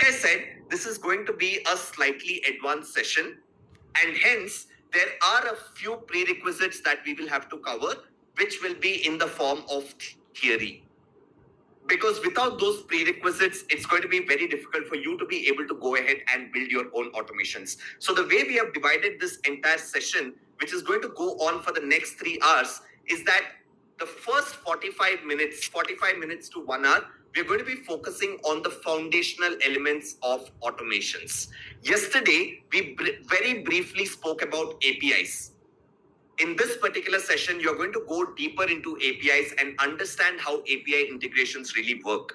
I said, this is going to be a slightly advanced session, and hence there are a few prerequisites that we will have to cover, which will be in the form of theory. Because without those prerequisites, it's going to be very difficult for you to be able to go ahead and build your own automations. So the way we have divided this entire session, which is going to go on for the next 3 hours, is that the first 45 minutes to 1 hour, we're going to be focusing on the foundational elements of automations. Yesterday, we very briefly spoke about APIs. In this particular session, you're going to go deeper into APIs and understand how API integrations really work.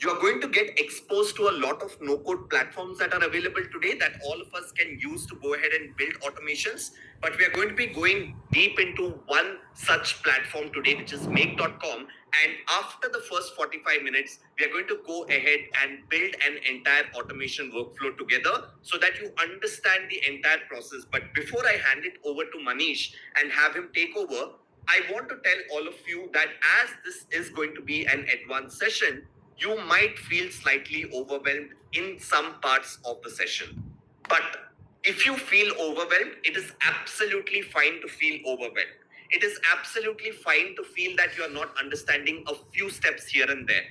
You're going to get exposed to a lot of no-code platforms that are available today that all of us can use to go ahead and build automations. But we are going to be going deep into one such platform today, which is make.com. And after the first 45 minutes, we are going to go ahead and build an entire automation workflow together so that you understand the entire process. But before I hand it over to Manish and have him take over, I want to tell all of you that as this is going to be an advanced session, you might feel slightly overwhelmed in some parts of the session. But if you feel overwhelmed, it is absolutely fine to feel overwhelmed. It is absolutely fine to feel that you are not understanding a few steps here and there.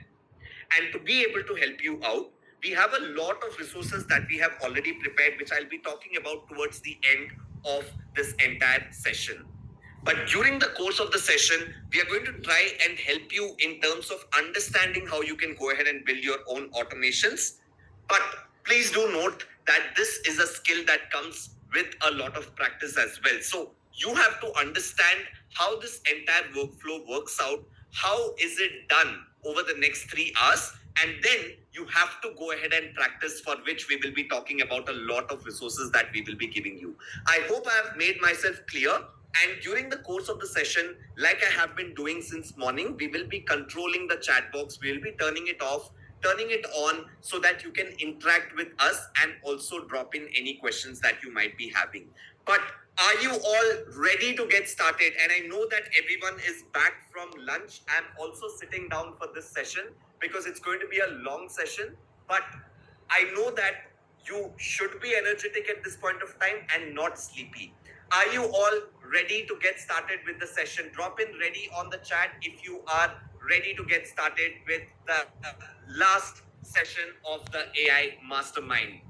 And to be able to help you out, we have a lot of resources that we have already prepared, which I'll be talking about towards the end of this entire session. But during the course of the session, we are going to try and help you in terms of understanding how you can go ahead and build your own automations. But please do note that this is a skill that comes with a lot of practice as well. So you have to understand how this entire workflow works out. How is it done over the next 3 hours? And then you have to go ahead and practice, for which we will be talking about a lot of resources that we will be giving you. I hope I have made myself clear. And during the course of the session, like I have been doing since morning, we will be controlling the chat box. We will be turning it off, turning it on, so that you can interact with us and also drop in any questions that you might be having. But are you all ready to get started? And I know that everyone is back from lunch and also sitting down for this session because it's going to be a long session. But I know that you should be energetic at this point of time and not sleepy. Are you all ready to get started with the session? Drop in ready on the chat if you are ready to get started with the last session of the AI Mastermind.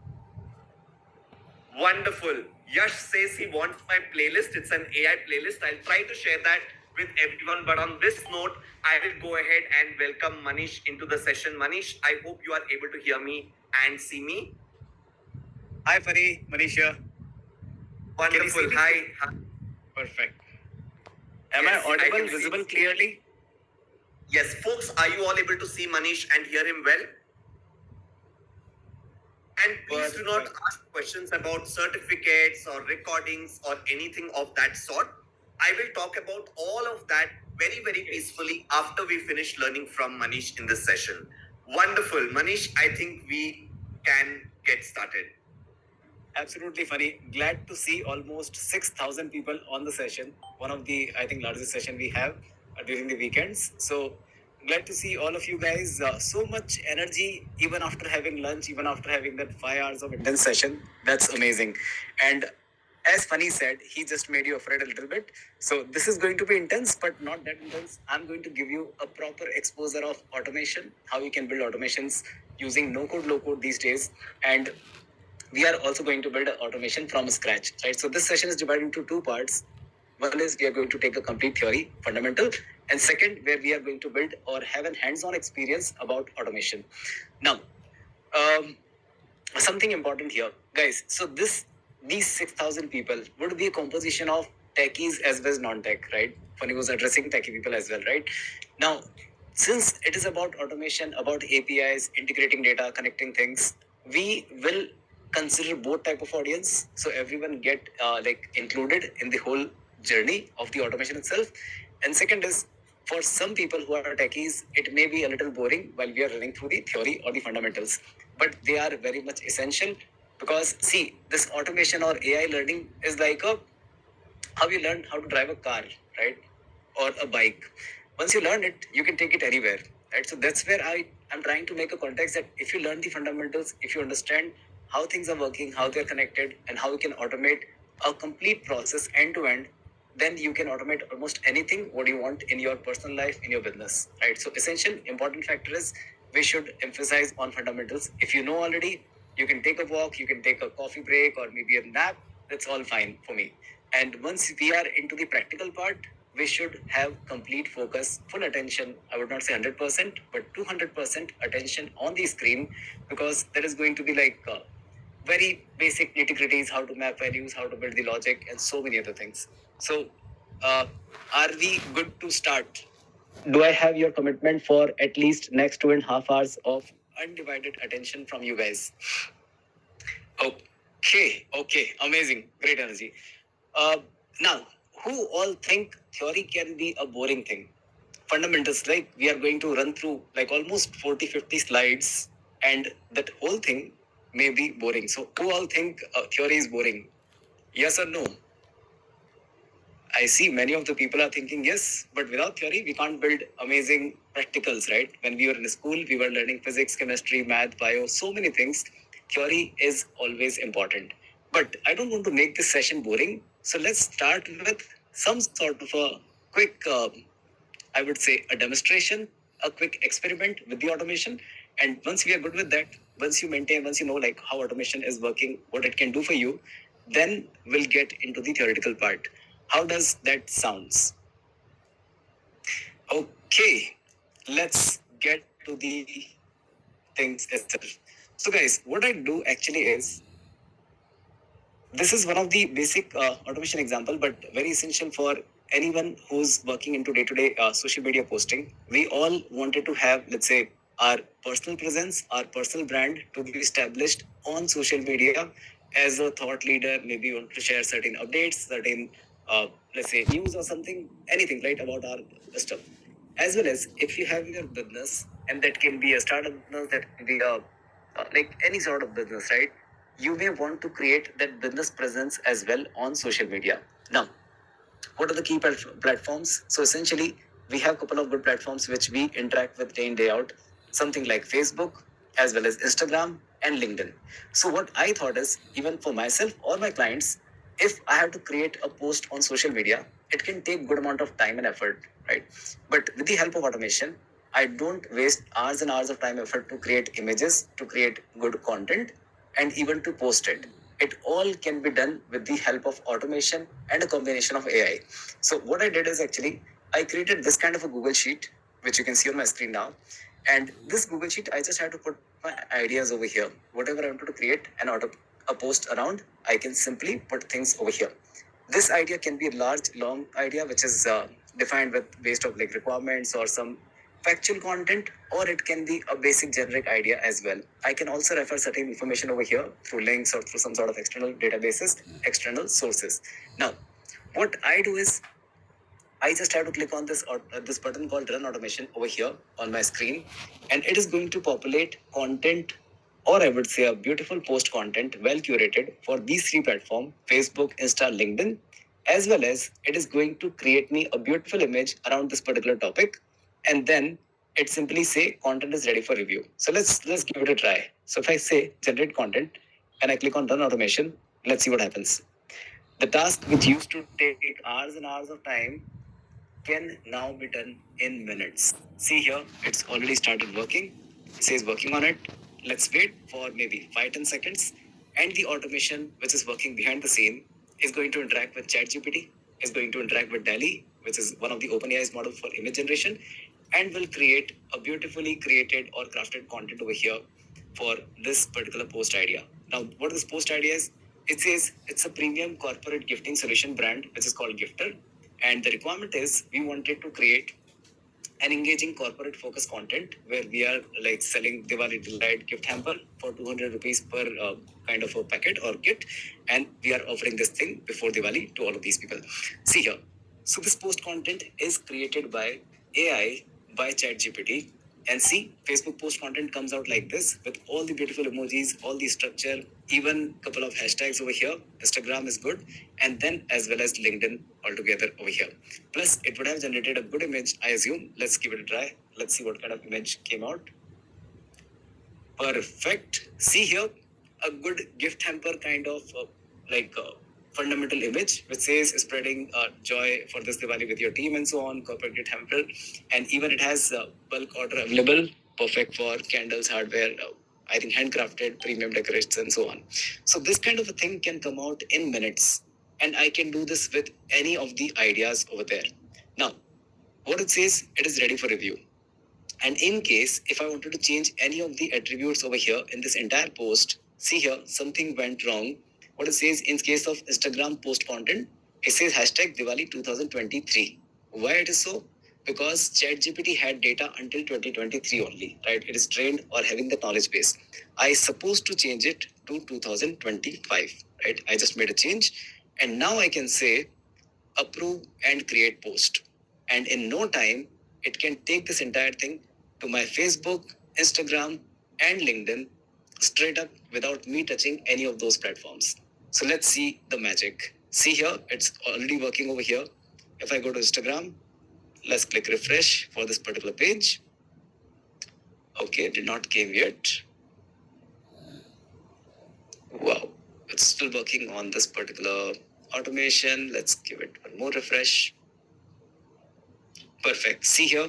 Wonderful. Yash says he wants my playlist. It's an AI playlist. I'll try to share that with everyone. But on this note, I will go ahead and welcome Manish into the session. Manish, I hope you are able to hear me and see me. Hi, Fari. Manish here. Wonderful. Hi. Perfect. Am I audible, visible clearly? Yes, folks, are you all able to see Manish and hear him well? And please do not ask questions about certificates or recordings or anything of that sort. I will talk about all of that very, very peacefully after we finish learning from Manish in this session. Wonderful. Manish, I think we can get started. Absolutely funny. Glad to see almost 6,000 people on the session. One of the, I think, largest session we have during the weekends. So glad to see all of you guys. So much energy, even after having lunch, even after having that 5 hours of intense session. That's amazing. And as Funny said, he just made you afraid a little bit. So this is going to be intense, but not that intense. I'm going to give you a proper exposure of automation, how you can build automations using no code, low code these days. And we are also going to build an automation from scratch, right? So this session is divided into two parts. One is we are going to take a complete theory, fundamental, and second, where we are going to build or have a hands-on experience about automation. Now, something important here, guys. So these 6,000 people would be a composition of techies as well as non-tech, right? Funny was addressing techie people as well, right? Now, since it is about automation, about APIs, integrating data, connecting things, we will consider both type of audience, so everyone get included in the whole journey of the automation itself. And second is, for some people who are techies, it may be a little boring while we are running through the theory or the fundamentals, but they are very much essential, because see, this automation or AI learning is like how you learn how to drive a car, right? Or a bike. Once you learn it, you can take it anywhere, right? So that's where I I'm trying to make a context that if you learn the fundamentals, if you understand how things are working, how they're connected, and how you can automate a complete process end to end, then you can automate almost anything what you want in your personal life, in your business, right? So essential important factor is we should emphasize on fundamentals. If you know already, you can take a walk, you can take a coffee break or maybe a nap. That's all fine for me. And once we are into the practical part, we should have complete focus, full attention. I would not say 100%, but 200% attention on the screen, because there is going to be like very basic nitty gritties, how to map values, how to build the logic, and so many other things. So, uh, are we good to start? Do I have your commitment for at least next 2.5 hours of undivided attention from you guys? Okay, amazing, great energy. Uh, Now, who all think theory can be a boring thing? Fundamentals, like we are going to run through like almost 40-50 slides, and that whole thing may be boring. So, who all think theory is boring? Yes or no? I see many of the people are thinking yes, but without theory, we can't build amazing practicals, right? When we were in school, we were learning physics, chemistry, math, bio, so many things. Theory is always important. But I don't want to make this session boring. So let's start with some sort of a quick, I would say, a demonstration, a quick experiment with the automation. And once we are good with that, once you know like how automation is working, what it can do for you, then we'll get into the theoretical part. How does that sounds? Okay, let's get to the things itself. So guys, what I do actually is, this is one of the basic automation example, but very essential for anyone who's working into day-to-day social media posting. We all wanted to have, let's say, our personal presence, our personal brand to be established on social media as a thought leader. Maybe you want to share certain updates, certain, let's say, news or something, anything, right, about our stuff. As well as if you have your business, and that can be a startup business, that can be a like any sort of business, right? You may want to create that business presence as well on social media. Now, what are the key platforms? So essentially, we have a couple of good platforms which we interact with day in, day out, something like Facebook, as well as Instagram and LinkedIn. So what I thought is, even for myself or my clients, if I have to create a post on social media, it can take good amount of time and effort, right? But with the help of automation, I don't waste hours and hours of time effort to create images, to create good content, and even to post it. It all can be done with the help of automation and a combination of AI. So what I did is actually I created this kind of a Google Sheet, which you can see on my screen now. And this Google Sheet, I just had to put my ideas over here. Whatever I wanted to create and a post around, I can simply put things over here. This idea can be a large, long idea, which is defined with based of like requirements or some factual content, or it can be a basic generic idea as well. I can also refer certain information over here through links or through some sort of external databases, external sources. Now, what I do is I just have to click on this button called Run Automation over here on my screen, and it is going to populate content, or I would say a beautiful post content, well curated for these three platforms: Facebook, Insta, LinkedIn, as well as it is going to create me a beautiful image around this particular topic, and then it simply say content is ready for review. So let's give it a try. So if I say generate content and I click on Run Automation, let's see what happens. The task which used to take hours and hours of time can now be done in minutes. See here, it's already started working. It says working on it. Let's wait for maybe 5-10 seconds. And the automation, which is working behind the scene, is going to interact with ChatGPT, is going to interact with DALI, which is one of the OpenAI's model for image generation, and will create a beautifully created or crafted content over here for this particular post idea. Now, what this post idea is? It says it's a premium corporate gifting solution brand, which is called Gifter. And the requirement is we wanted to create an engaging corporate focus content where we are like selling Diwali delight gift hamper for 200 rupees per kind of a packet or kit, and we are offering this thing before Diwali to all of these people. See here, so this post content is created by AI, by ChatGPT, and see, Facebook post content comes out like this with all the beautiful emojis, all the structure, even couple of hashtags over here. Instagram is good, and then as well as LinkedIn altogether over here. Plus, it would have generated a good image, I assume. Let's give it a try. Let's see what kind of image came out. Perfect. See here, a good gift hamper kind of fundamental image which says spreading joy for this Diwali with your team and so on. Corporate gift hamper, and even it has bulk order available, perfect for candles, hardware. I think handcrafted, premium decorations, and so on. So this kind of a thing can come out in minutes, and I can do this with any of the ideas over there. Now, what it says, it is ready for review. And in case, if I wanted to change any of the attributes over here in this entire post, see here, something went wrong. What it says in case of Instagram post content, it says hashtag Diwali 2023. Why it is so? Because ChatGPT had data until 2023 only, right? It is trained or having the knowledge base. I supposed to change it to 2025, right? I just made a change. And now I can say approve and create post. And in no time, it can take this entire thing to my Facebook, Instagram, and LinkedIn straight up without me touching any of those platforms. So let's see the magic. See here, it's already working over here. If I go to Instagram, let's click refresh for this particular page. Okay, did not came yet. Wow, it's still working on this particular automation. Let's give it one more refresh. Perfect. See here,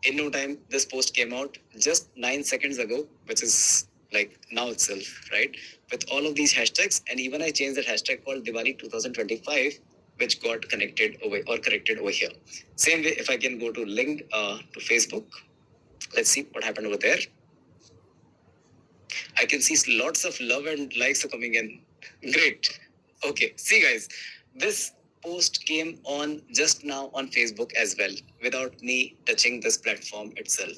in no time, this post came out just 9 seconds ago, which is like now itself, right? With all of these hashtags, and even I changed that hashtag called Diwali 2025, which got connected over or corrected over here. Same way, if I can go to link to Facebook, let's see what happened over there. I can see lots of love and likes are coming in. Great. Okay, see guys, this post came on just now on Facebook as well, without me touching this platform itself.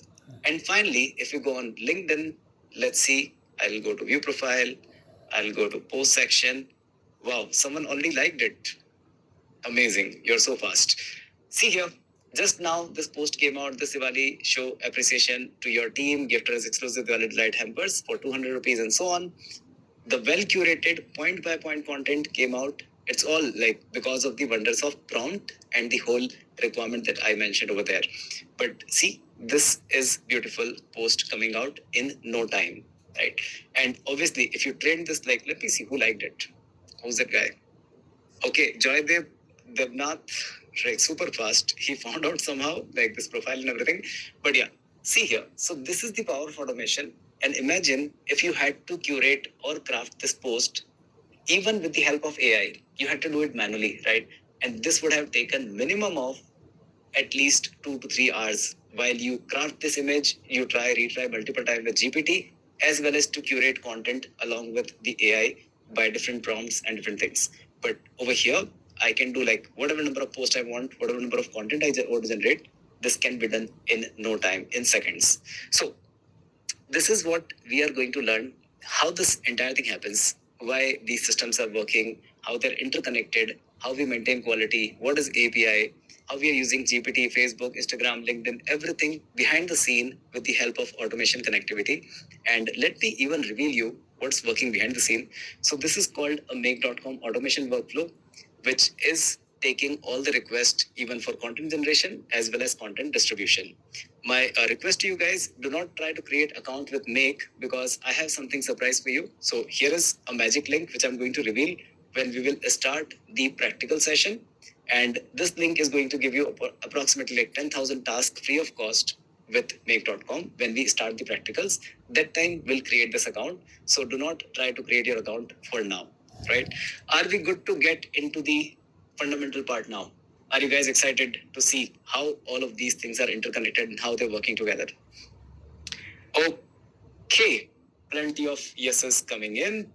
And finally, if you go on LinkedIn, let's see, I'll go to view profile, I'll go to post section. Wow, someone already liked it. Amazing, you're so fast. See here, just now this post came out, this Diwali show appreciation to your team, gifters exclusive Diwali delight hampers for 200 rupees and so on. The well curated point by point content came out. It's all like because of the wonders of prompt and the whole requirement that I mentioned over there. But see, this is beautiful post coming out in no time, right? And obviously, if you train this, like, let me see who liked it. Who's that guy? Okay, Joydev Devnath, right, super fast. He found out somehow, like this profile and everything. But yeah, see here. So this is the power of automation. And imagine if you had to curate or craft this post, even with the help of AI, you had to do it manually, right? And this would have taken minimum of at least 2 to 3 hours. While you craft this image, you try, retry multiple times with GPT, as well as to curate content along with the AI by different prompts and different things. But over here, I can do like whatever number of posts I want, whatever number of content I want to generate, this can be done in no time, in seconds. So this is what we are going to learn, how this entire thing happens, why these systems are working, how they're interconnected, how we maintain quality, what is API, how we are using GPT, Facebook, Instagram, LinkedIn, everything behind the scene with the help of automation connectivity. And let me even reveal you what's working behind the scene. So this is called a make.com automation workflow, which is taking all the requests even for content generation as well as content distribution. My request to you guys, do not try to create account with Make, because I have something surprise for you. So here is a magic link which I'm going to reveal when we will start the practical session. And this link is going to give you approximately like 10,000 tasks free of cost with make.com when we start the practicals. That time we'll create this account. So do not try to create your account for now, right? Are we good to get into the fundamental part now? Are you guys excited to see how all of these things are interconnected and how they're working together? Okay, plenty of yeses coming in.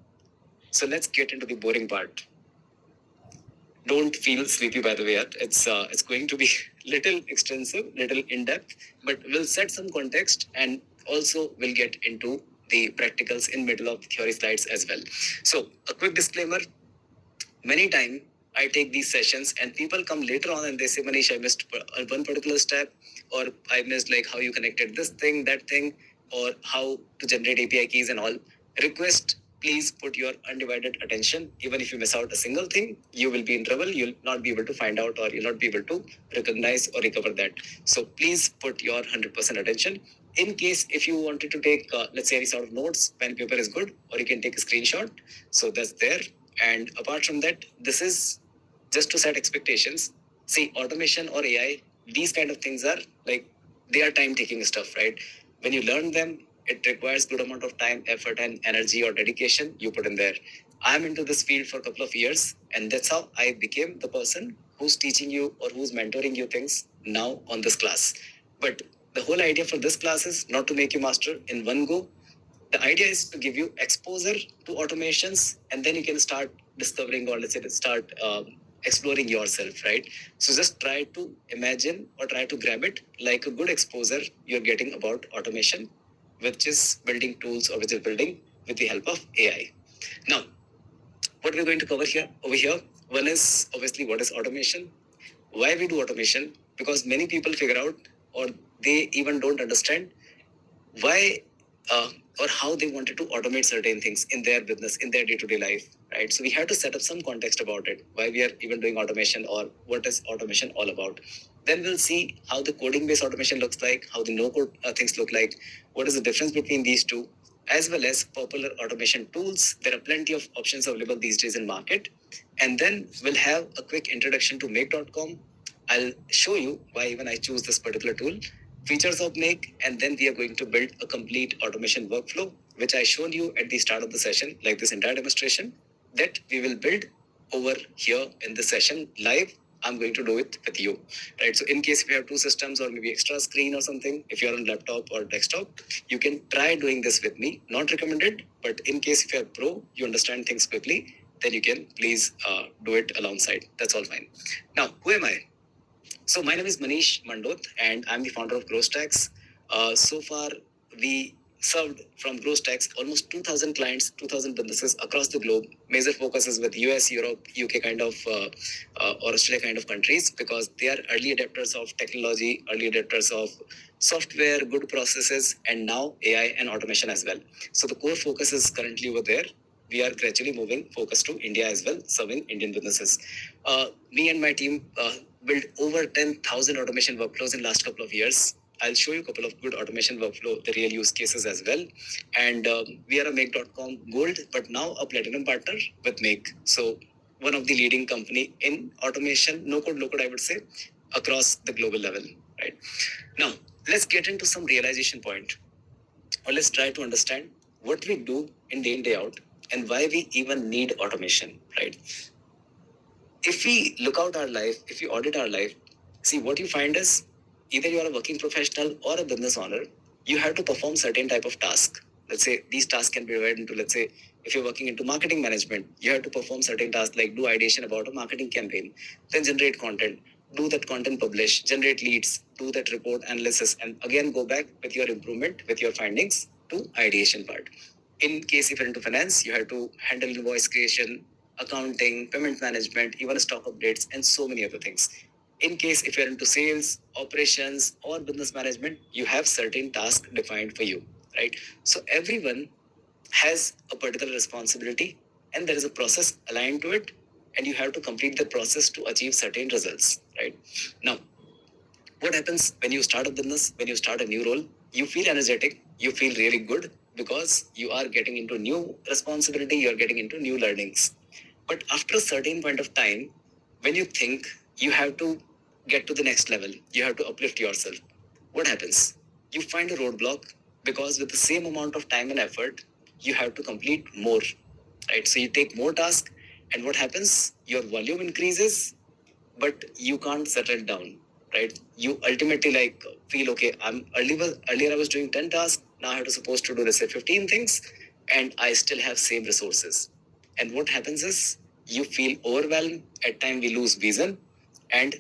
So let's get into the boring part. Don't feel sleepy, by the way. It's going to be little extensive, little in depth, but we'll set some context and also we'll get into the practicals in middle of theory slides as well. So a quick disclaimer: many times I take these sessions and people come later on and they say, Manish, I missed one particular step, or I missed like how you connected this thing, that thing, or how to generate API keys and all. Request, please put your undivided attention. Even if you miss out a single thing, you will be in trouble. You'll not be able to find out, or you'll not be able to recognize or recover that. So please put your 100% attention. in case if you wanted to take, let's say, any sort of notes, pen paper is good, or you can take a screenshot. So that's there. And apart from that, this is just to set expectations. See, automation or AI, these kind of things are like, they are time taking stuff, right? When you learn them, it requires good amount of time, effort, and energy or dedication you put in there. I'm into this field for a couple of years, and that's how I became the person who's teaching you or who's mentoring you things now on this class. But the whole idea for this class is not to make you master in one go. The idea is to give you exposure to automations, and then you can start discovering, or let's say start exploring yourself, right? So just try to imagine or try to grab it like a good exposure you're getting about automation, which is building tools or which is building with the help of AI. Now, what we're going to cover here over here, one is obviously what is automation, why we do automation, because many people figure out or they even don't understand why uh, or how they wanted to automate certain things in their business, in their day-to-day life, right? So we have to set up some context about it, why we are even doing automation or what is automation all about. Then we'll see how the coding-based automation looks like, how the no-code things look like, what is the difference between these two, as well as popular automation tools. There are plenty of options available these days in market. And then we'll have a quick introduction to make.com. I'll show you why even I choose this particular tool, features of Make, and then we are going to build a complete automation workflow, which I showed you at the start of the session, like this entire demonstration, that we will build over here in the session live. I'm going to do it with you, right? So in case if you have two systems or maybe extra screen or something, if you're on laptop or desktop, you can try doing this with me. Not recommended, but in case if you're pro, you understand things quickly, then you can please do it alongside. That's all fine. Now, who am I? So my name is Manish Mandot, and I'm the founder of GrowStacks. So far, we served from GrowStacks almost 2,000 clients, 2,000 businesses across the globe. Major focus is with US, Europe, UK kind of, or Australia kind of countries, because they are early adapters of technology, early adapters of software, good processes, and now AI and automation as well. So the core focus is currently over there. We are gradually moving focus to India as well, serving Indian businesses. Me and my team built over 10,000 automation workflows in last couple of years. I'll show you a couple of good automation workflow, the real use cases as well. And we are a Make.com Gold, but now a Platinum partner with Make. So one of the leading company in automation, no code, low code, I would say, across the global level, right? Now, let's get into some realization point, or let's try to understand what we do in day in, day out, and why we even need automation, right? If we look out our life, if we audit our life, see what you find is either you are a working professional or a business owner, you have to perform certain type of task. Let's say these tasks can be divided into, let's say, if you're working into marketing management, you have to perform certain tasks like do ideation about a marketing campaign, then generate content, do that content publish, generate leads, do that report analysis, and again go back with your improvement, with your findings to ideation part. In case if you're into finance, you have to handle invoice creation, accounting, payment management, even stock updates, and so many other things. In case if you're into sales, operations, or business management, you have certain tasks defined for you, right? So everyone has a particular responsibility, and there is a process aligned to it, and you have to complete the process to achieve certain results, right? Now, what happens when you start a business, when you start a new role, you feel energetic, you feel really good because you are getting into new responsibility, you're getting into new learnings. But after a certain point of time, when you think you have to get to the next level, you have to uplift yourself, what happens? You find a roadblock, because with the same amount of time and effort, you have to complete more, right? So you take more tasks, and what happens? Your volume increases, but you can't settle down, right? You ultimately like feel okay. Earlier I was doing 10 tasks. Now I have to supposed to do, let's say, 15 things, and I still have same resources. And what happens is you feel overwhelmed. At time we lose vision, and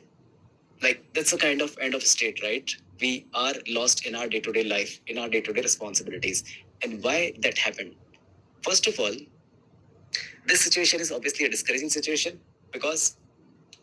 like that's a kind of end of state, right? We are lost in our day-to-day life, in our day-to-day responsibilities. And why that happened? First of all, this situation is obviously a discouraging situation, because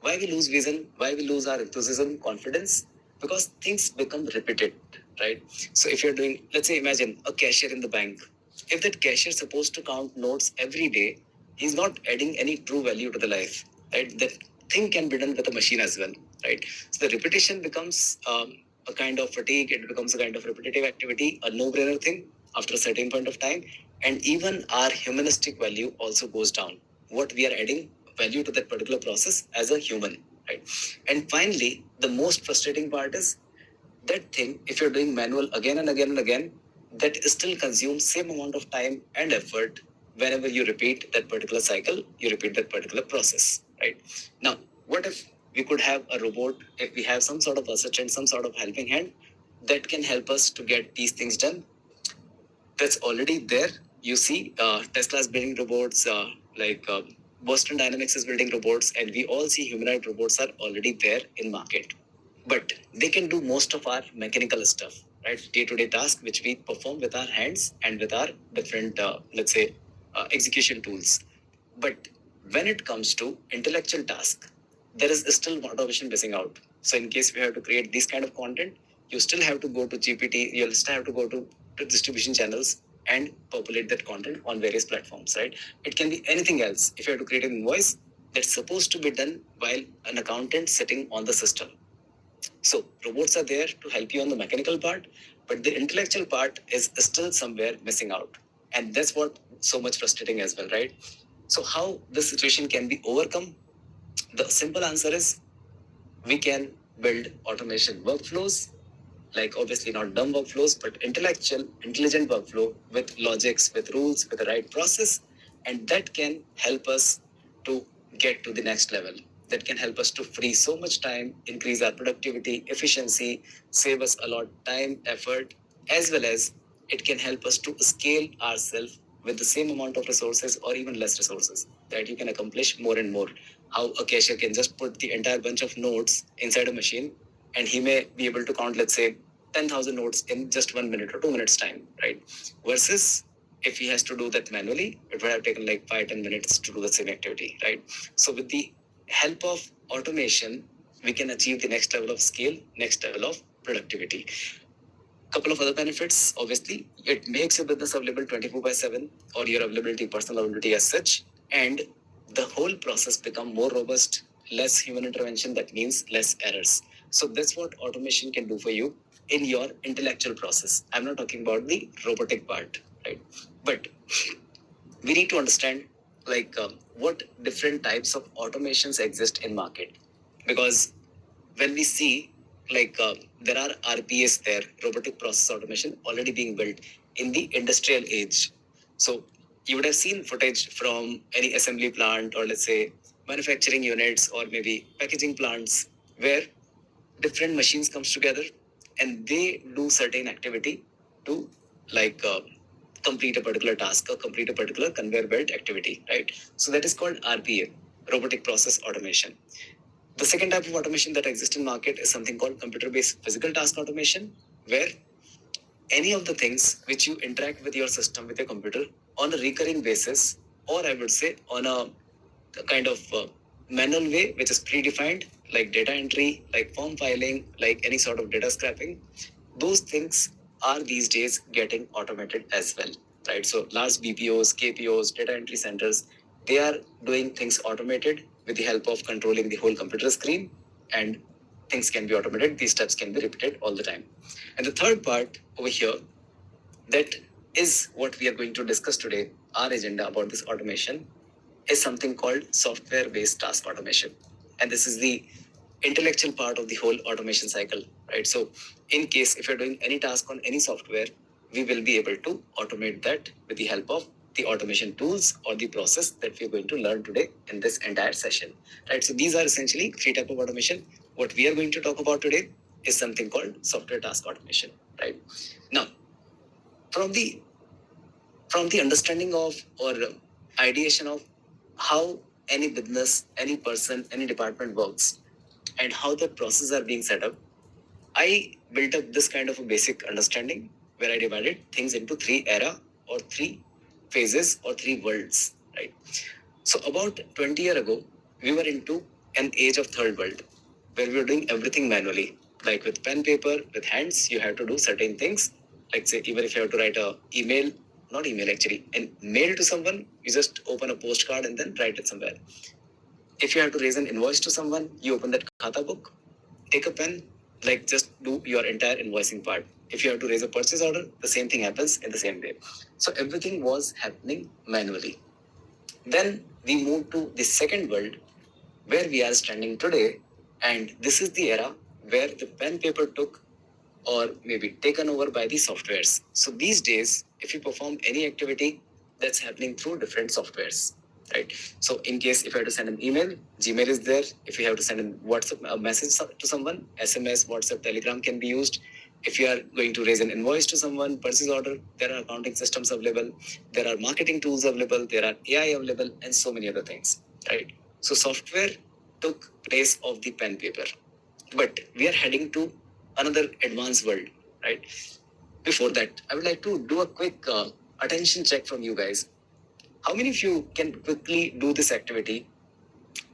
why we lose vision, why we lose our enthusiasm, confidence, because things become repeated, right? So if you're doing, let's say, imagine a cashier in the bank. If that cashier is supposed to count notes every day, he's not adding any true value to the life, right? That thing can be done with a machine as well, right? So the repetition becomes a kind of fatigue, it becomes a kind of repetitive activity, a no-brainer thing after a certain point of time. And even our humanistic value also goes down. What we are adding value to that particular process as a human, right? And finally, the most frustrating part is that thing, if you're doing manual again and again and again, that still consumes same amount of time and effort. Whenever you repeat that particular cycle, you repeat that particular process, right? Now, what if we could have a robot, if we have some sort of assistant, some sort of helping hand that can help us to get these things done? That's already there. You see, Tesla's building robots, Boston Dynamics is building robots, and we all see humanoid robots are already there in market. But they can do most of our mechanical stuff, right? Day-to-day tasks which we perform with our hands and with our different, execution tools. But when it comes to intellectual task, there is still automation missing out. So in case we have to create this kind of content, you still have to go to GPT, you'll still have to go to distribution channels and populate that content on various platforms, right? It can be anything else. If you have to create an invoice, that's supposed to be done while an accountant sitting on the system. So robots are there to help you on the mechanical part, but the intellectual part is still somewhere missing out. And that's what so much frustrating as well, right? So how this situation can be overcome? The simple answer is we can build automation workflows, like obviously not dumb workflows, but intelligent workflow with logics, with rules, with the right process, and that can help us to get to the next level. That can help us to free so much time, increase our productivity, efficiency, save us a lot time, effort, as well as it can help us to scale ourselves with the same amount of resources or even less resources, that you can accomplish more and more. How a cashier can just put the entire bunch of notes inside a machine and he may be able to count, let's say, 10,000 notes in just 1 minute or 2 minutes time, right? Versus if he has to do that manually, it would have taken like 5-10 minutes to do the same activity, right? So with the help of automation, we can achieve the next level of scale, next level of productivity. Couple of other benefits, obviously, it makes your business available 24/7 or your availability, personal availability as such, and the whole process become more robust, less human intervention, that means less errors. So that's what automation can do for you in your intellectual process. I'm not talking about the robotic part, right? But we need to understand what different types of automations exist in market, because when we see there are RPAs there, robotic process automation, already being built in the industrial age. So you would have seen footage from any assembly plant or let's say manufacturing units or maybe packaging plants where different machines comes together and they do certain activity to like complete a particular task or complete a particular conveyor belt activity, right? So that is called RPA, robotic process automation. The second type of automation that exists in market is something called computer-based physical task automation, where any of the things which you interact with your system, with your computer on a recurring basis, or I would say on a kind of manual way, which is predefined, like data entry, like form filing, like any sort of data scrapping, those things are these days getting automated as well, right? So large BPOs, KPOs, data entry centers, they are doing things automated with the help of controlling the whole computer screen, and things can be automated. These steps can be repeated all the time. And the third part over here, that is what we are going to discuss today, our agenda about this automation, is something called software-based task automation. And this is the intellectual part of the whole automation cycle, right? So in case if you're doing any task on any software, we will be able to automate that with the help of the automation tools or the process that we're going to learn today in this entire session, right? So these are essentially three types of automation. What we are going to talk about today is something called software task automation, right? Now, from the understanding of or ideation of how any business, any person, any department works and how the processes are being set up, I built up this kind of a basic understanding where I divided things into three era or three phases or three worlds, right? So about 20 years ago, we were into an age of third world where we were doing everything manually, like with pen, paper, with hands, you have to do certain things. Like say, even if you have to write an mail to someone, you just open a postcard and then write it somewhere. If you have to raise an invoice to someone, you open that khata book, take a pen, Like just do your entire invoicing part. If you have to raise a purchase order, the same thing happens in the same way. So everything was happening manually. Then we moved to the second world where we are standing today, and this is the era where the pen paper took or maybe taken over by the softwares. So these days, if you perform any activity, that's happening through different softwares, right? So in case if you have to send an email, Gmail is there. If you have to send a WhatsApp a message to someone, SMS, WhatsApp, Telegram can be used. If you are going to raise an invoice to someone, purchase order, there are accounting systems available, there are marketing tools available, there are AI available, and so many other things, right? So software took place of the pen paper, but we are heading to another advanced world, right? Before that, I would like to do a quick attention check from you guys. How many of you can quickly do this activity?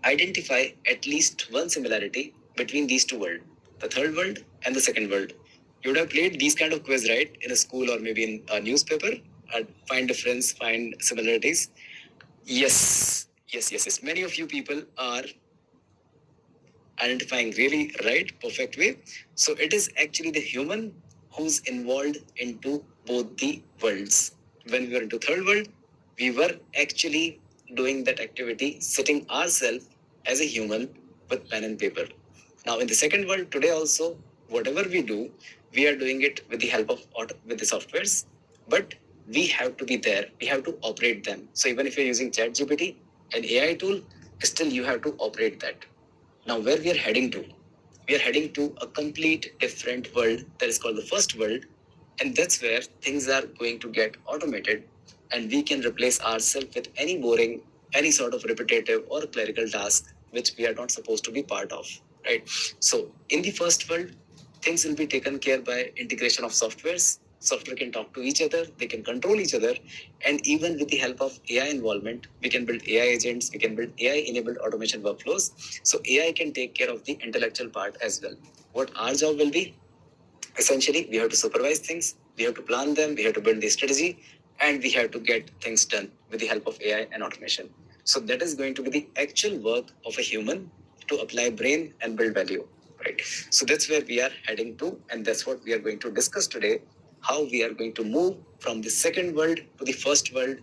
Identify at least one similarity between these two worlds, the third world and the second world. You would have played these kind of quiz, right? In a school or maybe in a newspaper. Find difference, find similarities. Yes. Many of you people are identifying really right, perfect way. So it is actually the human who's involved into both the worlds. When we were into third world, we were actually doing that activity, sitting ourselves as a human with pen and paper. Now in the second world today also, whatever we do, we are doing it with the help of with the softwares, but we have to be there. We have to operate them. So even if you're using ChatGPT, an AI tool, still you have to operate that. Now, where we are heading to? We are heading to a complete different world that is called the first world, and that's where things are going to get automated, and we can replace ourselves with any boring, any sort of repetitive or clerical task which we are not supposed to be part of, right? So, in the first world, things will be taken care by integration of softwares. Software can talk to each other, they can control each other, and even with the help of AI involvement, we can build AI agents, we can build AI enabled automation workflows. So AI can take care of the intellectual part as well. What our job will be? Essentially, we have to supervise things, we have to plan them, we have to build the strategy, and we have to get things done with the help of AI and automation. So that is going to be the actual work of a human to apply brain and build value, right? So that's where we are heading to, and that's what we are going to discuss today. How we are going to move from the second world to the first world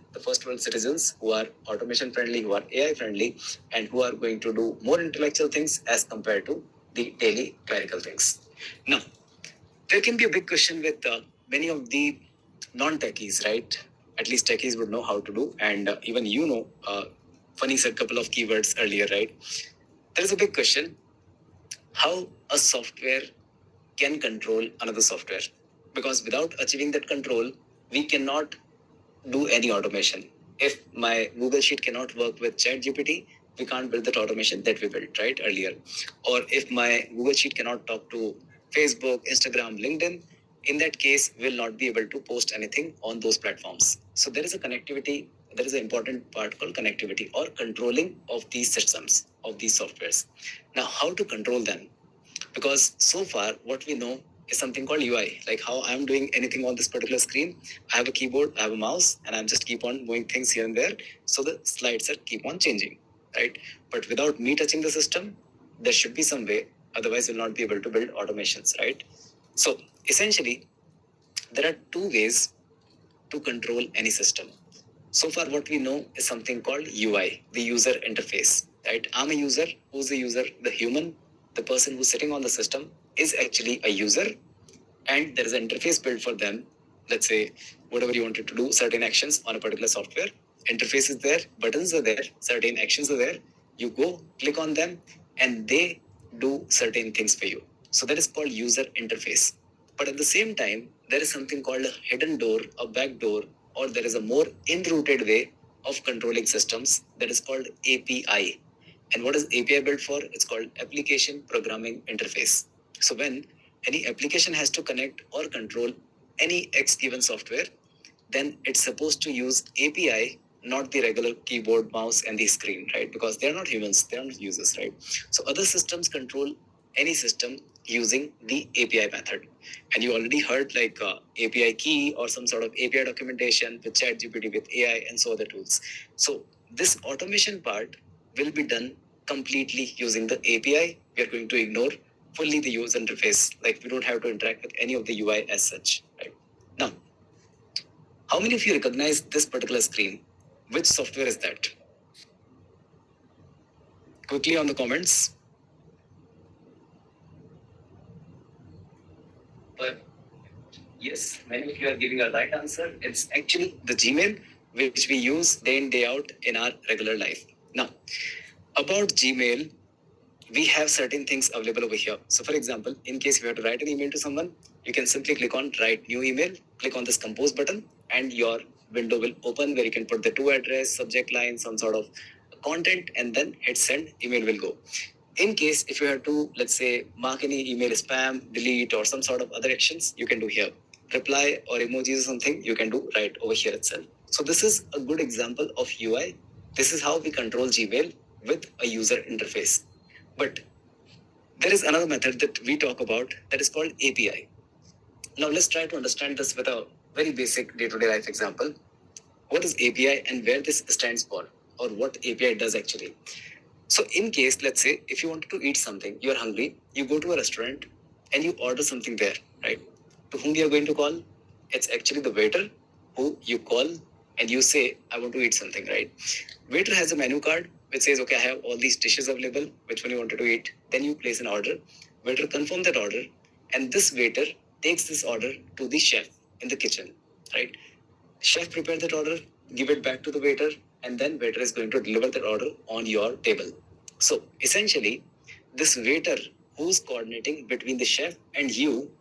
citizens who are automation friendly, who are AI friendly, and who are going to do more intellectual things as compared to the daily clerical things. Now, there can be a big question with many of the non-techies, right? At least techies would know how to do, and even Funny said a couple of keywords earlier, right? There is a big question: how a software can control another software? Because without achieving that control, we cannot do any automation. If my Google Sheet cannot work with ChatGPT, we can't build that automation that we built right earlier. Or if my Google Sheet cannot talk to Facebook, Instagram, LinkedIn, in that case, we'll not be able to post anything on those platforms. So there is a connectivity. There is an important part called connectivity or controlling of these systems, of these softwares. Now, how to control them? Because so far what we know is something called UI, like how I'm doing anything on this particular screen. I have a keyboard, I have a mouse, and I'm just keep on moving things here and there, so the slides are keep on changing, right? But without me touching the system, there should be some way, otherwise we'll not be able to build automations, right? So essentially there are two ways to control any system. So far what we know is something called UI, the user interface, right? I'm a user. Who's the user? The human, the person who's sitting on the system is actually a user, and there is an interface built for them. Let's say whatever you wanted to do, certain actions on a particular software, interface is there, buttons are there, certain actions are there. You go click on them and they do certain things for you. So that is called user interface. But at the same time, there is something called a hidden door, a back door, or there is a more in-rooted way of controlling systems that is called API. And what is API built for? It's called Application Programming Interface. So when any application has to connect or control any X given software, then it's supposed to use API, not the regular keyboard, mouse, and the screen, right? Because they're not humans, they're not users, right? So other systems control any system using the API method. And you already heard like API key or some sort of API documentation with ChatGPT, with AI, and so other tools. So this automation part will be done completely using the API. We are going to ignore fully the user interface. Like we don't have to interact with any of the UI as such, right? Now, how many of you recognize this particular screen? Which software is that? Quickly on the comments. But yes, many of you are giving a right answer. It's actually the Gmail which we use day in, day out in our regular life. Now, about Gmail, we have certain things available over here. So, for example, in case you have to write an email to someone, you can simply click on write new email, click on this compose button, and your window will open where you can put the to address, subject line, some sort of content, and then hit send, email will go. In case if you have to, let's say, mark any email spam, delete, or some sort of other actions, you can do here. Reply or emojis or something, you can do right over here itself. So this is a good example of UI. This is how we control Gmail with a user interface. But there is another method that we talk about that is called API. Now let's try to understand this with a very basic day-to-day life example. What is API and where this stands for, or what API does actually? So in case, let's say, if you wanted to eat something, you're hungry, you go to a restaurant and you order something there, right? To whom you are going to call? It's actually the waiter who you call and you say, I want to eat something, right? Waiter has a menu card which says, okay, I have all these dishes available, which one you wanted to eat. Then you place an order. Waiter confirm that order, and this waiter takes this order to the chef in the kitchen, right? Chef prepare that order, give it back to the waiter, and then waiter is going to deliver that order on your table. So essentially, this waiter who's coordinating between the chef and you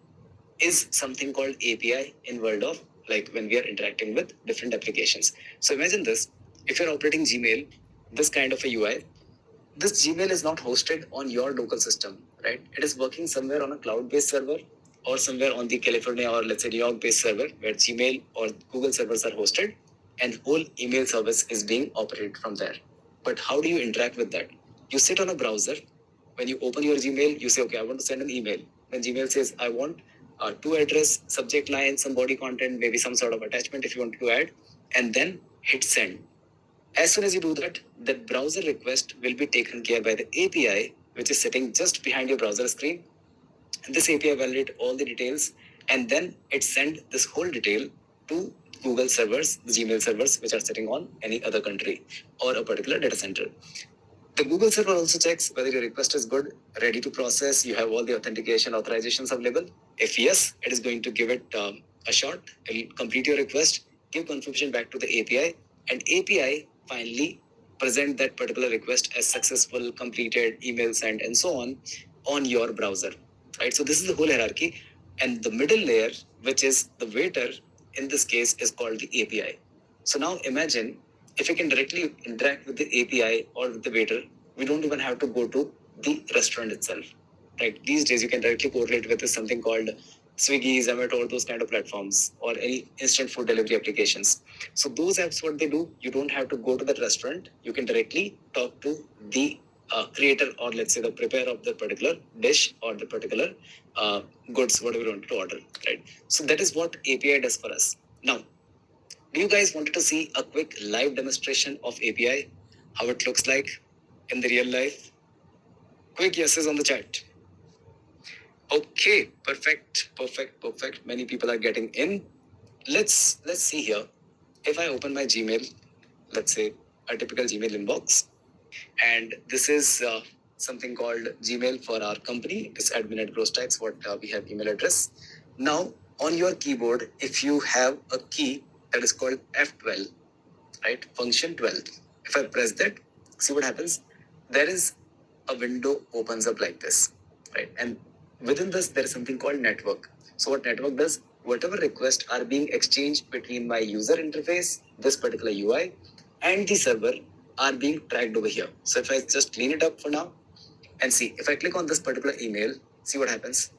is something called API in world of, like, when we are interacting with different applications. So imagine this: if you're operating Gmail, this kind of a UI, this Gmail is not hosted on your local system, right? It is working somewhere on a cloud-based server or somewhere on the California or let's say New York-based server where Gmail or Google servers are hosted, and whole email service is being operated from there. But how do you interact with that? You sit on a browser. When you open your Gmail, you say, okay, I want to send an email. Then Gmail says, I want to address, subject line, some body content, maybe some sort of attachment if you want to add, and then hit send. As soon as you do that, the browser request will be taken care by the API, which is sitting just behind your browser screen. And this API validate all the details, and then it send this whole detail to Google servers, the Gmail servers, which are sitting on any other country or a particular data center. The Google server also checks whether your request is good, ready to process, you have all the authentication authorizations available. If yes, it is going to give it a shot, it will complete your request, give confirmation back to the API, and API finally present that particular request as successful, completed, email sent, and so on your browser, right? So this is the whole hierarchy, and the middle layer, which is the waiter, in this case, is called the API. So now imagine if we can directly interact with the API or with the waiter, we don't even have to go to the restaurant itself, right? These days, you can directly correlate with something called Swiggy, Zomato, or those kind of platforms, or any instant food delivery applications. So those apps, what they do, you don't have to go to that restaurant. You can directly talk to the creator, or let's say the preparer of the particular dish or the particular goods, whatever you want to order, right? So that is what API does for us. Now, do you guys wanted to see a quick live demonstration of API, how it looks like in the real life? Quick yeses on the chat. Okay, perfect. Many people are getting in. Let's see here. If I open my Gmail, let's say a typical Gmail inbox, and this is something called Gmail for our company. It's admin@growstacks, what we have email address. Now on your keyboard, if you have a key that is called F12, right? Function 12. If I press that, see what happens? There is a window opens up like this, right? And within this, there is something called network. So what network does? Whatever requests are being exchanged between my user interface, this particular UI, and the server are being tracked over here. So if I just clean it up for now and see, if I click on this particular email, see what happens?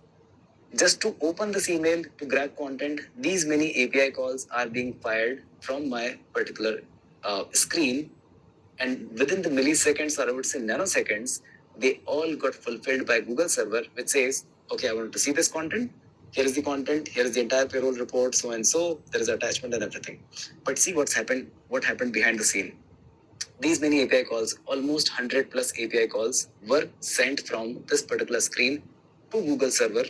Just to open this email to grab content, these many API calls are being fired from my particular screen, and within the milliseconds, or I would say nanoseconds, they all got fulfilled by Google server, which says, okay, I want to see this content. Here is the content. Here is the entire payroll report, so and so. There is attachment and everything. But see what's happened. What happened behind the scene? These many API calls, almost 100 plus API calls, were sent from this particular screen to Google server,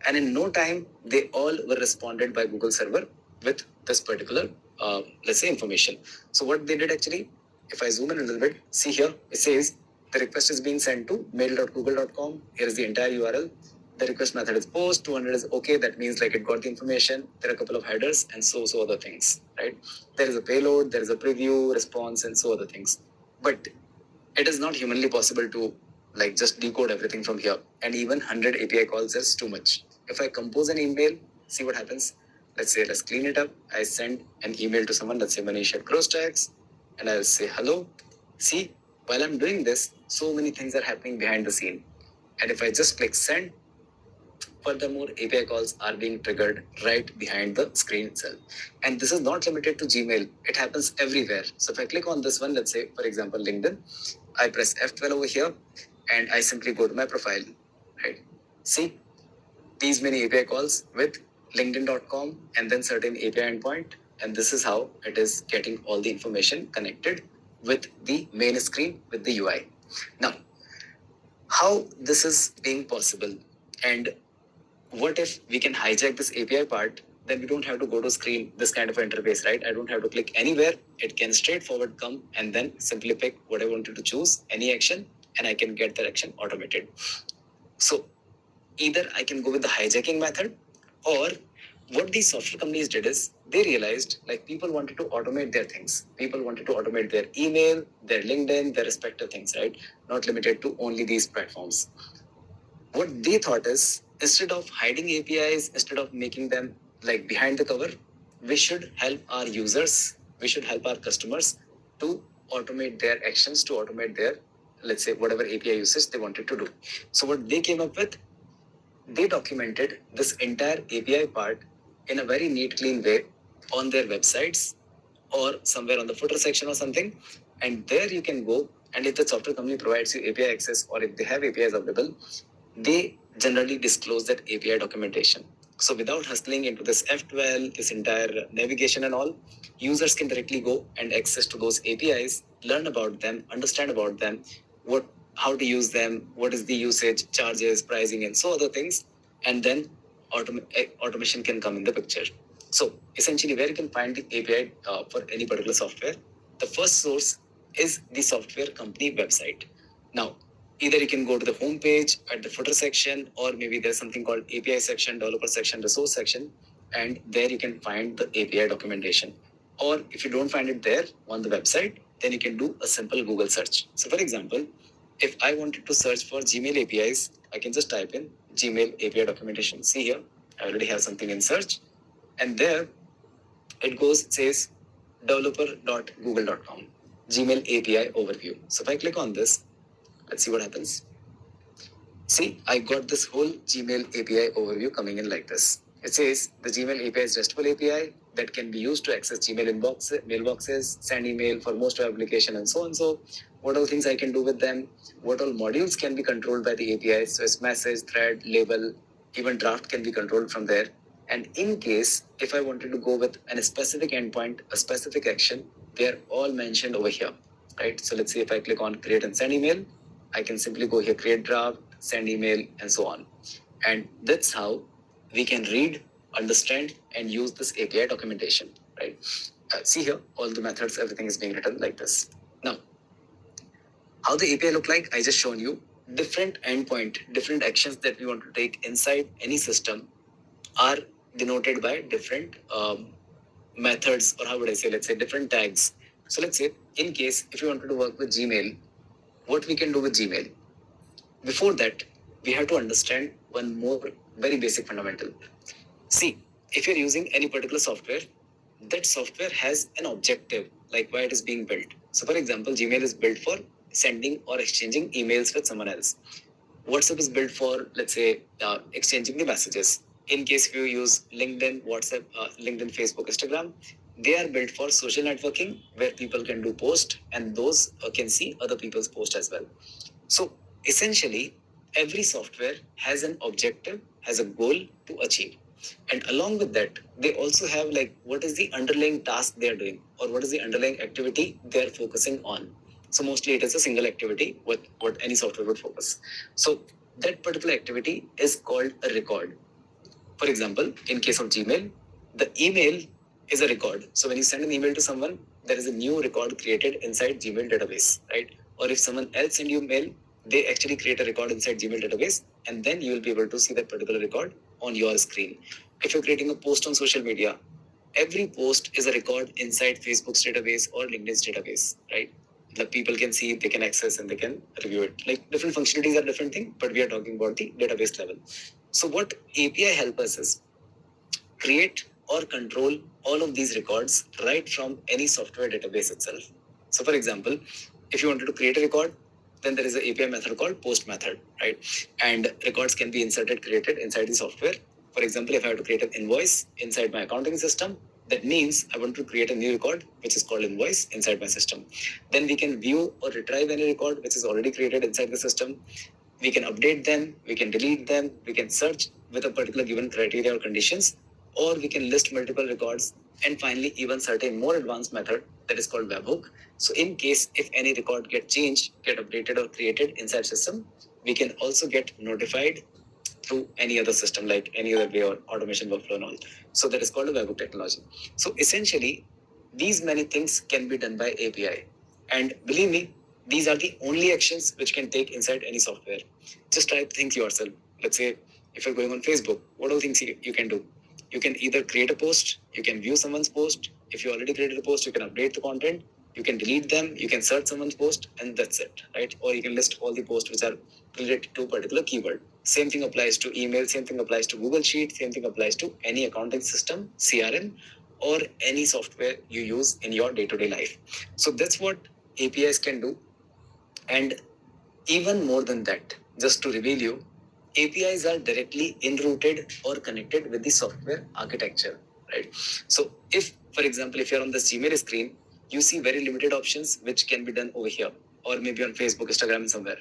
and in no time they all were responded by Google server with this particular let's say information. So what they did actually, if I zoom in a little bit, see here, it says the request is being sent to mail.google.com. Here is the entire URL. The request method is post, 200 is okay. That means like it got the information. There are a couple of headers and so other things, right? There is a payload, there is a preview, response, and so other things. But it is not humanly possible to like just decode everything from here. And even 100 API calls is too much. If I compose an email, see what happens. Let's clean it up. I send an email to someone, let's say Manish at Growstacks, and I'll say hello. See, while I'm doing this, so many things are happening behind the scene. And if I just click send, furthermore, API calls are being triggered right behind the screen itself. And this is not limited to Gmail. It happens everywhere. So if I click on this one, let's say, for example, LinkedIn, I press F12 over here and I simply go to my profile, right? See, these many API calls with linkedin.com and then certain API endpoint. And this is how it is getting all the information connected with the main screen with the UI. Now, how this is being possible, and what if we can hijack this API part, then we don't have to go to screen this kind of interface, right? I don't have to click anywhere. It can straightforward come and then simply pick what I wanted to choose, any action, and I can get that action automated. So either I can go with the hijacking method, or what these software companies did is they realized like people wanted to automate their things. People wanted to automate their email, their LinkedIn, their respective things, right? Not limited to only these platforms. What they thought is instead of hiding APIs, instead of making them like behind the cover, we should help our users, we should help our customers to automate their actions, to automate their, let's say, whatever API usage they wanted to do. So what they came up with, they documented this entire API part in a very neat, clean way on their websites or somewhere on the footer section or something. And there you can go, and if the software company provides you API access or if they have APIs available, they generally disclose that API documentation. So without hustling into this F12, this entire navigation and all, users can directly go and access to those APIs, learn about them, understand about them, how to use them, what is the usage, charges, pricing, and so other things, and then automation can come in the picture. So essentially, where you can find the API for any particular software, the first source is the software company website. Now, either you can go to the home page at the footer section, or maybe there's something called API section, developer section, resource section, and there you can find the API documentation. Or if you don't find it there on the website, then you can do a simple Google search. So for example, if I wanted to search for Gmail APIs, I can just type in Gmail API documentation. See here, I already have something in search, and there it goes, it says developer.google.com, Gmail API overview. So if I click on this, let's see what happens. See, I got this whole Gmail API overview coming in like this. It says the Gmail API is RESTful API that can be used to access Gmail mailboxes, send email for most of application, and so on. So what all things I can do with them, what all modules can be controlled by the API. So it's message, thread, label, even draft can be controlled from there. And in case, if I wanted to go with a specific endpoint, a specific action, they're all mentioned over here, right? So let's say if I click on create and send email, I can simply go here, create draft, send email, and so on. And that's how we can read, understand, and use this API documentation, right? See here, all the methods, everything is being written like this. Now, how the API look like, I just shown you. Different endpoint, different actions that we want to take inside any system are denoted by different methods, or how would I say, let's say different tags. So let's say in case if you wanted to work with Gmail, what we can do with Gmail. Before that, we have to understand one more very basic fundamental. See, if you're using any particular software, that software has an objective, like why it is being built. So for example, Gmail is built for sending or exchanging emails with someone else. WhatsApp is built for, let's say, exchanging the messages. In case if you use LinkedIn, WhatsApp, LinkedIn, Facebook, Instagram, they are built for social networking where people can do post and those can see other people's post as well. So essentially, every software has an objective, has a goal to achieve. And along with that, they also have like what is the underlying task they are doing, or what is the underlying activity they are focusing on. So mostly it is a single activity with what any software would focus. So that particular activity is called a record. For example, in case of Gmail, the email is a record. So when you send an email to someone, there is a new record created inside Gmail database, right? Or if someone else send you mail, they actually create a record inside Gmail database, and then you will be able to see that particular record on your screen. If you're creating a post on social media, every post is a record inside Facebook's database or LinkedIn's database, right? The people can see, they can access, and they can review it. Like different functionalities are different thing, but we are talking about the database level. So what API help us is create or control all of these records right from any software database itself. So for example, if you wanted to create a record, then there is an API method called post method, right? And records can be created inside the software. For example, if I have to create an invoice inside my accounting system, that means I want to create a new record, which is called invoice inside my system. Then we can view or retrieve any record which is already created inside the system. We can update them, we can delete them, we can search with a particular given criteria or conditions, or we can list multiple records, and finally even certain more advanced method that is called webhook. So in case if any record get changed, get updated or created inside system, we can also get notified through any other system like any other way or automation workflow and all. So that is called a webhook technology. So essentially, these many things can be done by API. And believe me, these are the only actions which can take inside any software. Just try to think yourself. Let's say if you're going on Facebook, what are the things you can do? You can either create a post, you can view someone's post. If you already created a post, you can update the content, you can delete them, you can search someone's post, and that's it, right? Or you can list all the posts which are related to a particular keyword. Same thing applies to email, same thing applies to Google Sheet, same thing applies to any accounting system, CRM, or any software you use in your day-to-day life. So that's what APIs can do. And even more than that, just to reveal you, APIs are directly enrooted or connected with the software architecture, right? So if, for example, if you're on this Gmail screen, you see very limited options which can be done over here, or maybe on Facebook, Instagram, somewhere.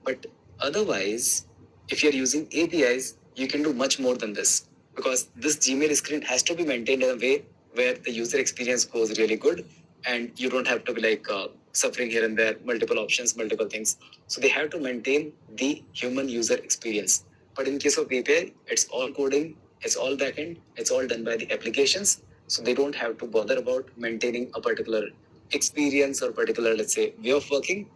But otherwise, if you're using APIs, you can do much more than this, because this Gmail screen has to be maintained in a way where the user experience goes really good, and you don't have to be like suffering here and there, multiple options, multiple things. So they have to maintain the human user experience. But in case of API, it's all coding, it's all backend, it's all done by the applications. So they don't have to bother about maintaining a particular experience or particular, let's say, way of working.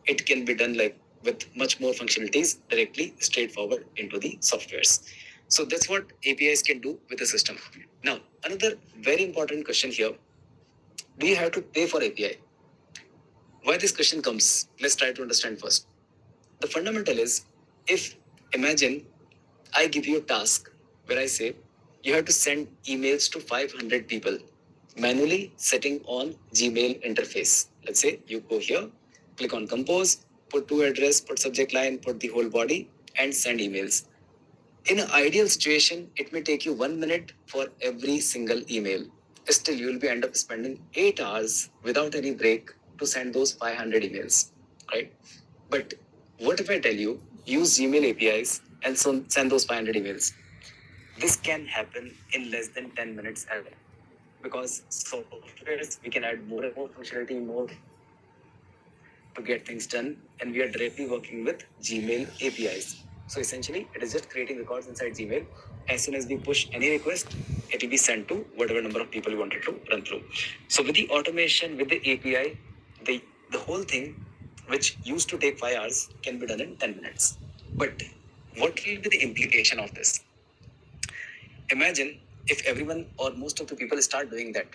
It can be done like with much more functionalities directly straightforward into the softwares. So that's what APIs can do with the system. Now, another very important question here. Do you have to pay for API? Why this question comes? Let's try to understand first. The fundamental is, if imagine I give you a task where I say you have to send emails to 500 people manually setting on Gmail interface. Let's say you go here, click on compose, put to address, put subject line, put the whole body, and send emails. In an ideal situation, it may take you 1 minute for every single email. Still, you will be end up spending 8 hours without any break to send those 500 emails, right? But what if I tell you, use Gmail APIs and so send those 500 emails? This can happen in less than 10 minutes a day, because softwares, we can add more and more functionality, more to get things done, and we are directly working with Gmail APIs. So essentially, it is just creating records inside Gmail. As soon as we push any request, it will be sent to whatever number of people you wanted to run through. So with the automation, with the API, the whole thing, which used to take 5 hours, can be done in 10 minutes. But what will be the implication of this? Imagine if everyone or most of the people start doing that,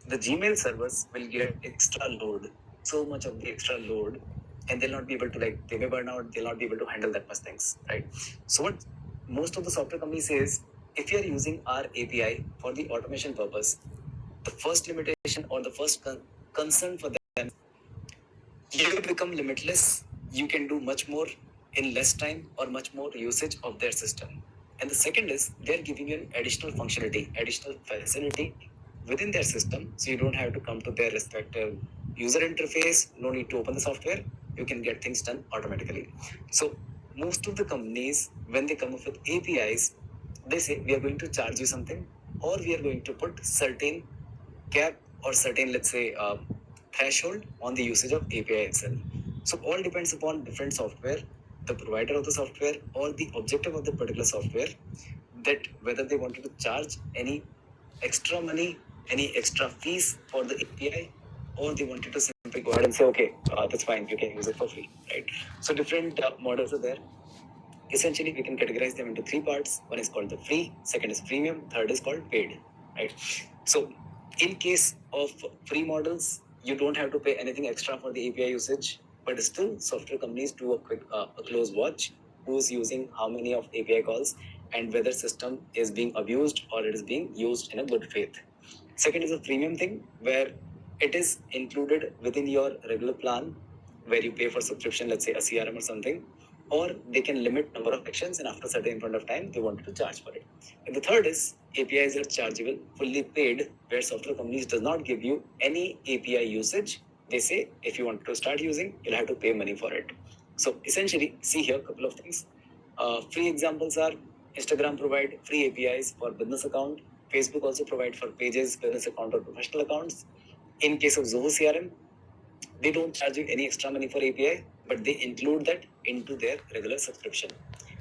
the Gmail servers will get extra load, so much of the extra load, and they'll not be able to, like, they may burn out, they'll not be able to handle that much things, right? So what most of the software companies say is, if you're using our API for the automation purpose, the first limitation or the first concern for them, you become limitless, you can do much more in less time or much more usage of their system. And the second is, they're giving you an additional functionality, additional facility within their system. So you don't have to come to their respective user interface, no need to open the software. You can get things done automatically. So most of the companies, when they come up with APIs, they say we are going to charge you something, or we are going to put certain cap or certain, let's say, threshold on the usage of API itself. So all depends upon different software. the provider of the software or the objective of the particular software, that whether they wanted to charge any extra money, any extra fees for the API, or they wanted to simply go ahead and say, okay, that's fine, you can use it for free, right? So different models are there. Essentially, we can categorize them into three parts. One is called the free, second is premium, third is called paid, right? So in case of free models, you don't have to pay anything extra for the API usage, but still software companies do a close watch who's using how many of API calls and whether system is being abused or it is being used in a good faith. Second is a premium thing where it is included within your regular plan where you pay for subscription, let's say a CRM or something, or they can limit number of actions and after a certain point of time they wanted to charge for it. And the third is APIs are chargeable, fully paid, where software companies does not give you any API usage. They say if you want to start using, you'll have to pay money for it. So essentially, see here a couple of things. Free examples are Instagram provide free APIs for business account. Facebook also provide for pages, business account or professional accounts. In case of Zoho CRM, they don't charge you any extra money for API, but they include that into their regular subscription.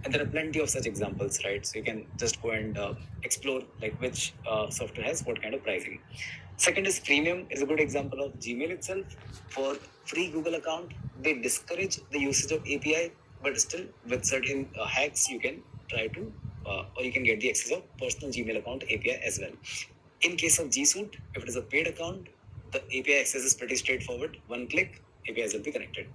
And there are plenty of such examples, right? So you can just go and explore like which software has what kind of pricing. Second is freemium is a good example of Gmail itself. For free Google account, they discourage the usage of API, but still with certain hacks you can try to or you can get the access of personal Gmail account API as well. In case of G Suite, if it is a paid account, the API access is pretty straightforward. One click, APIs will be connected.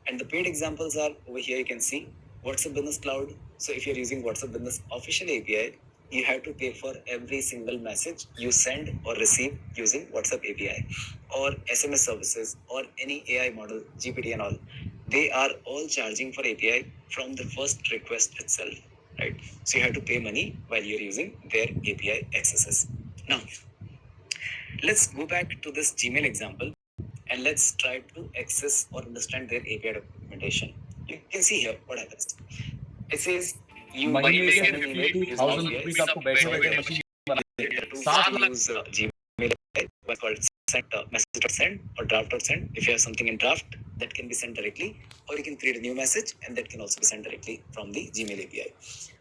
And the paid examples are over here. You can see WhatsApp Business Cloud. So if you're using WhatsApp Business official API, you have to pay for every single message you send or receive using WhatsApp API, or SMS services, or any AI model, GPT and all. They are all charging for API from the first request itself, right? So you have to pay money while you're using their API accesses. Now, let's go back to this Gmail example and let's try to access or understand their API documentation. You can see here what happens. It says you महीने के send an email using 50,000 API. Rupees आपको बैठे बैठे machine To use Gmail, what's called send message or send or draft or send. If you have something in draft, that can be sent directly, or you can create a new message and that can also be sent directly from the Gmail API.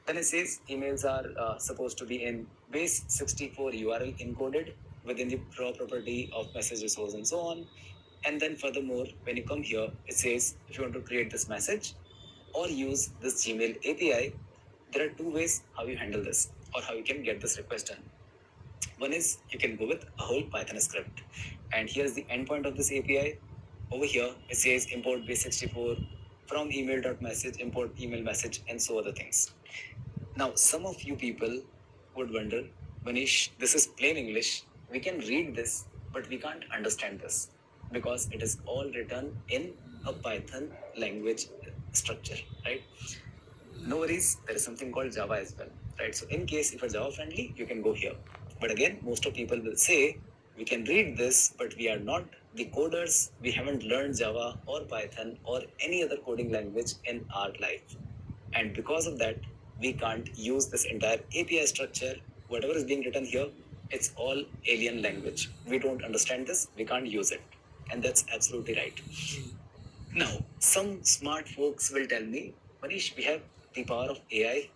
Then it says emails are supposed to be in base 64 URL encoded within the property of message resource and so on. And then furthermore, when you come here, it says if you want to create this message or use this Gmail API, there are two ways how you handle this or how you can get this request done. One is you can go with a whole Python script. And here's the endpoint of this API. Over here, it says import base64 from email.message, import email message, and so other things. Now, some of you people would wonder, Manish, this is plain English. We can read this, but we can't understand this because it is all written in a Python language structure, right? No worries, there is something called Java as well, right? So in case if you're Java friendly, you can go here. But again, most of people will say, we can read this, but we are not the coders. We haven't learned Java or Python or any other coding language in our life. And because of that, we can't use this entire API structure. Whatever is being written here, it's all alien language. We don't understand this, we can't use it. And that's absolutely right. Now, some smart folks will tell me, Manish, we have the power of AI.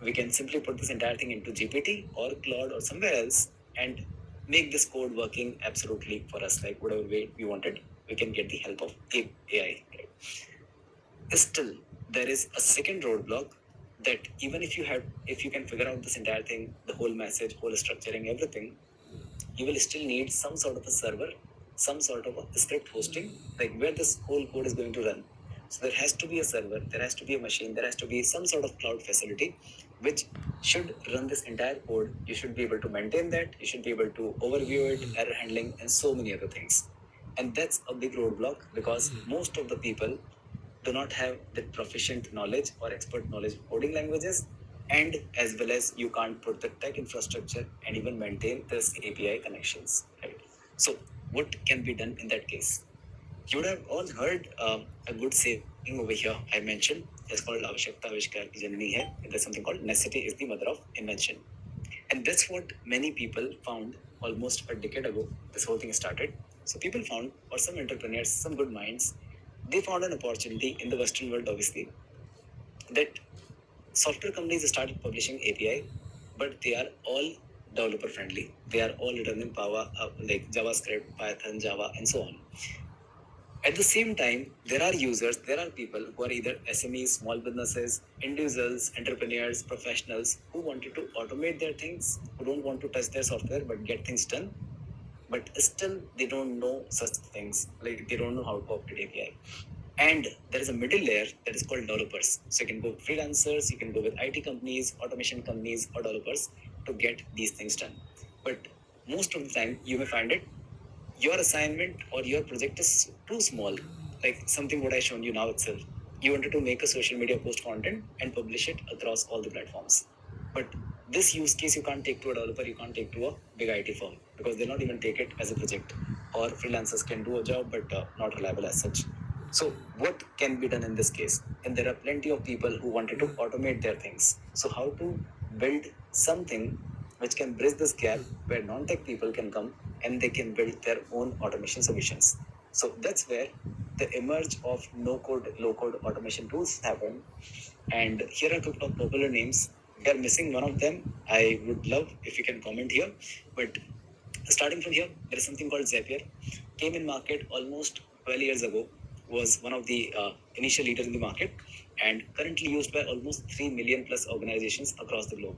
We can simply put this entire thing into GPT or Claude or somewhere else and make this code working absolutely for us, like whatever way we wanted. We can get the help of AI. Right? Still, there is a second roadblock that even if you can figure out this entire thing, the whole message, whole structuring, everything, you will still need some sort of a server, some sort of a script hosting, like where this whole code is going to run. So there has to be a server, there has to be a machine, there has to be some sort of cloud facility which should run this entire code. You should be able to maintain that, you should be able to overview it, error handling, and so many other things. And that's a big roadblock because most of the people do not have the proficient knowledge or expert knowledge of coding languages, and as well as you can't put the tech infrastructure and even maintain this API connections, right? So what can be done in that case? You would have all heard a good saying over here I mentioned. It's called Avashyakta Avishkar Ki Janani Hai. And there's something called necessity is the mother of invention. And that's what many people found almost a decade ago. This whole thing started. So people found, or some entrepreneurs, some good minds, they found an opportunity in the Western world, obviously, that software companies started publishing API, but they are all developer friendly. They are all written in like JavaScript, Python, Java, and so on. At the same time, there are users, there are people who are either SMEs, small businesses, individuals, entrepreneurs, professionals who wanted to automate their things, who don't want to touch their software but get things done. But still, they don't know such things. Like they don't know how to operate API. And there is a middle layer that is called developers. So you can go with freelancers, you can go with IT companies, automation companies, or developers to get these things done. But most of the time, you may find it your assignment or your project is too small, like something what I shown you now itself. You wanted to make a social media post content and publish it across all the platforms. But this use case you can't take to a developer, you can't take to a big IT firm because they'll not even take it as a project. Or freelancers can do a job but not reliable as such. So what can be done in this case? And there are plenty of people who wanted to automate their things. So how to build something which can bridge this gap where non-tech people can come and they can build their own automation solutions. So that's where the emerge of no-code, low-code automation tools happen. And here are a couple of popular names. We are missing one of them. I would love if you can comment here. But starting from here, there is something called Zapier. Came in market almost 12 years ago. Was one of the initial leaders in the market and currently used by almost 3 million plus organizations across the globe.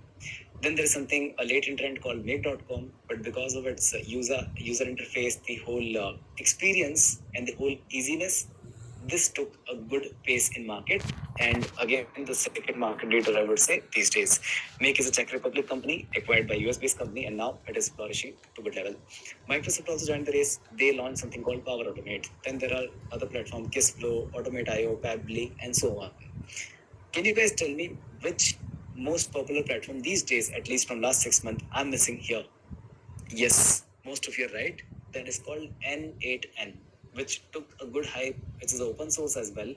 Then there is something a late trend called Make.com, but because of its user interface, the whole experience and the whole easiness, this took a good pace in market. And again, the second market leader, I would say, these days. Make is a Czech Republic company acquired by US-based company, and now it is flourishing to good level. Microsoft also joined the race. They launched something called Power Automate. Then there are other platforms, Kissflow, Automate.io, Pabbly, and so on. Can you guys tell me which most popular platform these days, at least from last 6 months, I'm missing here? Yes, most of you are right. That is called N8N, which took a good hype, which is open source as well.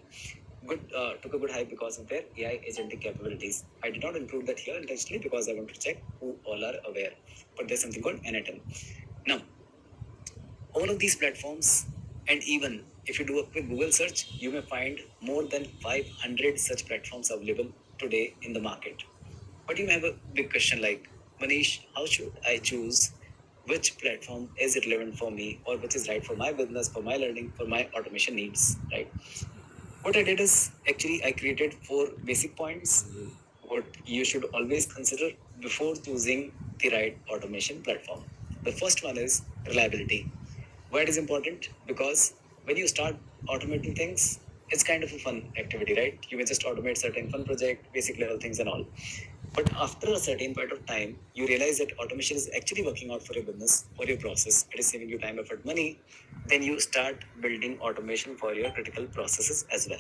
Took a good hype because of their AI agentic capabilities. I did not include that here intentionally because I want to check who all are aware. But there's something called N8N. Now, all of these platforms, and even if you do a quick Google search, you may find more than 500 such platforms available today in the market. But you may have a big question like, Manish, how should I choose which platform is relevant for me or which is right for my business, for my learning, for my automation needs, right? What I did is actually I created 4 basic points what you should always consider before choosing the right automation platform. The first one is reliability. Why it is important? Because when you start automating things, it's kind of a fun activity, right? You may just automate certain fun project, basic level things and all. But after a certain point of time, you realize that automation is actually working out for your business, for your process. It is saving you time, effort, money. Then you start building automation for your critical processes as well.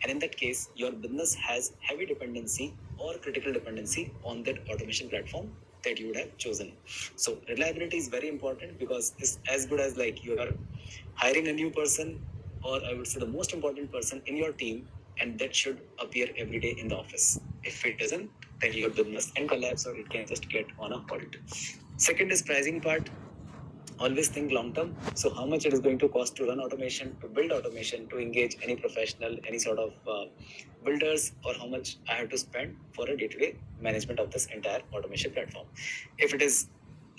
And in that case, your business has heavy dependency or critical dependency on that automation platform that you would have chosen. So reliability is very important because it's as good as like you are hiring a new person, or I would say the most important person in your team, and that should appear every day in the office. If it doesn't, then your business can collapse or it can just get on a halt. Second is pricing part. Always think long term. So how much it is going to cost to run automation, to build automation, to engage any professional, any sort of builders, or how much I have to spend for a day-to-day management of this entire automation platform. If it is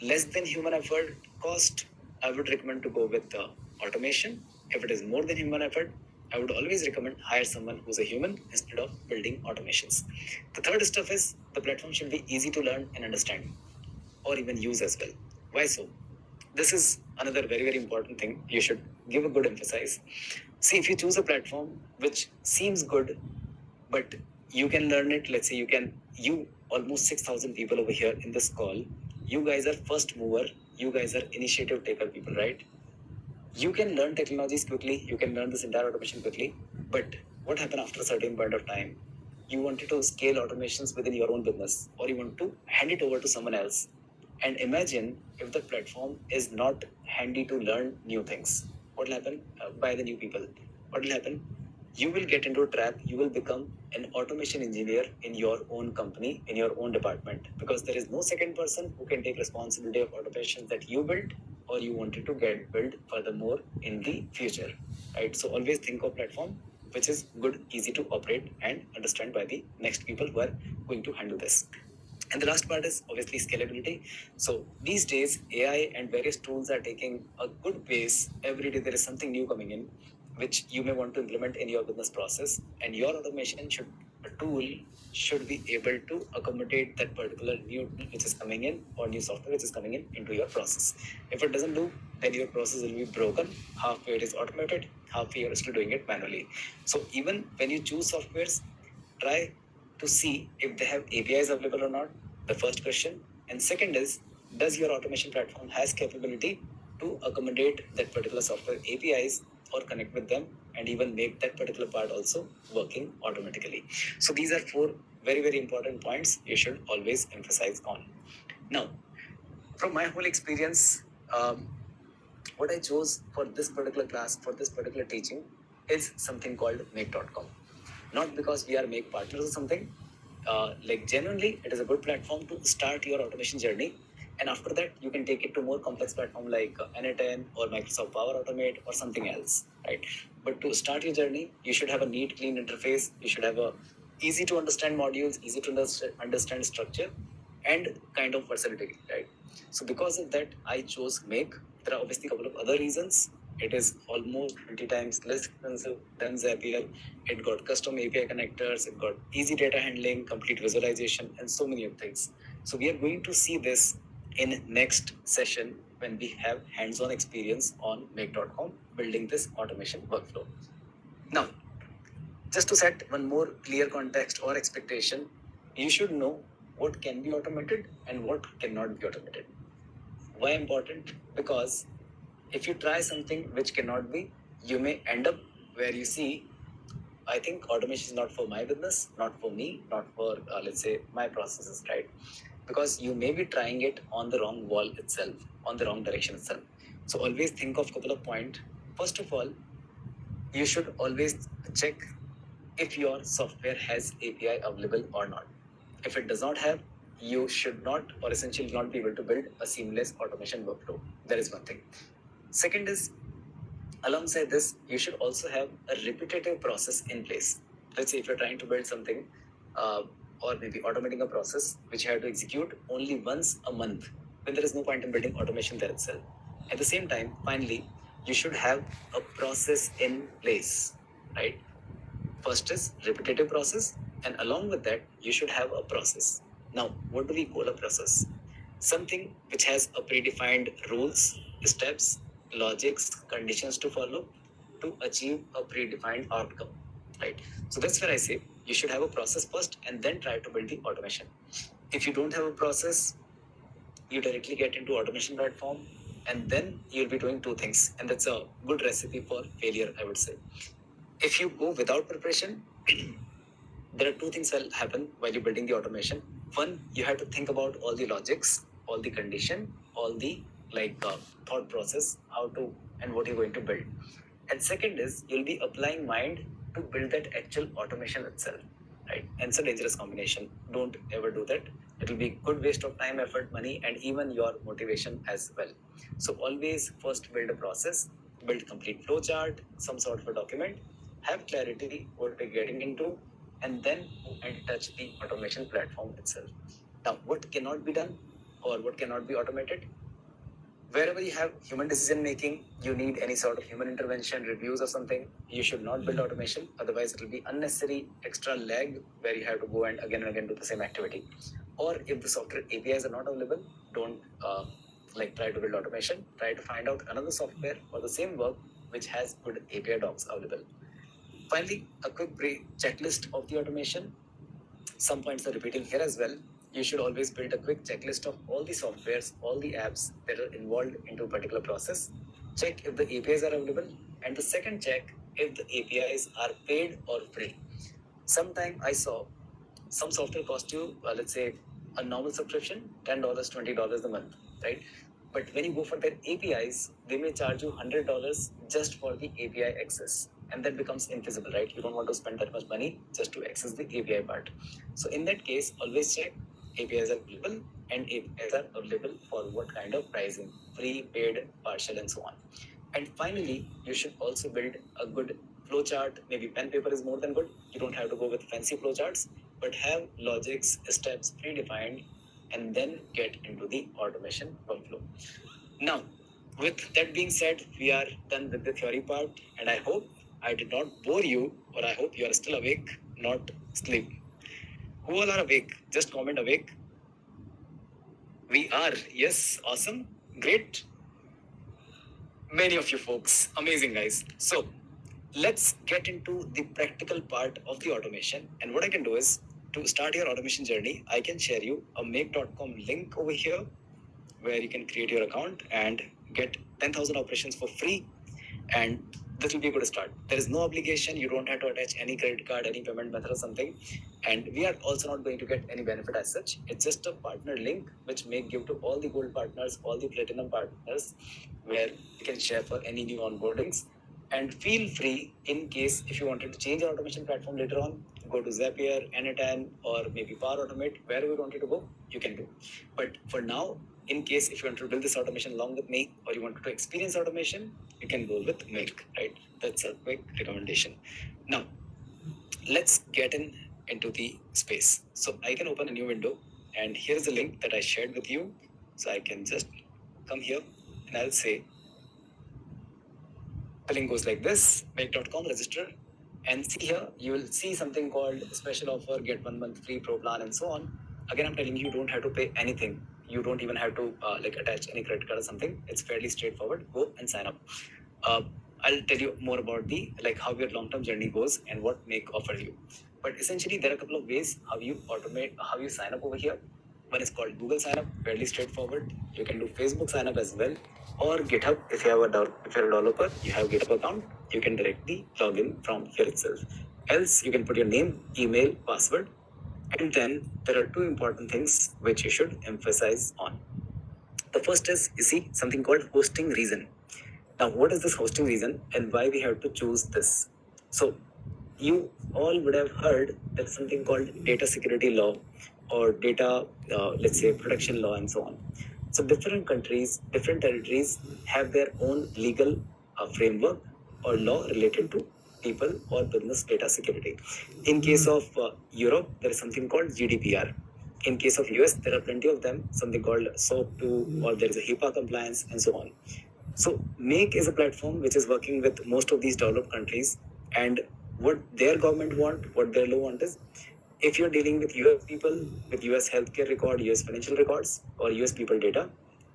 less than human effort cost, I would recommend to go with automation. If it is more than human effort, I would always recommend hire someone who's a human instead of building automations. The third stuff is the platform should be easy to learn and understand, or even use as well. Why so? This is another very, very important thing you should give a good emphasis. See, if you choose a platform which seems good, but you can learn it, let's say you almost 6,000 people over here in this call, you guys are first mover, you guys are initiative taker people, right? You can learn technologies quickly, you can learn this entire automation quickly, but what happened after a certain point of time? You wanted to scale automations within your own business, or you want to hand it over to someone else. And imagine if the platform is not handy to learn new things. What will happen by the new people? What will happen? You will get into a trap. You will become an automation engineer in your own company, in your own department, because there is no second person who can take responsibility of automations that you built or you wanted to get built furthermore in the future, right? So always think of platform which is good, easy to operate and understand by the next people who are going to handle this. And the last part is obviously scalability. So these days, AI and various tools are taking a good pace. Every day there is something new coming in, which you may want to implement in your business process. And your automation should, a tool should be able to accommodate that particular new tool which is coming in or new software which is coming in into your process. If it doesn't do, then your process will be broken. Halfway it is automated, halfway you're still doing it manually. So even when you choose softwares, try to see if they have APIs available or not. The first question. And second is, does your automation platform has capability to accommodate that particular software APIs or connect with them and even make that particular part also working automatically. So these are four very, very important points you should always emphasize on. Now, from my whole experience, what I chose for this particular class, for this particular teaching, is something called Make.com. Not because we are Make partners or something. Like genuinely, it is a good platform to start your automation journey. And after that, you can take it to more complex platform like N10 or Microsoft Power Automate or something else, right? But to start your journey, you should have a neat, clean interface. You should have a easy to understand modules, easy to understand structure, and kind of versatility, right? So because of that, I chose Make. There are obviously a couple of other reasons. It is almost 20 times less expensive than Zapier. It got custom API connectors, it got easy data handling, complete visualization, and so many other things. So we are going to see this in next session when we have hands-on experience on Make.com building this automation workflow. Now, just to set one more clear context or expectation, you should know what can be automated and what cannot be automated. Why important? Because if you try something which cannot be, you may end up where you see, I think automation is not for my business, not for me, not for, let's say, my processes, right? Because you may be trying it on the wrong wall itself, on the wrong direction itself. So always think of a couple of points. First of all, you should always check if your software has API available or not. If it does not have, you should not or essentially not be able to build a seamless automation workflow. That is one thing. Second is, alongside this, you should also have a repetitive process in place. Let's say if you're trying to build something or maybe automating a process which you have to execute only once a month, then there is no point in building automation there itself. At the same time, finally, you should have a process in place, right? First is repetitive process, and along with that, you should have a process. Now, what do we call a process? Something which has a predefined rules, steps, logics, conditions to follow to achieve a predefined outcome, right? So that's where I say you should have a process first and then try to build the automation. If you don't have a process, you directly get into automation platform and then you'll be doing two things, and that's a good recipe for failure, I would say. If you go without preparation, there are two things that will happen while you're building the automation. One, you have to think about all the logics, all the condition, all the thought process, how to and what you're going to build. And second is you'll be applying mind to build that actual automation itself, right? And it's a dangerous combination. Don't ever do that. It will be good waste of time, effort, money, and even your motivation as well. So always first build a process, build complete flow chart, some sort of a document, have clarity what we're getting into, and then and touch the automation platform itself. Now, what cannot be done or what cannot be automated? Wherever you have human decision making, you need any sort of human intervention, reviews or something, you should not build automation. Otherwise, it will be unnecessary extra lag where you have to go and again do the same activity. Or if the software APIs are not available, don't try to build automation. Try to find out another software for the same work which has good API docs available. Finally, a quick checklist of the automation. Some points are repeating here as well. You should always build a quick checklist of all the softwares, all the apps that are involved into a particular process. Check if the APIs are available. And the second, check if the APIs are paid or free. Sometime I saw some software cost you, let's say, a normal subscription, $10, $20 a month, right? But when you go for their APIs, they may charge you $100 just for the API access. And that becomes infeasible, right? You don't want to spend that much money just to access the API part. So in that case, always check APIs are available and APIs are available for what kind of pricing, free, paid, partial, and so on. And finally, you should also build a good flowchart, maybe pen paper is more than good. You don't have to go with fancy flowcharts, but have logics, steps predefined, and then get into the automation workflow. Now, with that being said, we are done with the theory part, and I hope I did not bore you, or I hope you are still awake, not asleep. Who all are awake? Just comment awake. We are. Yes, awesome. Great. Many of you folks. Amazing, guys. So, let's get into the practical part of the automation. And what I can do is to start your automation journey, I can share you a make.com link over here where you can create your account and get 10,000 operations for free. And this will be a good start. There is no obligation. You don't have to attach any credit card, any payment method or something. And we are also not going to get any benefit as such. It's just a partner link which may give to all the gold partners, all the platinum partners, where you can share for any new onboardings. And feel free, in case if you wanted to change your automation platform later on, go to Zapier, Anytime, or maybe Power Automate, wherever you wanted to go, you can do. But for now, in case if you want to build this automation along with me, or you want to experience automation, you can go with Milk, right? That's a quick recommendation. Now, let's get into the space. So I can open a new window, and here's a link that I shared with you. So I can just come here, and I'll say, the link goes like this, make.com, register. And see here, you will see something called special offer, get 1 month free pro plan, and so on. Again, I'm telling you, you don't have to pay anything. You don't even have to attach any credit card or something. It's fairly straightforward. Go and sign up. I'll tell you more about the how your long-term journey goes and what Make offers you. But essentially, there are a couple of ways how you automate, how you sign up over here. One is called Google sign up, fairly straightforward. You can do Facebook sign up as well, or GitHub. If you're a developer, you have GitHub account, you can directly log in from here itself. Else, you can put your name, email, password, and then there are two important things which you should emphasize on. The first is, you see, something called hosting reason. Now, what is this hosting reason and why we have to choose this? So, you all would have heard there's something called data security law or data, let's say, protection law and so on. So, different countries, different territories have their own legal framework or law related to people or business data security. In case of Europe, there is something called GDPR. In case of US, there are plenty of them, something called SOC 2, or there is a HIPAA compliance and so on. So Make is a platform which is working with most of these developed countries, and what their government want, what their law want is, if you're dealing with US people, with US healthcare record, US financial records, or US people data,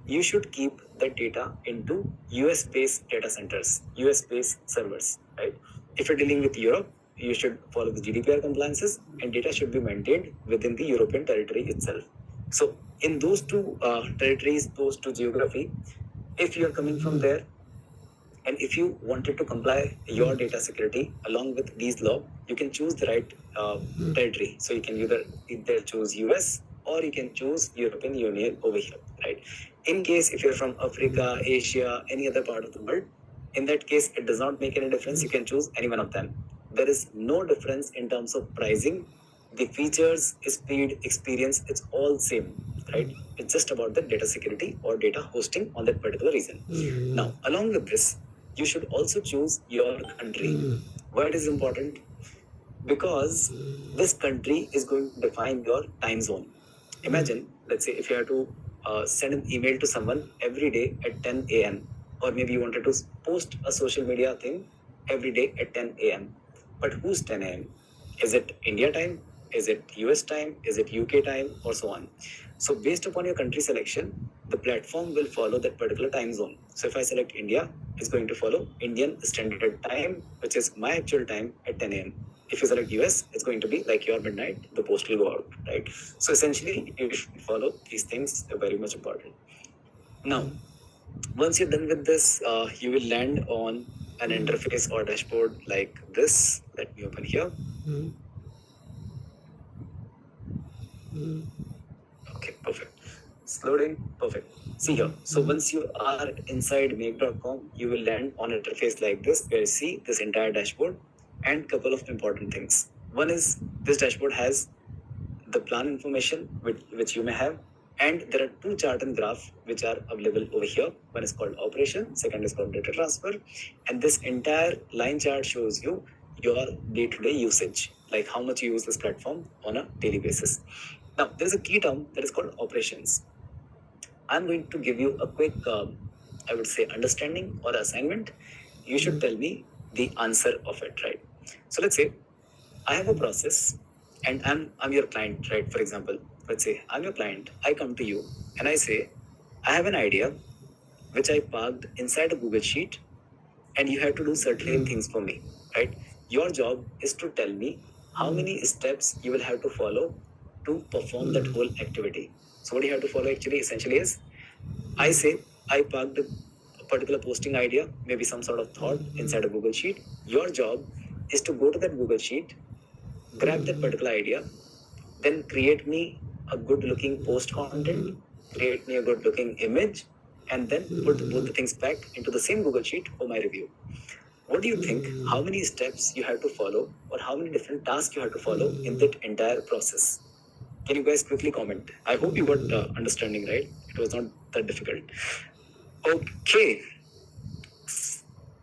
you should keep that data into US based data centers, US based servers, right? If you're dealing with Europe, you should follow the GDPR compliances, and data should be maintained within the European territory itself. So in those two territories, those two geography, if you are coming from there, and if you wanted to comply your data security along with these law, you can choose the right territory. So you can either choose US or you can choose European Union over here, right? In case if you're from Africa, Asia, any other part of the world, in that case, it does not make any difference. You can choose any one of them. There is no difference in terms of pricing. The features, speed, experience, it's all same, right? It's just about the data security or data hosting on that particular reason. Now, along with this, you should also choose your country. Why it is important? Because this country is going to define your time zone. Imagine, let's say, if you have to send an email to someone every day at 10 a.m., or maybe you wanted to post a social media thing every day at 10 a.m. But who's 10 a.m.? Is it India time? Is it US time? Is it UK time? Or so on. So based upon your country selection, the platform will follow that particular time zone. So if I select India, it's going to follow Indian Standard Time, which is my actual time at 10 a.m. If you select US, it's going to be like your midnight, the post will go out, right? So essentially, you should follow these things, are very much important. Now, once you're done with this, you will land on an interface or dashboard like this. Let me open here. Okay, perfect. It's loading. Perfect. See here. So once you are inside make.com, you will land on an interface like this where you see this entire dashboard and couple of important things. One is this dashboard has the plan information which you may have, And there are two chart and graph which are available over here. One is called operation, second is called data transfer. And this entire line chart shows you your day-to-day usage, like how much you use this platform on a daily basis. Now, there's a key term that is called operations. I'm going to give you a quick, I would say, understanding or assignment. You should tell me the answer of it, right? So let's say I have a process and I'm your client, right? For example, let's say I'm your client. I come to you and I say, I have an idea which I parked inside a Google Sheet and you have to do certain things for me, right? Your job is to tell me how many steps you will have to follow to perform that whole activity. So what you have to follow actually essentially is, I say I parked a particular posting idea, maybe some sort of thought inside a Google Sheet. Your job is to go to that Google Sheet, grab that particular idea, then create me a good looking post content, create me a good looking image, and then put both the things back into the same Google Sheet for my review. What do you think? How many steps you have to follow, or how many different tasks you have to follow in that entire process? Can you guys quickly comment? I hope you got understanding, right? It was not that difficult. Okay.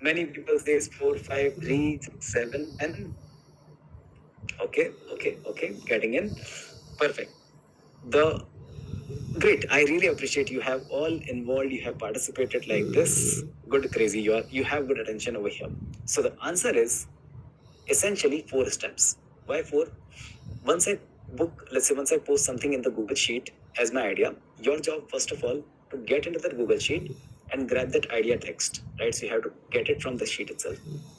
Many people say 4, 5, 3, 6, 7, and okay. Getting in. Perfect. The great. I really appreciate you have all involved. You have participated like this. Good, crazy. You have good attention over here. So the answer is essentially 4 steps. Why 4? Once I once I post something in the Google Sheet as my idea, your job first of all to get into that Google Sheet and grab that idea text, right? So you have to get it from the sheet itself.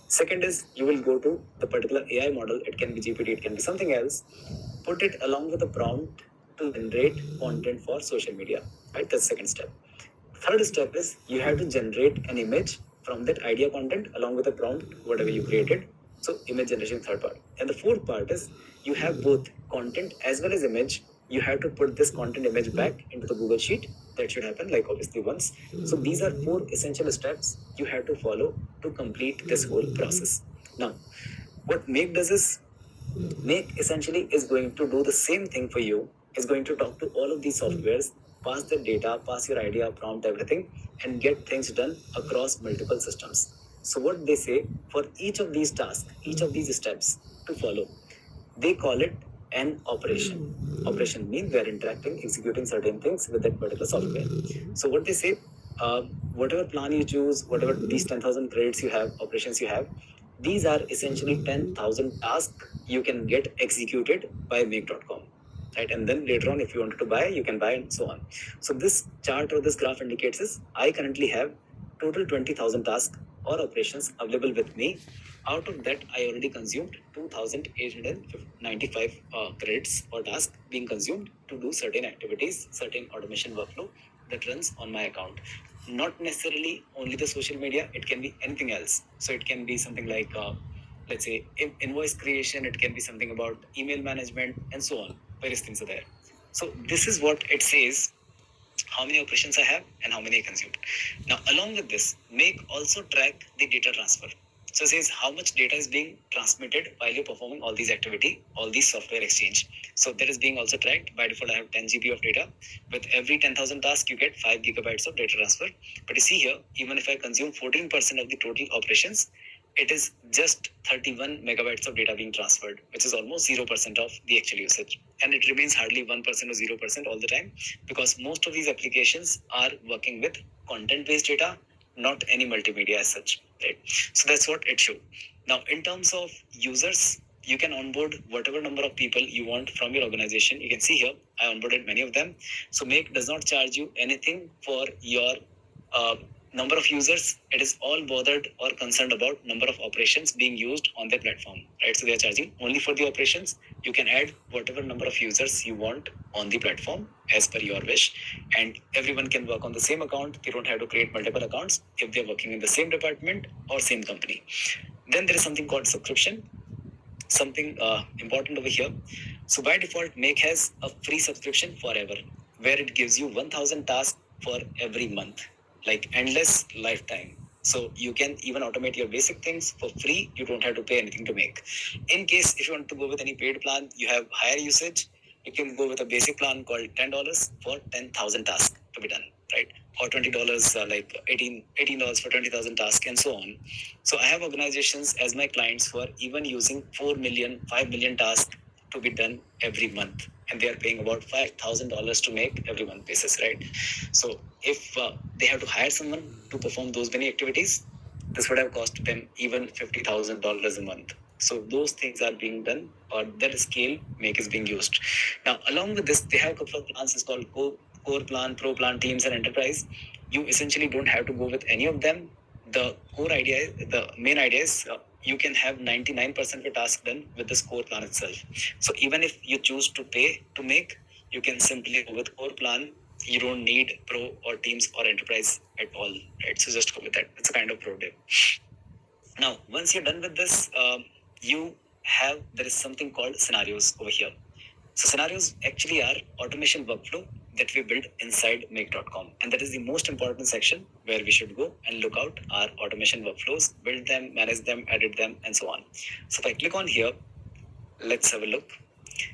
Second is you will go to the particular AI model. It can be GPT, it can be something else. Put it along with a prompt to generate content for social media, right? That's the second step. Third step is you have to generate an image from that idea content along with a prompt, whatever you created. So image generation, third part. And the fourth part is you have both content as well as image. You have to put this content image back into the Google Sheet. That should happen like obviously once. So these are 4 essential steps you have to follow to complete this whole process. Now, what Make does is Make essentially is going to do the same thing for you, is going to talk to all of these softwares, pass the data, pass your idea, prompt, everything, and get things done across multiple systems. So what they say, for each of these tasks, each of these steps to follow, they call it an operation. Operation means we are interacting, executing certain things with that particular software. So what they say, whatever plan you choose, whatever these 10,000 credits you have, operations you have, these are essentially 10,000 tasks you can get executed by make.com. Right, and then later on, if you wanted to buy, you can buy and so on. So this chart or this graph indicates is I currently have total 20,000 tasks or operations available with me. Out of that, I already consumed 2,895 credits or tasks being consumed to do certain activities, certain automation workflow that runs on my account. Not necessarily only the social media, it can be anything else. So it can be something like, let's say, invoice creation, it can be something about email management, and so on. Various things are there. So this is what it says, how many operations I have and how many I consumed. Now, along with this, Make also track the data transfer. So it says how much data is being transmitted while you're performing all these activity, all these software exchange. So that is being also tracked. By default, I have 10 GB of data. With every 10,000 tasks, you get 5 gigabytes of data transfer. But you see here, even if I consume 14% of the total operations, it is just 31 megabytes of data being transferred, which is almost 0% of the actual usage. And it remains hardly 1% or 0% all the time, because most of these applications are working with content-based data, not any multimedia as such, right? So that's what it shows. Now, in terms of users, you can onboard whatever number of people you want from your organization. You can see here, I onboarded many of them. So Make does not charge you anything for your number of users. It is all bothered or concerned about number of operations being used on the platform, right? So they are charging only for the operations. You can add whatever number of users you want on the platform as per your wish, and everyone can work on the same account. They don't have to create multiple accounts if they're working in the same department or same company. Then there is something called subscription. Something important over here. So by default, Make has a free subscription forever, where it gives you 1,000 tasks for every month, like endless lifetime. So you can even automate your basic things for free. You don't have to pay anything to Make. In case if you want to go with any paid plan, you have higher usage, You can go with a basic plan called $10 for 10,000 tasks to be done, right? Or $20, like $18 for 20,000 tasks, and so on. So I have organizations as my clients who are even using 4 million, 5 million tasks to be done every month, and they are paying about $5,000 to make every month basis, right? So if they have to hire someone to perform those many activities, this would have cost them even $50,000 a month. So those things are being done, or that scale make is being used. Now, along with this, they have a couple of plans. It's called core plan, pro plan, teams, and enterprise. You essentially don't have to go with any of them. The core idea, the main idea is you can have 99% of the task done with this core plan itself. So even if you choose to pay to make, you can simply go with core plan. You don't need pro or teams or enterprise at all, right? So just go with that. It's a kind of pro tip. Now, once you're done with this, there is something called scenarios over here. So scenarios actually are automation workflow that we build inside make.com. And that is the most important section where we should go and look out our automation workflows, build them, manage them, edit them, and so on. So if I click on here, let's have a look.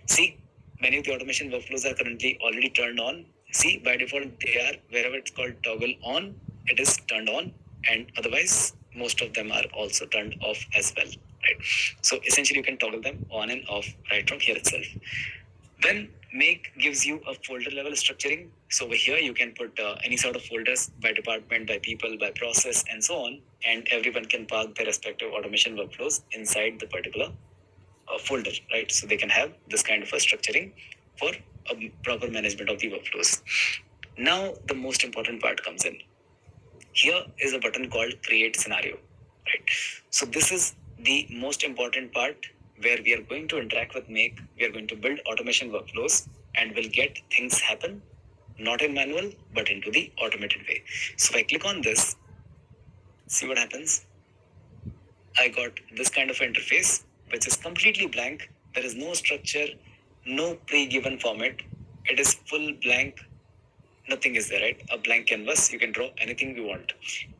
See, many of the automation workflows are currently already turned on. See, by default, they are wherever it's called toggle on, it is turned on, and otherwise, most of them are also turned off as well. Right. So essentially, you can toggle them on and off right from here itself. Then Make gives you a folder level structuring. So over here, you can put any sort of folders by department, by people, by process, and so on. And everyone can park their respective automation workflows inside the particular folder, right? So they can have this kind of a structuring for a proper management of the workflows. Now, the most important part comes in. Here is a button called create scenario, right? So this is the most important part where we are going to interact with Make. We are going to build automation workflows and will get things happen, not in manual, but into the automated way. So if I click on this, see what happens. I got this kind of interface, which is completely blank. There is no structure, no pre-given format. It is full blank. Nothing is there, right? A blank canvas. You can draw anything you want.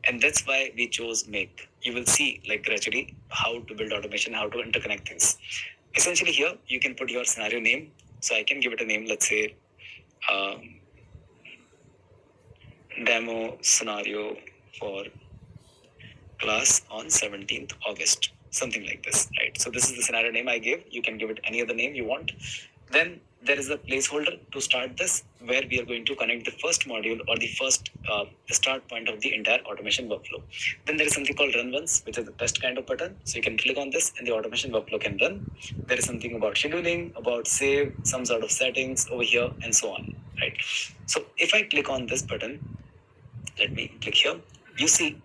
And that's why we chose Make. You will see like gradually how to build automation, how to interconnect things. Essentially here, you can put your scenario name. So I can give it a name, let's say, demo scenario for class on 17th August, something like this, right? So this is the scenario name I gave. You can give it any other name you want. Then there is a placeholder to start this, where we are going to connect the first module or the first start point of the entire automation workflow. Then there is something called run once, which is the test kind of button. So you can click on this and the automation workflow can run. There is something about scheduling, about save, some sort of settings over here, and so on, right? So if I click on this button, let me click here. You see,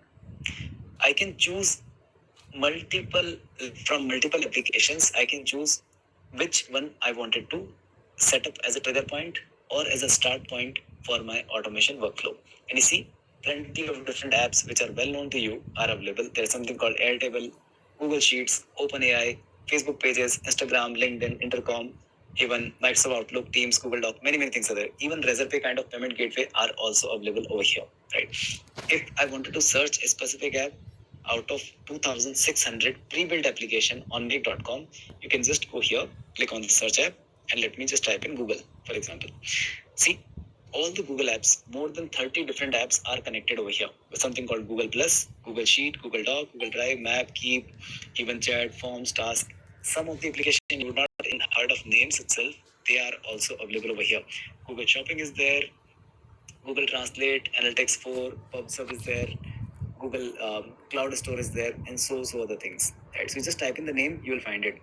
I can choose from multiple applications. I can choose which one I wanted to set up as a trigger point or as a start point for my automation workflow. And you see, plenty of different apps which are well known to you are available. There's something called Airtable, Google Sheets, OpenAI, Facebook Pages, Instagram, LinkedIn, Intercom, even Microsoft Outlook, Teams, Google Doc, many things are there. Even Razorpay kind of payment gateway are also available over here, right? If I wanted to search a specific app out of 2,600 pre-built application on make.com, you can just go here, click on the search app, and let me just type in Google, for example. See, all the Google apps, more than 30 different apps are connected over here with something called Google Plus, Google Sheet, Google Doc, Google Drive, Map, Keep, even Chat, Forms, Task. Some of the applications you would not even heard of names itself, they are also available over here. Google Shopping is there, Google Translate, Analytics 4, PubSub is there, Google Cloud Store is there, and so other things. Right? So you just type in the name, you will find it.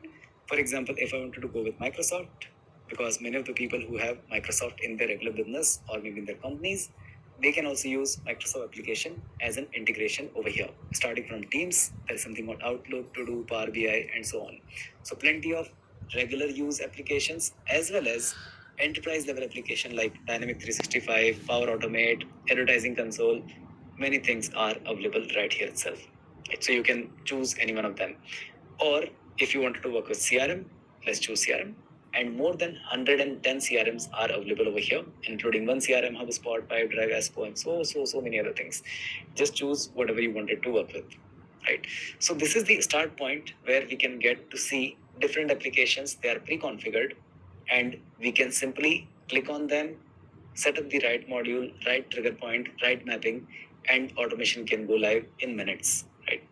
For example, if I wanted to go with Microsoft, because many of the people who have Microsoft in their regular business or maybe in their companies, they can also use Microsoft application as an integration over here. Starting from Teams, there is something called Outlook, To Do, Power BI, and so on. So plenty of regular use applications as well as enterprise level application like Dynamic 365, Power Automate, Advertising Console. Many things are available right here itself. Right? So you can choose any one of them. Or if you wanted to work with CRM, let's choose CRM. And more than 110 CRMs are available over here, including one CRM, HubSpot, Pipedrive, Aspo, and so many other things. Just choose whatever you wanted to work with, right? So this is the start point where we can get to see different applications. They are pre-configured, and we can simply click on them, set up the right module, right trigger point, right mapping, and automation can go live in minutes, right?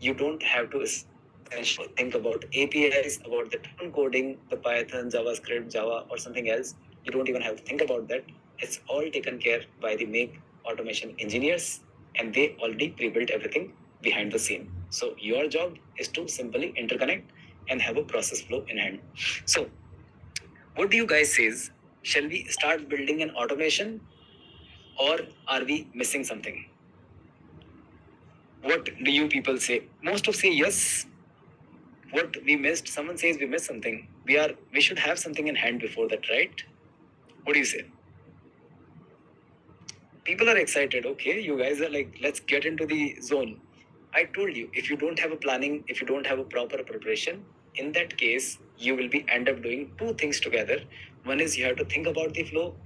You don't have to essentially think about APIs, about the tone coding, the Python, JavaScript, Java, or something else. You don't even have to think about that. It's all taken care by the Make automation engineers, and they already pre-built everything behind the scene. So your job is to simply interconnect and have a process flow in hand. So what do you guys say? Shall we start building an automation, or are we missing something? What do you people say? Most of say yes. What we missed? Someone says we missed something. We should have something in hand before that, right? What do you say? People are excited. Okay, you guys are like, let's get into the zone. I told you, if you don't have a planning, if you don't have a proper preparation, in that case, you will be end up doing two things together. One is you have to think about the flow,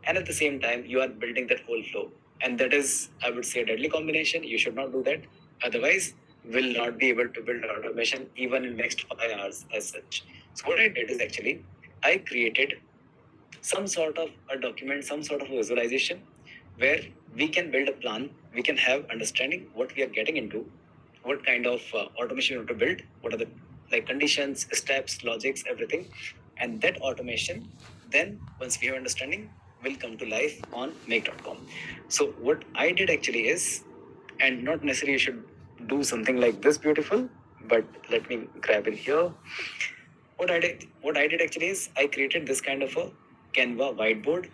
and at the same time, you are building that whole flow. And that is, I would say, a deadly combination. You should not do that. Otherwise, will not be able to build automation even in next 5 hours as such. So what I did is actually, I created some sort of a document, some sort of a visualization where we can build a plan, we can have understanding what we are getting into, what kind of automation we want to build, what are the like conditions, steps, logics, everything, and that automation. Then once we have understanding, will come to life on make.com. So what I did actually is, and not necessarily you should do something like this beautiful, but let me grab in here. What I did actually is I created this kind of a Canva whiteboard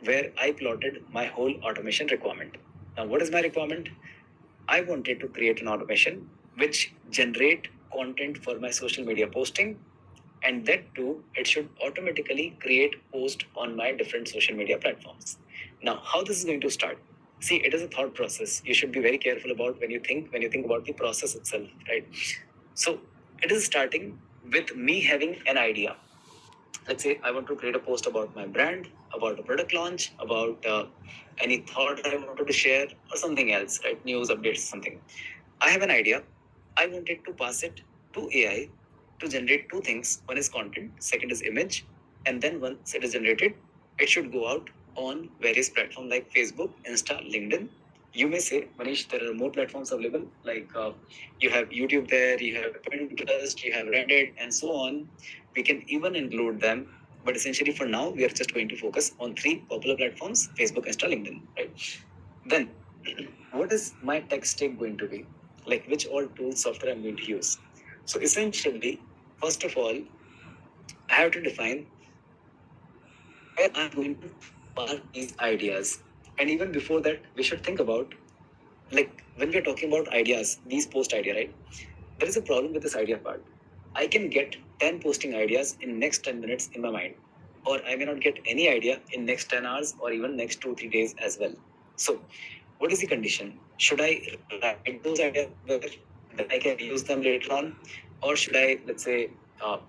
where I plotted my whole automation requirement. Now, what is my requirement? I wanted to create an automation which generate content for my social media posting, and that too, it should automatically create post on my different social media platforms. Now, how this is going to start? See, it is a thought process. You should be very careful about when you think about the process itself, right? So it is starting with me having an idea. Let's say I want to create a post about my brand, about a product launch, about any thought I wanted to share, or something else, right? News updates, something. I have an idea. I wanted to pass it to AI to generate two things. One is content, second is image. And then once it is generated, it should go out on various platforms like Facebook, Insta, LinkedIn. You may say, Manish, there are more platforms available. Like you have YouTube there, you have Pinterest, you have Reddit, and so on. We can even include them. But essentially, for now, we are just going to focus on three popular platforms: Facebook, Insta, LinkedIn. Right? Then, what is my tech stack going to be? Like which all tools, software I'm going to use? So essentially, first of all, I have to define where I'm going to park these ideas. And even before that, we should think about, like when we're talking about ideas, these post idea, right? There is a problem with this idea part. I can get 10 posting ideas in next 10 minutes in my mind, or I may not get any idea in next 10 hours or even next 2-3 days as well. So what is the condition? Should I write those ideas where that I can use them later on, or should I, let's say,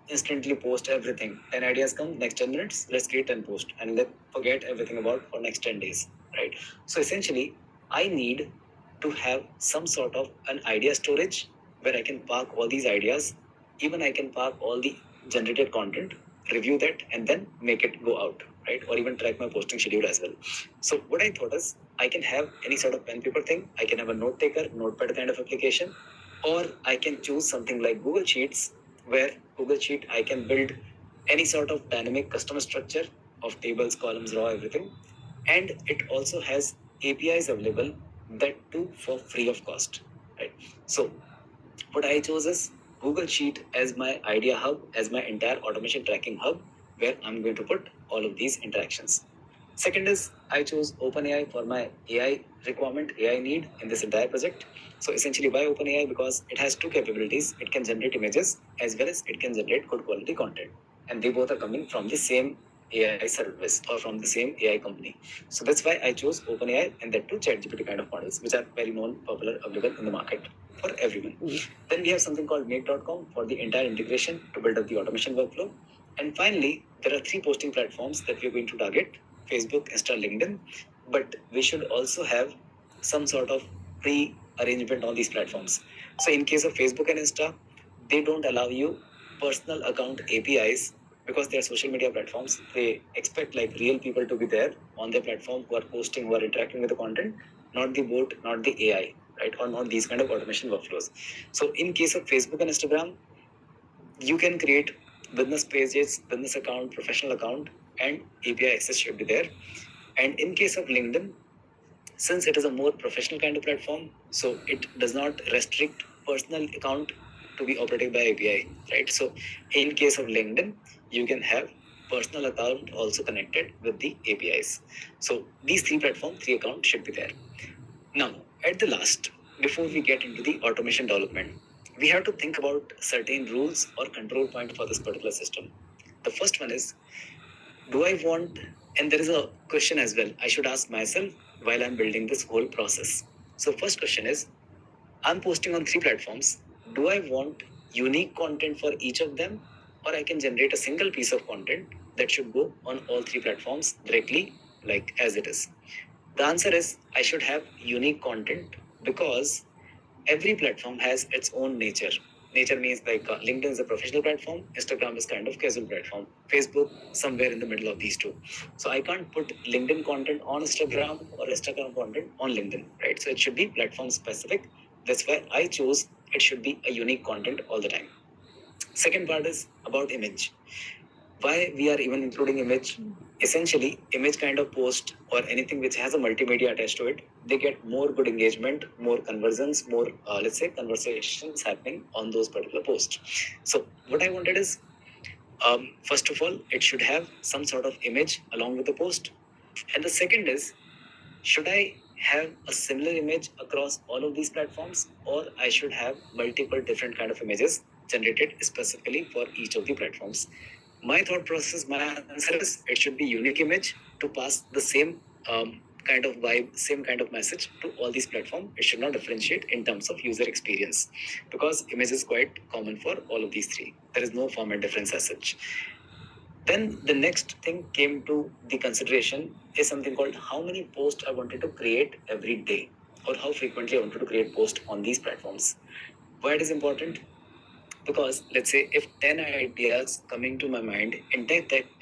instantly post everything? 10 ideas come next 10 minutes, let's create 10 post and let forget everything about for next 10 days, right? So essentially, I need to have some sort of an idea storage where I can park all these ideas. Even I can park all the generated content, review that, and then make it go out, right? Or even track my posting schedule as well. So what I thought is, I can have any sort of pen paper thing. I can have a note taker, notepad kind of application, or I can choose something like Google Sheets, where Google Sheet I can build any sort of dynamic custom structure of tables, columns, raw, everything. And it also has APIs available, that too for free of cost, right? So what I chose is Google Sheet as my idea hub, as my entire automation tracking hub, where I'm going to put all of these interactions. Second is I chose OpenAI for my AI requirement, AI need in this entire project. So essentially, why OpenAI? Because it has two capabilities. It can generate images as well as it can generate good quality content. And they both are coming from the same AI service or from the same AI company. So that's why I chose OpenAI and that two ChatGPT kind of models, which are very known, popular, available in the market for everyone. Then we have something called make.com for the entire integration to build up the automation workflow. And finally, there are three posting platforms that we're going to target: Facebook, Insta, LinkedIn. But we should also have some sort of pre-arrangement on these platforms. So in case of Facebook and Insta, they don't allow you personal account APIs because they are social media platforms, they expect like real people to be there on their platform who are posting, who are interacting with the content, not the bot, not the AI, right? Or not these kind of automation workflows. So in case of Facebook and Instagram, you can create business pages, business account, professional account, and API access should be there. And in case of LinkedIn, since it is a more professional kind of platform, so it does not restrict personal account to be operated by API, right? So in case of LinkedIn, you can have personal account also connected with the APIs. So these three accounts should be there. Now, at the last, before we get into the automation development, we have to think about certain rules or control point for this particular system. The first one is, do I want, and there is a question as well I should ask myself while I'm building this whole process. So first question is, I'm posting on 3 platforms. Do I want unique content for each of them, or I can generate a single piece of content that should go on all 3 platforms directly, like as it is? The answer is, I should have unique content, because every platform has its own nature. Nature means like LinkedIn is a professional platform, Instagram is kind of casual platform, Facebook somewhere in the middle of these two. So I can't put LinkedIn content on Instagram or Instagram content on LinkedIn, right? So it should be platform specific. That's why I chose it should be a unique content all the time. Second part is about image. Why we are even including image? Essentially, image kind of post or anything which has a multimedia attached to it, they get more good engagement, more conversions, more let's say conversations happening on those particular posts. So what I wanted is, first of all, it should have some sort of image along with the post. And the second is, should I have a similar image across all of these platforms, or I should have multiple different kind of images generated specifically for each of the platforms? My thought process, my answer is, it should be unique image to pass the same kind of vibe, same kind of message to all these platforms. It should not differentiate in terms of user experience, because image is quite common for all of these 3. There is no format difference as such. Then the next thing came to the consideration is something called how many posts I wanted to create every day, or how frequently I wanted to create posts on these platforms. Why it is important? Because let's say if 10 ideas coming to my mind in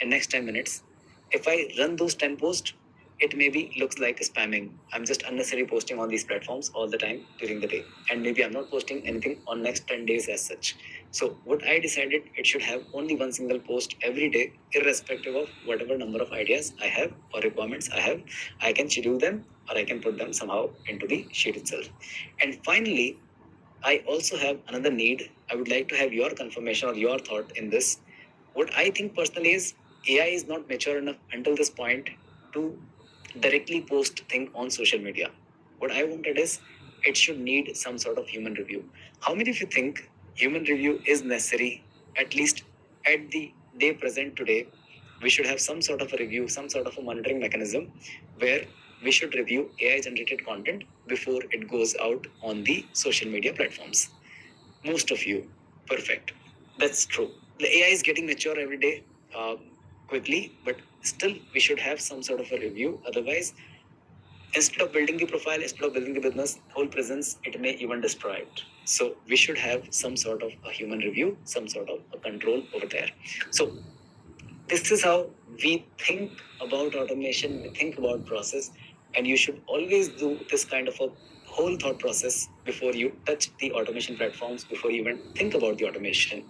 next 10 minutes, if I run those 10 posts, it maybe looks like spamming. I'm just unnecessarily posting on these platforms all the time during the day. And maybe I'm not posting anything on next 10 days as such. So what I decided, it should have only one single post every day, irrespective of whatever number of ideas I have or requirements I have. I can schedule them, or I can put them somehow into the sheet itself. And finally, I also have another need. I would like to have your confirmation or your thought in this. What I think personally is, AI is not mature enough until this point to directly post thing on social media. What I wanted is, it should need some sort of human review. How many of you think human review is necessary, at least at the day present today? We should have some sort of a review, some sort of a monitoring mechanism where we should review AI generated content before it goes out on the social media platforms. Most of you, perfect. That's true. The AI is getting mature every day, quickly, but still we should have some sort of a review. Otherwise, instead of building the profile, instead of building the business, whole presence, it may even destroy it. So we should have some sort of a human review, some sort of a control over there. So this is how we think about automation, we think about process, and you should always do this kind of a whole thought process before you touch the automation platforms, before you even think about the automation.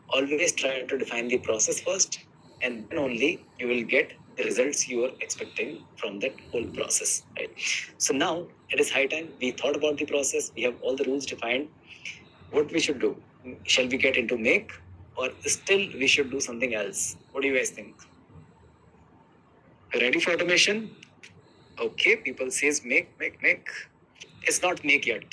Always try to define the process first, and then only you will get the results you are expecting from that whole process, right? So now it is high time we thought about the process, we have all the rules defined. What we should do? Shall we get into make, or still we should do something else? What do you guys think? Ready for automation? Okay, people says make. It's not make yet.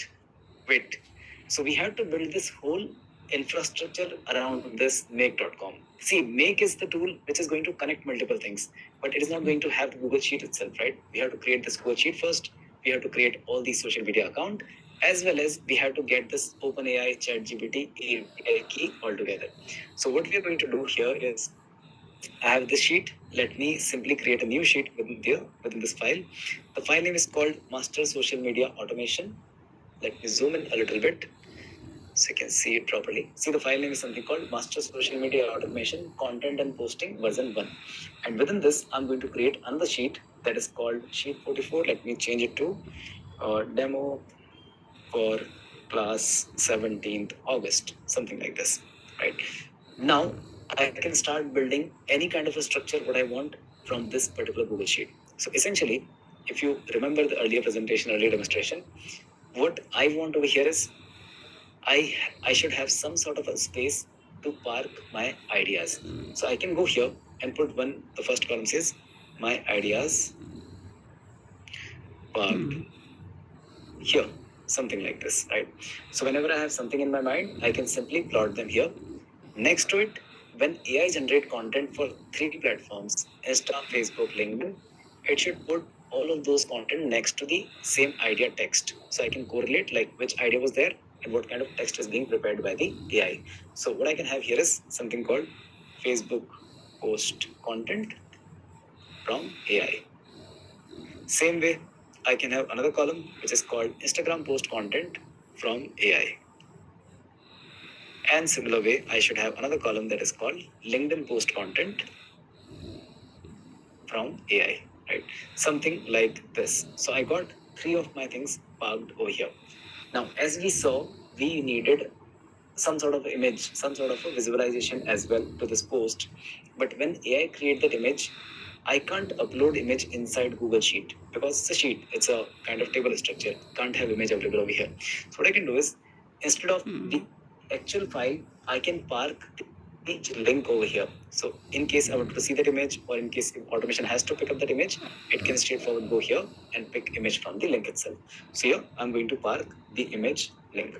Wait. So we have to build this whole infrastructure around this make.com. See, make is the tool which is going to connect multiple things, but it is not going to have the Google Sheet itself, right? We have to create this Google Sheet first. We have to create all these social media account, as well as we have to get this OpenAI ChatGPT API key all together. So what we are going to do here is, I have this sheet. Let me simply create a new sheet within this file. The file name is called Master Social Media Automation. Let me zoom in a little bit. so you can see it properly. See, the file name is something called Master Social Media Automation Content and Posting version 1. And within this, I'm going to create another sheet that is called sheet 44. Let me change it to demo for class 17th August, something like this, right? Now, I can start building any kind of a structure what I want from this particular Google Sheet. So essentially, if you remember the earlier presentation, earlier demonstration, what I want over here is I should have some sort of a space to park my ideas. So I can go here and put the first column says my ideas parked here, something like this, right? So whenever I have something in my mind, I can simply plot them here. Next to it, when AI generate content for 3 platforms, Insta, Facebook, LinkedIn, it should put all of those content next to the same idea text. So I can correlate like which idea was there and what kind of text is being prepared by the AI. So what I can have here is something called Facebook post content from AI. Same way, I can have another column which is called Instagram post content from AI. And similar way, I should have another column that is called LinkedIn post content from AI, right? Something like this. So I got 3 of my things parked over here. Now, as we saw, we needed some sort of image, some sort of a visualization as well to this post. But when AI create that image, I can't upload image inside Google Sheet because it's a sheet. It's a kind of table structure. Can't have image available over here. So what I can do is, instead of the actual file, I can park the link over here. So in case I want to see that image, or in case automation has to pick up that image, it can straightforward go here and pick image from the link itself. So here I'm going to park the image link.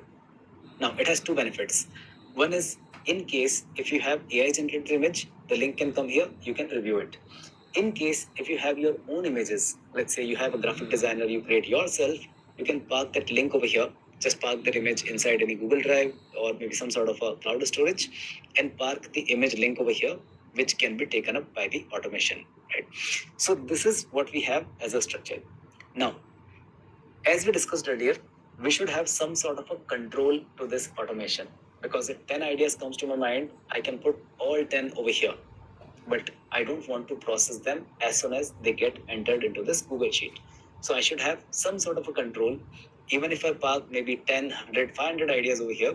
Now it has 2 benefits. One is, in case if you have AI generated image, the link can come here, you can review it. In case if you have your own images, let's say you have a graphic designer, you create yourself, you can park that link over here. Just park that image inside any Google Drive or maybe some sort of a cloud storage and park the image link over here, which can be taken up by the automation, right? So this is what we have as a structure. Now, as we discussed earlier, we should have some sort of a control to this automation, because if 10 ideas comes to my mind, I can put all 10 over here, but I don't want to process them as soon as they get entered into this Google Sheet. So I should have some sort of a control. Even if I park maybe 10, 100, 500 ideas over here,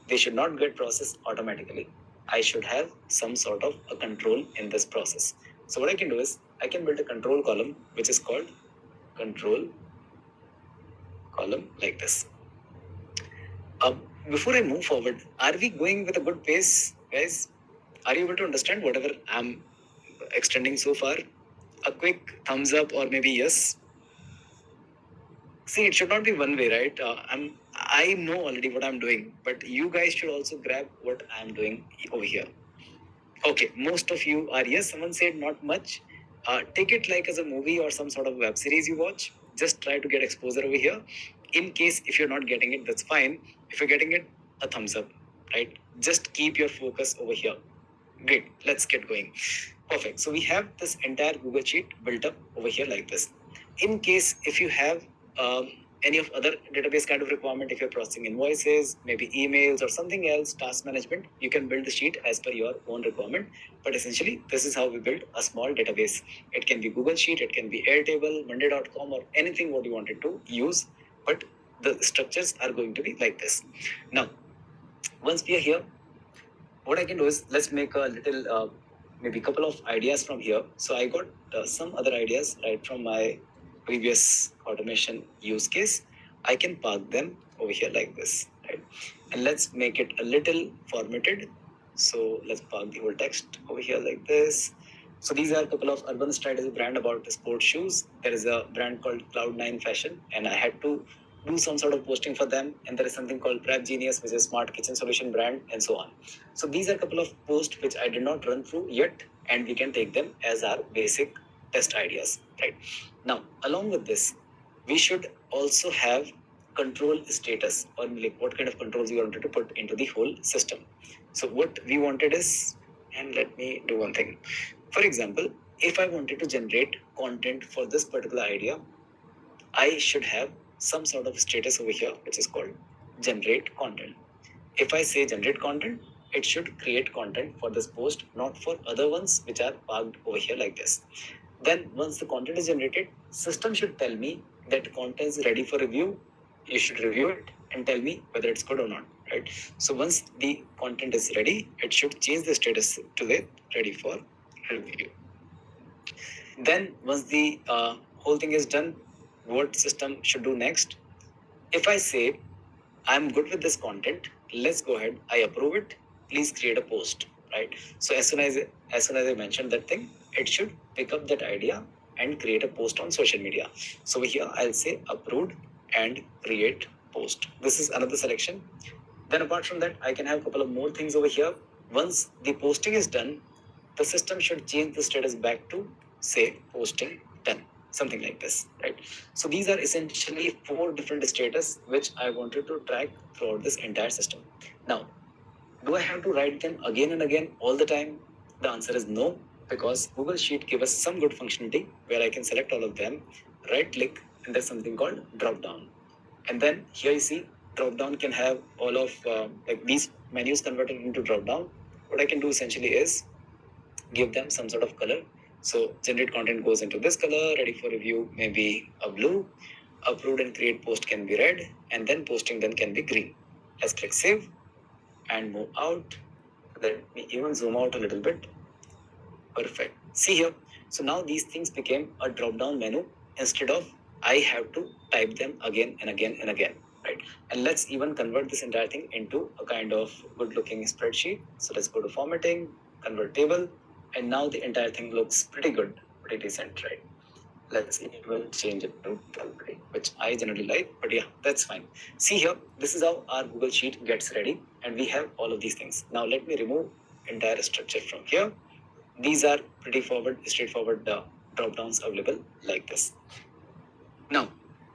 they should not get processed automatically. I should have some sort of a control in this process. So what I can do is, I can build a control column, which is called control column like this. Before I move forward, are we going with a good pace, guys? Are you able to understand whatever I'm extending so far? A quick thumbs up or maybe yes. See, it should not be one way, right? I know already what I'm doing, but you guys should also grab what I'm doing over here. Okay, most of you are yes. Someone said not much. Take it like as a movie or some sort of web series you watch. Just try to get exposure over here. In case if you're not getting it, that's fine. If you're getting it, a thumbs up, right? Just keep your focus over here. Great, let's get going. Perfect. So we have this entire Google Sheet built up over here like this. In case if you have any of other database kind of requirement, if you're processing invoices, maybe emails or something else, task management, you can build the sheet as per your own requirement. But essentially, this is how we build a small database. It can be Google Sheet, it can be Airtable, Monday.com, or anything what you wanted to use. But the structures are going to be like this. Now, once we are here, what I can do is, let's make a little maybe a couple of ideas from here. So I got some other ideas right from my previous automation use case. I can park them over here like this, right? And let's make it a little formatted. So let's park the whole text over here like this. So these are a couple of Urban Stride is a brand about sports shoes. There is a brand called Cloud9 Fashion, and I had to do some sort of posting for them. And there is something called Prep Genius, which is a smart kitchen solution brand, and so on. So these are a couple of posts which I did not run through yet, and we can take them as our basic test ideas, right? Now, along with this, we should also have control status, or like what kind of controls we wanted to put into the whole system. So what we wanted is, and let me do one thing. For example, if I wanted to generate content for this particular idea, I should have some sort of status over here, which is called generate content. If I say generate content, it should create content for this post, not for other ones which are parked over here like this. Then once the content is generated, system should tell me that content is ready for review. You should review it and tell me whether it's good or not, right? So once the content is ready, it should change the status to the ready for review. Then once the whole thing is done, what system should do next? If I say I'm good with this content, let's go ahead, I approve it, please create a post, right? So as soon as I mentioned that thing, it should pick up that idea and create a post on social media. So over here I'll say approved and create post. This is another selection. Then apart from that, I can have a couple of more things over here. Once the posting is done, the system should change the status back to say posting done, something like this, right? So these are essentially 4 different status which I wanted to track throughout this entire system. Now, do I have to write them again and again all the time? The answer is no, because Google Sheet gives us some good functionality where I can select all of them, right click, and there's something called drop down. And then here you see drop down can have all of like these menus converted into drop down. What I can do essentially is give them some sort of color. So generate content goes into this color, ready for review maybe a blue, upload and create post can be red, and then posting then can be green. Let's click save and move out. Let me even zoom out a little bit. Perfect. See here. So now these things became a drop down menu instead of I have to type them again and again and again, right? And let's even convert this entire thing into a kind of good looking spreadsheet. So let's go to formatting, convert table, and now the entire thing looks pretty good, pretty decent, right? Let's even change it to gallery, which I generally like, but yeah, that's fine. See here, this is how our Google Sheet gets ready, and we have all of these things. Now let me remove entire structure from here. These are pretty straightforward drop downs available like this. Now,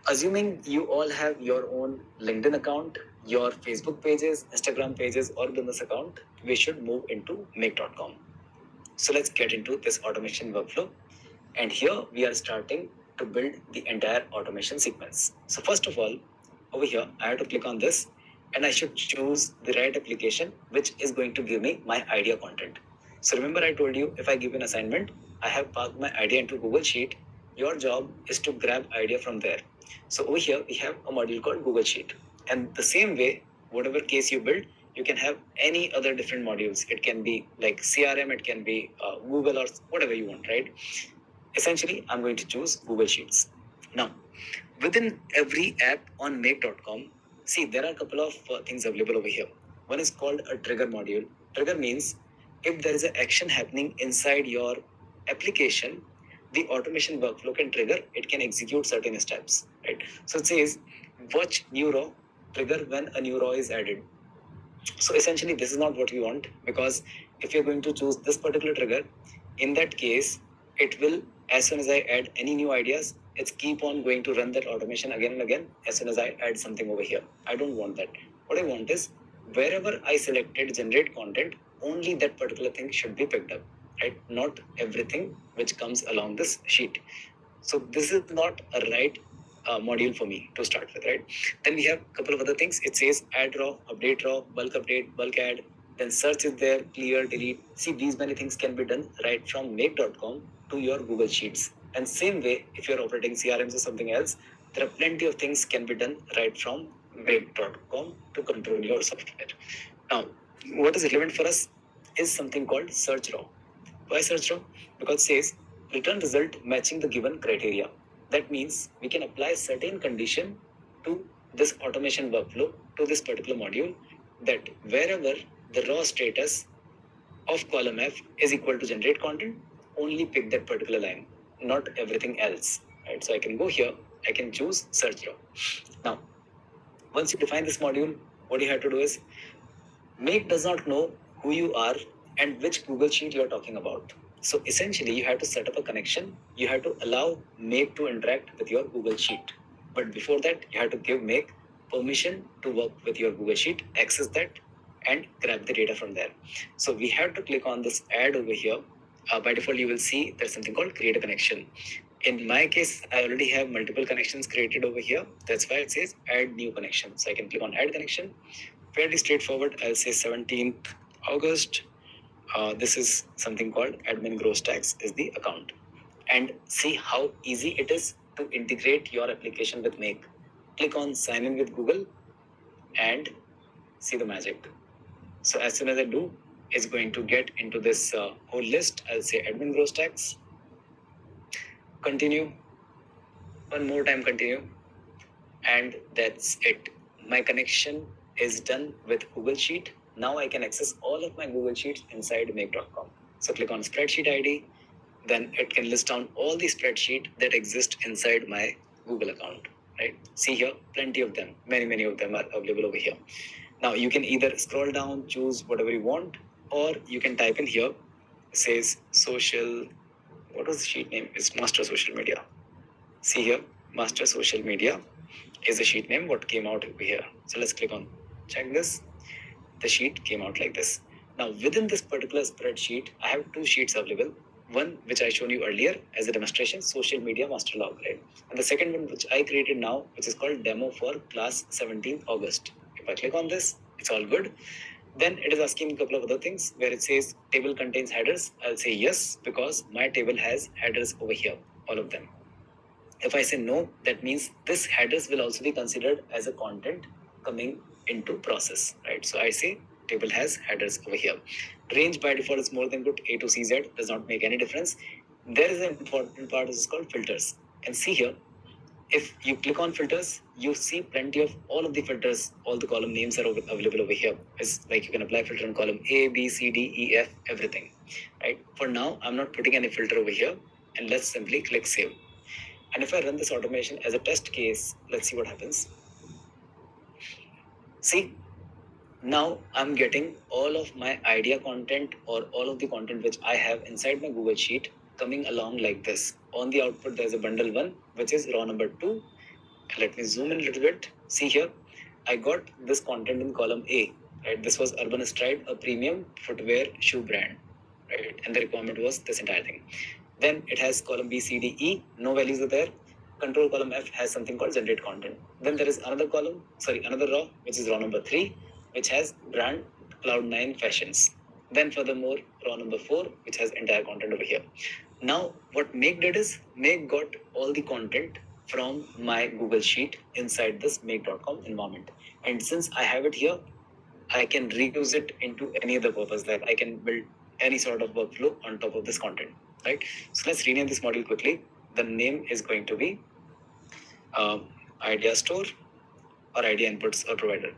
assuming you all have your own LinkedIn account, your Facebook pages, Instagram pages, or business account, we should move into make.com. So let's get into this automation workflow. And here we are starting to build the entire automation sequence. So first of all, over here, I have to click on this and I should choose the right application, which is going to give me my idea content. So remember I told you, if I give an assignment, I have parked my idea into Google Sheet. Your job is to grab idea from there. So over here, we have a module called Google Sheet. And the same way, whatever case you build, you can have any other different modules. It can be like CRM, it can be Google or whatever you want, right? Essentially, I'm going to choose Google Sheets. Now, within every app on make.com, see, there are a couple of things available over here. One is called a trigger module. Trigger means if there is an action happening inside your application, the automation workflow can trigger, it can execute certain steps, right? So it says, watch new raw, trigger when a new raw is added. So essentially, this is not what we want, because if you're going to choose this particular trigger, in that case, it will, as soon as I add any new ideas, it's keep on going to run that automation again and again as soon as I add something over here. I don't want that. What I want is wherever I selected generate content, only that particular thing should be picked up, right? Not everything which comes along this sheet. So this is not a right module for me to start with, right? Then we have a couple of other things. It says add raw, bulk update, bulk add. Then search is there, clear, delete. See, these many things can be done right from make.com to your Google Sheets. And same way, if you're operating CRMs or something else, there are plenty of things can be done right from make.com to control your software. Now, what is relevant for us is something called search raw. Why search raw? Because it says return result matching the given criteria. That means we can apply certain condition to this automation workflow, to this particular module, that wherever the raw status of column F is equal to generate content, only pick that particular line, not everything else. Right? So I can go here, I can choose search raw. Now, once you define this module, what you have to do is Make does not know who you are and which Google Sheet you're talking about. So essentially, you have to set up a connection. You have to allow Make to interact with your Google Sheet. But before that, you have to give Make permission to work with your Google Sheet, access that, and grab the data from there. So we have to click on this add over here. By default, you will see there's something called create a connection. In my case, I already have multiple connections created over here. That's why it says add new connection. So I can click on add connection. fairly straightforward. I'll say 17th August. This is something called admin gross tax is the account. And see how easy it is to integrate your application with Make. Click on sign in with Google and see the magic. So as soon as I do, it's going to get into this whole list. I'll say admin gross tax. Continue. One more time, continue. And that's it. My connection is done with Google Sheet. Now I can access all of my Google Sheets inside make.com. So click on spreadsheet ID. Then it can list down all the spreadsheet that exist inside my Google account. Right? See here, plenty of them. Many of them are available over here. Now you can either scroll down, choose whatever you want, or you can type in here. It says social. What was the sheet name? It's master social media. See here, master social media is the sheet name what came out over here. So let's click on check this. The sheet came out like this. Now within this particular spreadsheet, I have two sheets available. One which I shown you earlier as a demonstration, social media master log, right? And the second one which I created now, which is called demo for class 17th August. If I click on this, it's all good. Then it is asking a couple of other things where it says table contains headers. I'll say yes, because my table has headers over here, all of them. If I say no, that means this headers will also be considered as a content coming into process, right? So I say table has headers over here. Range by default is more than good. A to CZ does not make any difference. There is an important part which is called filters. And see here, if you click on filters, you see plenty of all of the filters, all the column names are available over here. It's like you can apply filter on column A, B, C, D, E, F, everything, right? For now, I'm not putting any filter over here, and let's simply click save. And if I run this automation as a test case, let's see what happens. See, now I'm getting all of my idea content or all of the content which I have inside my Google Sheet coming along like this. On the output, there's a bundle 1, which is raw number 2. Let me zoom in a little bit. See here, I got this content in column A, right? This was Urban Stride, a premium footwear shoe brand, right? And the requirement was this entire thing. Then it has column B, C, D, E, no values are there. Control column F has something called generate content. Then there is another row, which is row number 3, which has brand Cloud9 Fashions. Then furthermore, row number 4, which has entire content over here. Now, what Make did is, Make got all the content from my Google Sheet inside this make.com environment. And since I have it here, I can reuse it into any other purpose. Like I can build any sort of workflow on top of this content, right? So let's rename this module quickly. The name is going to be Idea Store or Idea Inputs or Provider.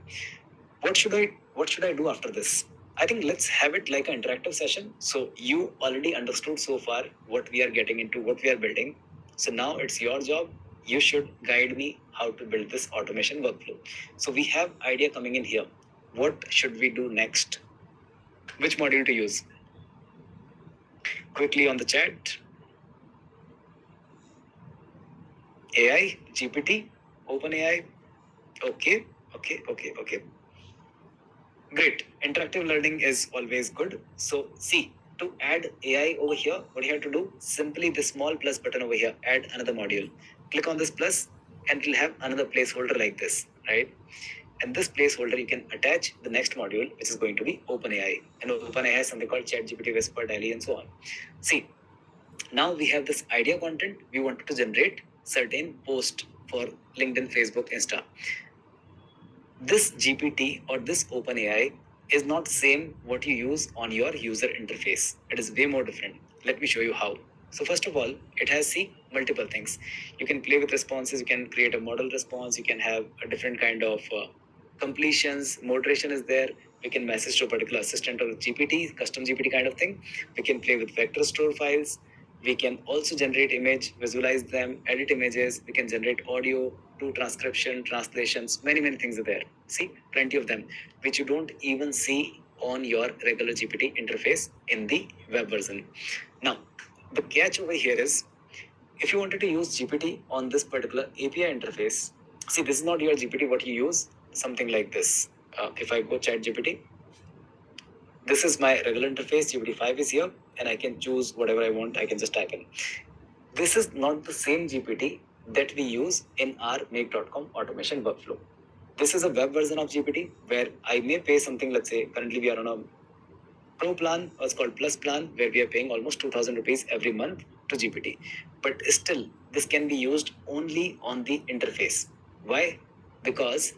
What should I do after this? I think let's have it like an interactive session. So you already understood so far what we are getting into, what we are building. So now it's your job. You should guide me how to build this automation workflow. So we have idea coming in here. What should we do next? Which module to use? Quickly on the chat. AI, GPT, OpenAI. Okay. Great. Interactive learning is always good. So see, to add AI over here, what you have to do, simply the small plus button over here, add another module. Click on this plus and it will have another placeholder like this, right? And this placeholder, you can attach the next module, which is going to be OpenAI. And OpenAI has something called ChatGPT, Whisper, DALL-E, and so on. See, now we have this idea content. We wanted to generate certain post for LinkedIn, Facebook, Insta. This GPT or this OpenAI is not same what you use on your user interface. It is way more different. Let me show you how. So first of all, it has multiple things. You can play with responses. You can create a model response. You can have a different kind of completions. Moderation is there. We can message to a particular assistant or GPT, custom GPT kind of thing. We can play with vector store files. We can also generate image, visualize them, edit images. We can generate audio, do transcription, translations, many things are there. See, plenty of them, which you don't even see on your regular GPT interface in the web version. Now, the catch over here is, if you wanted to use GPT on this particular API interface, see, this is not your GPT, what you use, something like this. If I go chat GPT, this is my regular interface, GPT-5 is here, and I can choose whatever I want, I can just type in. This is not the same GPT that we use in our make.com automation workflow. This is a web version of GPT where I may pay something, let's say currently we are on a Pro plan, or it's called Plus plan, where we are paying almost 2000 rupees every month to GPT. But still, this can be used only on the interface. Why? Because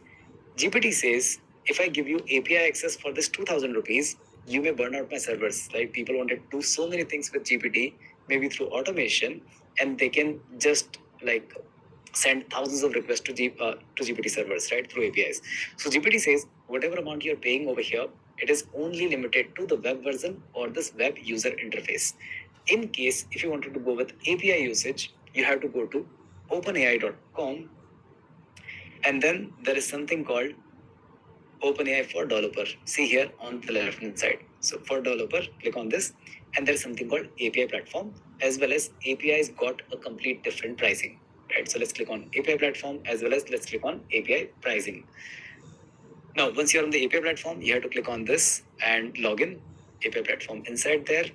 GPT says, if I give you API access for this 2000 rupees, you may burn out my servers. Right? People wanted to do so many things with GPT, maybe through automation, and they can just like send thousands of requests to GPT servers, right, through APIs. So GPT says, whatever amount you're paying over here, it is only limited to the web version or this web user interface. In case if you wanted to go with API usage, you have to go to openai.com, and then there is something called OpenAI for developer. See here on the left hand side. So for developer, click on this, and there's something called API platform, as well as API's got a complete different pricing. Right. So let's click on API platform, as well as let's click on API pricing. Now, once you're on the API platform, you have to click on this and log in API platform inside there,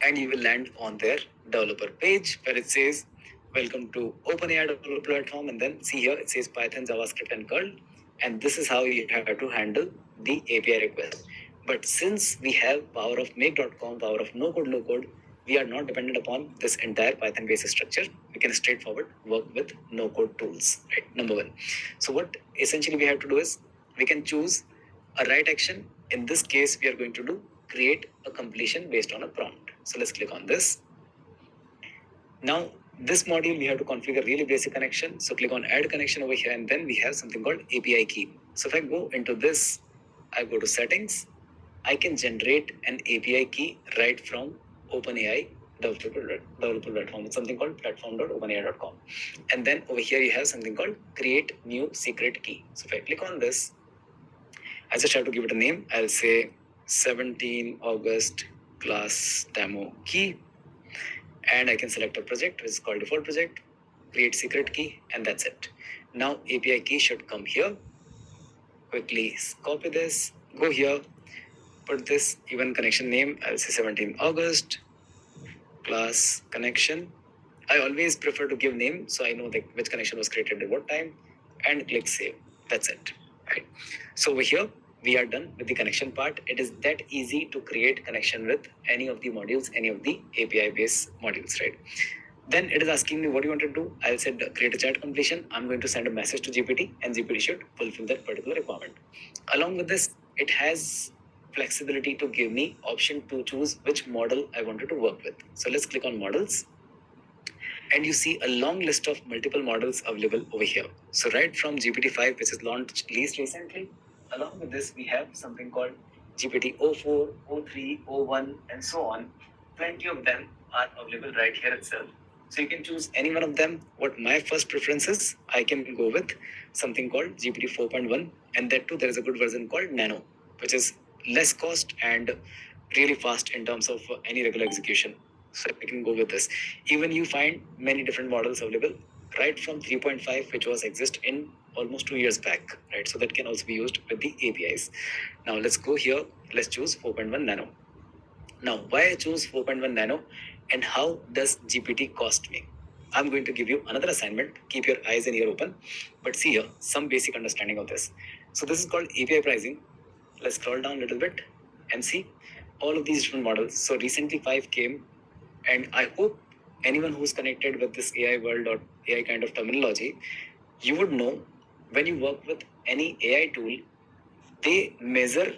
and you will land on their developer page where it says, welcome to OpenAI developer platform. And then see here, it says Python, JavaScript, and curl. And this is how you have to handle the API request. But since we have power of make.com, power of no code, low code, we are not dependent upon this entire Python based structure. We can straightforward work with no code tools, right? Number one. So what essentially we have to do is we can choose a write action. In this case, we are going to do create a completion based on a prompt. So let's click on this. Now, this module, we have to configure really basic connection. So click on add connection over here, and then we have something called API key. So if I go into this, I go to settings, I can generate an API key right from OpenAI developer platform. It's something called platform.openai.com. And then over here, you have something called create new secret key. So if I click on this, I just have to give it a name. I'll say 17 August class demo key, and I can select a project which is called default project, create secret key, and that's it. Now API key should come here. Quickly copy this, go here, put this even connection name. I'll say 17 August class connection. I always prefer to give name so I know like which connection was created at what time, and click save. That's it. Right. So over here we are done with the connection part. It is that easy to create connection with any of the modules, any of the API based modules, right? Then it is asking me what do you want to do. I'll say create a chat completion. I'm going to send a message to GPT, and GPT should fulfill that particular requirement. Along with this, it has flexibility to give me option to choose which model I wanted to work with. So let's click on models, and you see a long list of multiple models available over here. So right from GPT-5, which is launched least recently, along with this, we have something called GPT-04, 03, 01, and so on. Plenty of them are available right here itself. So you can choose any one of them. What my first preference is, I can go with something called GPT 4.1, and that too, there is a good version called Nano, which is less cost and really fast in terms of any regular execution. So I can go with this. Even you find many different models available, right from 3.5, which was exist in almost 2 years back, right? So that can also be used with the APIs. Now let's go here. Let's choose 4.1 Nano. Now, why I choose 4.1 Nano, and how does GPT cost me? I'm going to give you another assignment. Keep your eyes and ear open. But see here, some basic understanding of this. So this is called API pricing. Let's scroll down a little bit and see all of these different models. So recently 5 came, and I hope anyone who's connected with this AI world or AI kind of terminology, you would know when you work with any AI tool, they measure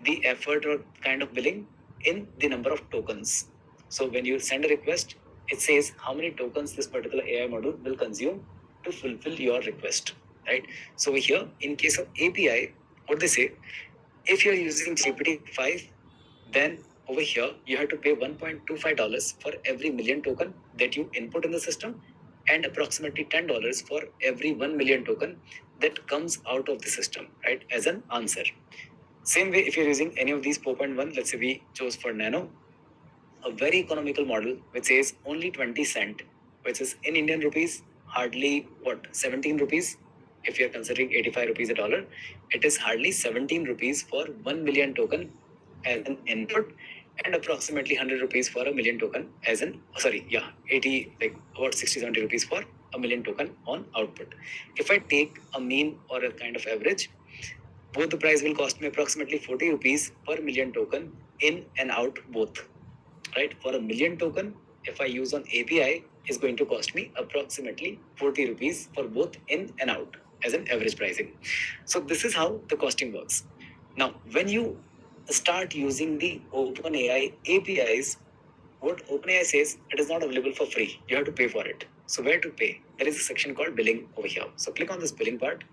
the effort or kind of billing in the number of tokens. So when you send a request, it says how many tokens this particular AI model will consume to fulfill your request, right? So over here, in case of API, what they say, if you're using GPT-5, then over here, you have to pay $1.25 for every million token that you input in the system, and approximately $10 for every 1 million token that comes out of the system, right, as an answer. Same way, if you're using any of these 4.1, let's say we chose for Nano, a very economical model, which says only 20 cent, which is in Indian rupees, hardly 17 rupees. If you're considering 85 rupees a dollar, it is hardly 17 rupees for 1 million token as an input, and approximately 100 rupees for a million token as an, 80, like about 60, 70 rupees for a million token on output. If I take a mean or a kind of average, both the price will cost me approximately 40 rupees per million token in and out both. Right? For a million token, if I use on API, is going to cost me approximately 40 rupees for both in and out as an average pricing. So this is how the costing works. Now, when you start using the OpenAI APIs, what OpenAI says, it is not available for free. You have to pay for it. So where to pay? There is a section called billing over here. So click on this billing part,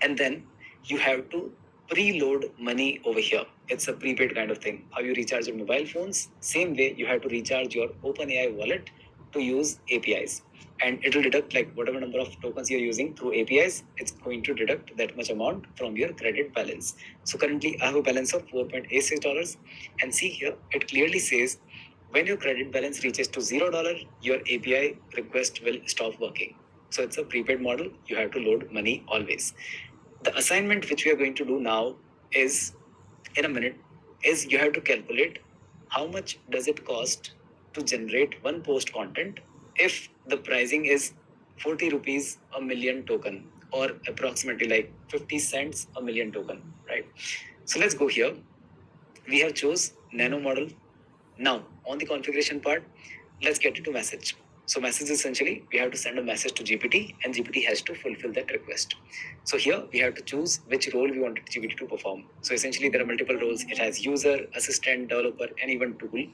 and then you have to preload money over here. It's a prepaid kind of thing. How you recharge your mobile phones, same way you have to recharge your OpenAI wallet to use APIs. And it will deduct like whatever number of tokens you're using through APIs, it's going to deduct that much amount from your credit balance. So currently I have a balance of $4.86. And see here, it clearly says when your credit balance reaches to $0, your API request will stop working. So it's a prepaid model. You have to load money always. The assignment which we are going to do now is in a minute is you have to calculate how much does it cost to generate one post content if the pricing is 40 rupees a million token or approximately like 50 cents a million token, right? So let's go here. We have chose nano model. Now on the configuration part, let's get into message. So message essentially, we have to send a message to GPT and GPT has to fulfill that request. So here we have to choose which role we want GPT to perform. So essentially there are multiple roles. It has user, assistant, developer, and even tool.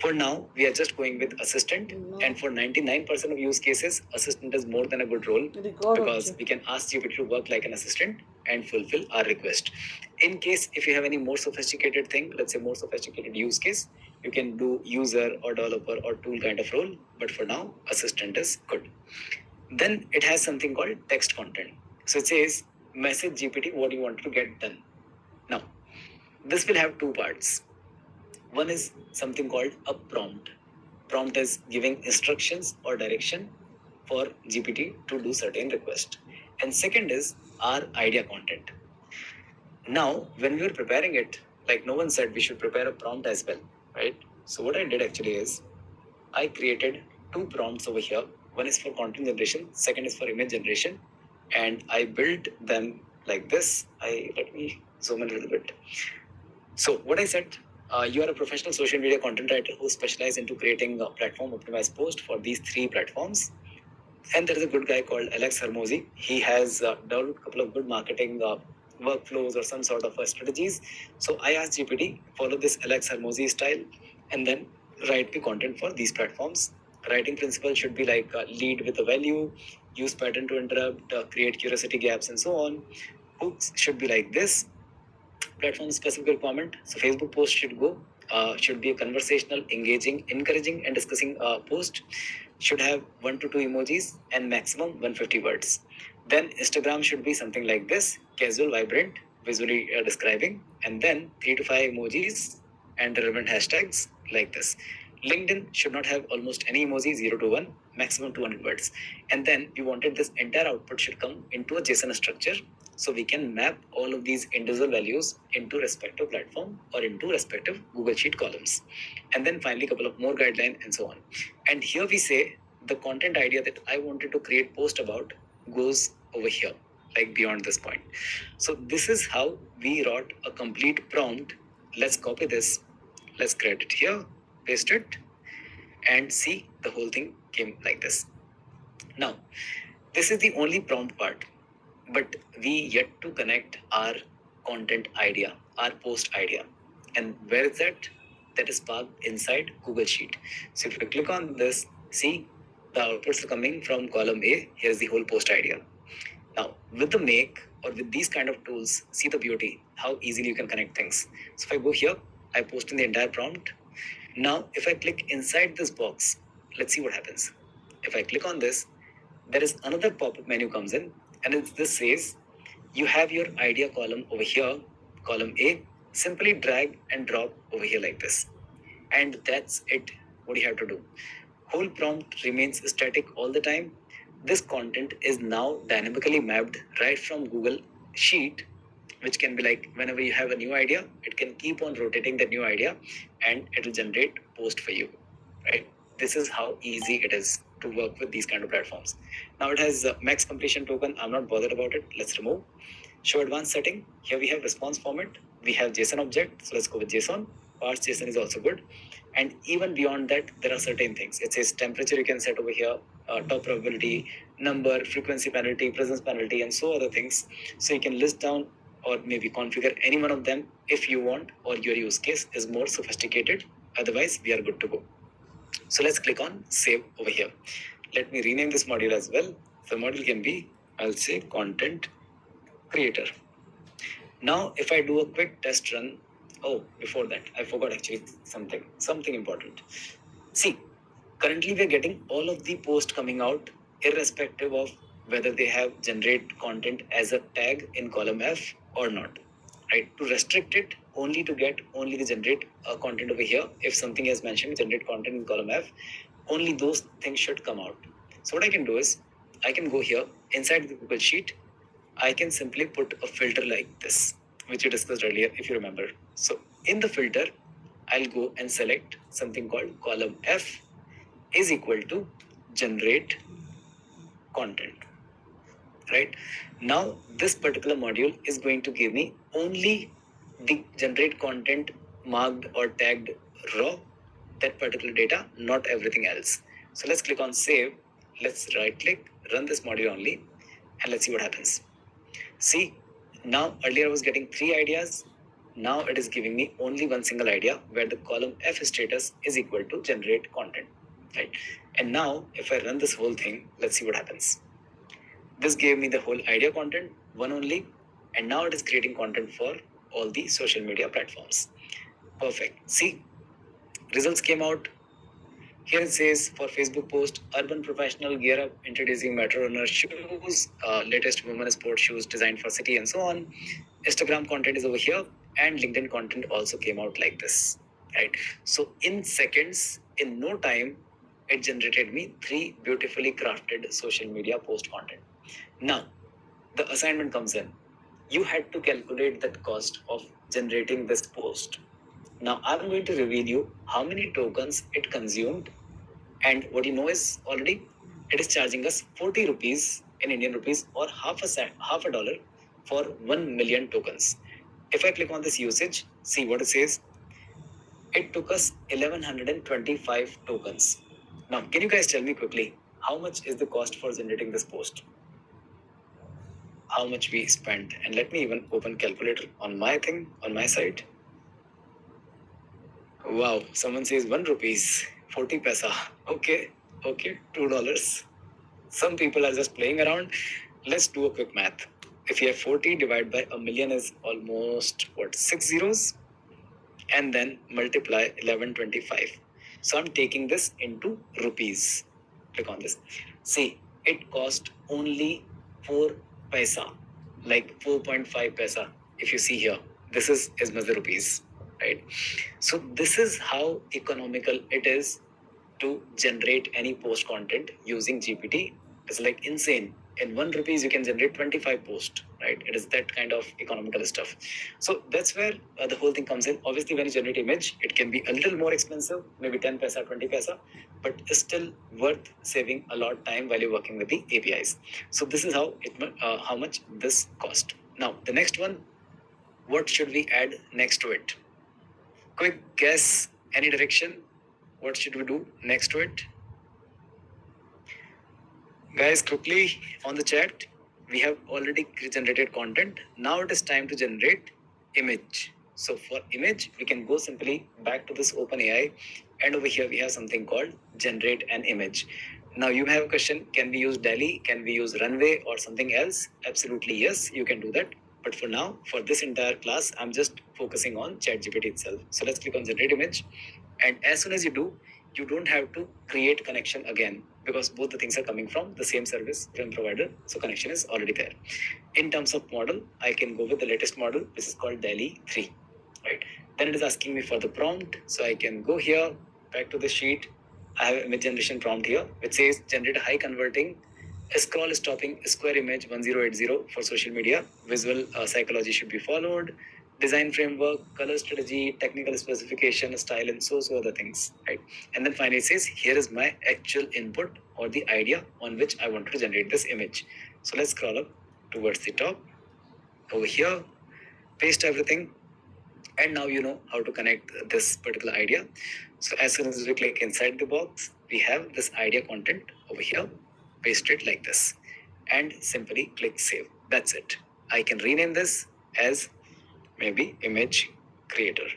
For now, we are just going with assistant, and for 99% of use cases, assistant is more than a good role because we can ask GPT to work like an assistant and fulfill our request. In case if you have any more sophisticated thing, let's say more sophisticated use case, you can do user or developer or tool kind of role, but for now, assistant is good. Then it has something called text content. So it says, message GPT what you want to get done. Now, this will have two parts. One is something called a prompt. Prompt is giving instructions or direction for GPT to do certain request. And second is our idea content. Now, when we were preparing it, like no one said we should prepare a prompt as well, right? So what I did actually is I created two prompts over here. One is for content generation, second is for image generation, and I built them like this. Let me zoom in a little bit. So what I said, you are a professional social media content writer who specializes into creating a platform optimized post for these three platforms. And there is a good guy called Alex Hermosi. He has developed a couple of good marketing workflows or some sort of strategies. So I asked GPT, follow this Alex Hermosi style and then write the content for these platforms. Writing principle should be like lead with a value, use pattern to interrupt, create curiosity gaps and so on. Hooks should be like this. Platform specific requirement. So Facebook post should be a conversational, engaging, encouraging, and discussing post. Should have 1 to 2 emojis and maximum 150 words. Then Instagram should be something like this: casual, vibrant, visually describing, and then 3 to 5 emojis and relevant hashtags like this. LinkedIn should not have almost any emoji, 0 to 1, maximum 200 words. And then we wanted this entire output should come into a JSON structure, so we can map all of these individual values into respective platform or into respective Google Sheet columns. And then finally, a couple of more guidelines and so on. And here we say the content idea that I wanted to create post about goes over here, like beyond this point. So this is how we wrote a complete prompt. Let's copy this. Let's create it here, paste it, and see the whole thing came like this. Now, this is the only prompt part, but we yet to connect our content idea, our post idea. And where is that? That is parked inside Google Sheet. So if you click on this, see the outputs are coming from column A. Here's the whole post idea. Now, with the make or with these kind of tools, see the beauty, how easily you can connect things. So if I go here, I post in the entire prompt. Now, if I click inside this box, let's see what happens. If I click on this, there is another pop-up menu comes in, and this says, you have your idea column over here, column A, simply drag and drop over here like this. And that's it, what you have to do. Whole prompt remains static all the time. This content is now dynamically mapped right from Google Sheet, which can be like whenever you have a new idea, it can keep on rotating the new idea and it will generate post for you, right? This is how easy it is. to work with these kind of platforms. Now it has max completion token. I'm not bothered about it. Let's remove. Show advanced setting. Here we have response format. We have JSON object. So let's go with JSON. Parse JSON is also good. And even beyond that, there are certain things. It says temperature you can set over here, top probability, number, frequency penalty, presence penalty, and so other things. So you can list down or maybe configure any one of them if you want, or your use case is more sophisticated. Otherwise, we are good to go. So let's click on save over here. Let me rename this module as well. The module can be, I'll say, content creator. Now, if I do a quick test run, oh, before that, I forgot actually something important. See, currently we're getting all of the posts coming out irrespective of whether they have generate content as a tag in column F or not, right? To restrict it only to get only the generate content over here. If something has mentioned generate content in column F, only those things should come out. So what I can do is I can go here inside the Google Sheet. I can simply put a filter like this, which we discussed earlier, if you remember. So in the filter, I'll go and select something called column F is equal to generate content. Right now, this particular module is going to give me only the generate content marked or tagged raw, that particular data, not everything else. So let's click on save. Let's right click, run this module only, and let's see what happens. See, now earlier I was getting 3 ideas. Now it is giving me only one single idea where the column F status is equal to generate content, right? And now if I run this whole thing, let's see what happens. This gave me the whole idea content, one only, and now it is creating content for all the social media platforms. Perfect. See, results came out. Here it says for Facebook post, urban professional gear up, introducing Metro Runner shoes, latest women sports shoes designed for city and so on. Instagram content is over here, and LinkedIn content also came out like this, right? So in seconds, in no time, it generated me 3 beautifully crafted social media post content. Now, the assignment comes in. You had to calculate that cost of generating this post. Now, I'm going to reveal you how many tokens it consumed, and what you know is already it is charging us 40 rupees in Indian rupees or half a dollar for 1 million tokens. If I click on this usage, see what it says. It took us 1125 tokens. Now, can you guys tell me quickly how much is the cost for generating this post? How much we spent? And let me even open calculator on my thing, on my side. Wow, someone says 1 rupees, 40 paisa. Okay, $2. Some people are just playing around. Let's do a quick math. If you have 40 divided by a million is almost what, 6 zeros? And then multiply 1125. So I'm taking this into rupees. Click on this. See, it cost only 4 paisa, like 4.5 paisa. If you see here, this is as much the rupees, right? So this is how economical it is to generate any post content using GPT. It's like insane. In 1 rupees, you can generate 25 posts, right? It is that kind of economical stuff. So that's where the whole thing comes in. Obviously, when you generate image, it can be a little more expensive, maybe 10 paisa, 20 paisa, but it's still worth saving a lot of time while you're working with the APIs. So this is how much this cost. Now, the next one, what should we add next to it? Quick guess, any direction? What should we do next to it? Guys, quickly on the chat, we have already generated content. Now it is time to generate image. So for image, we can go simply back to this OpenAI, and over here we have something called generate an image. Now you have a question, can we use DALL-E? Can we use Runway or something else? Absolutely yes, you can do that. But for now, for this entire class, I'm just focusing on ChatGPT itself. So let's click on generate image. And as soon as you do, you don't have to create connection again because both the things are coming from the same service from provider. So connection is already there. In terms of model, I can go with the latest model. This is called DALL-E 3, right? Then it is asking me for the prompt. So I can go here, back to the sheet. I have image generation prompt here, which says generate a high converting scroll stopping square image 1080 for social media. Visual psychology should be followed. Design framework, color strategy, technical specification, style, and so other things, right? And then finally it says, here is my actual input or the idea on which I want to generate this image. So let's scroll up towards the top. Over here, paste everything, and now you know how to connect this particular idea. So as soon as we click inside the box, we have this idea content over here. Paste it like this and simply click save. That's it. I can rename this as maybe image creator.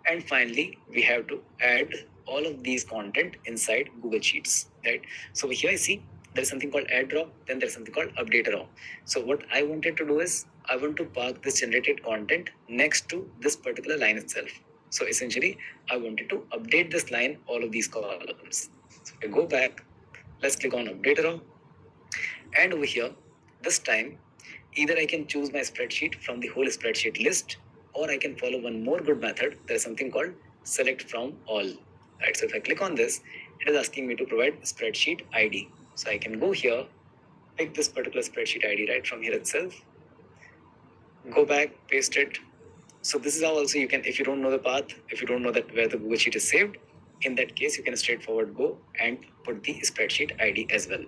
And finally, we have to add all of these content inside Google Sheets, right? So here I see there's something called add raw, then there's something called update raw. So what I wanted to do is I want to park this generated content next to this particular line itself. So essentially, I wanted to update this line, all of these columns. So we go back, let's click on update raw. And over here, this time, either I can choose my spreadsheet from the whole spreadsheet list, or I can follow one more good method. There is something called select from all. Right. So if I click on this, it is asking me to provide spreadsheet ID. So I can go here, pick this particular spreadsheet ID right from here itself, go back, paste it. So this is how also you can, if you don't know the path, if you don't know that where the Google Sheet is saved, in that case, you can straightforward go and put the spreadsheet ID as well.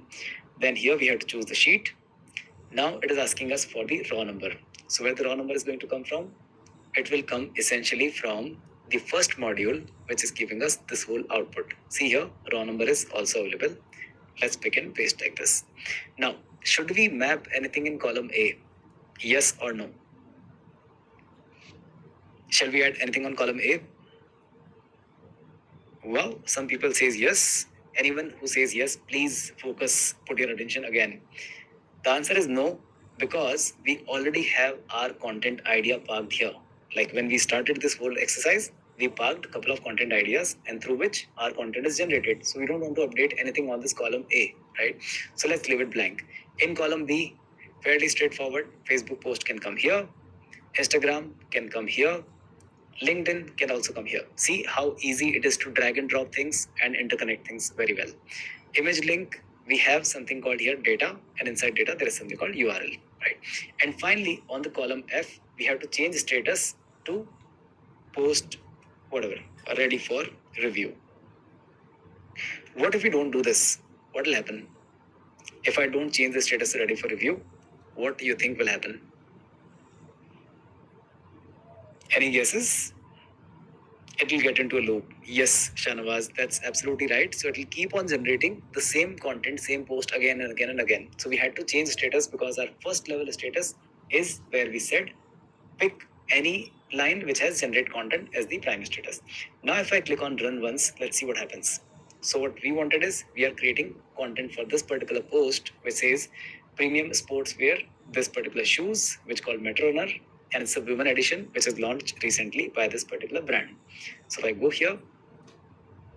Then here we have to choose the sheet. Now it is asking us for the raw number. So where the raw number is going to come from? It will come essentially from the first module, which is giving us this whole output. See here, raw number is also available. Let's pick and paste like this. Now, should we map anything in column A? Yes or no? Shall we add anything on column A? Well, some people says yes. Anyone who says yes, please focus, put your attention again. The answer is no, because we already have our content idea parked here. Like when we started this whole exercise, we parked a couple of content ideas and through which our content is generated. So we don't want to update anything on this column A, right? So let's leave it blank. In column B, fairly straightforward. Facebook post can come here. Instagram can come here. LinkedIn can also come here. See how easy it is to drag and drop things and interconnect things very well. Image link, we have something called here data, and inside data there is something called URL, right? And finally, on the column F, we have to change status to post whatever, ready for review. What if we don't do this? What will happen? If I don't change the status to ready for review, what do you think will happen? Any guesses? It will get into a loop. Yes, Shanawaz, that's absolutely right. So it will keep on generating the same content, same post again and again and again. So we had to change status because our first level status is where we said pick any line which has generate content as the prime status. Now if I click on run once, let's see what happens. So what we wanted is we are creating content for this particular post which says premium sportswear, this particular shoes which called Metro Runner, and it's a women edition which is launched recently by this particular brand. So if I go here,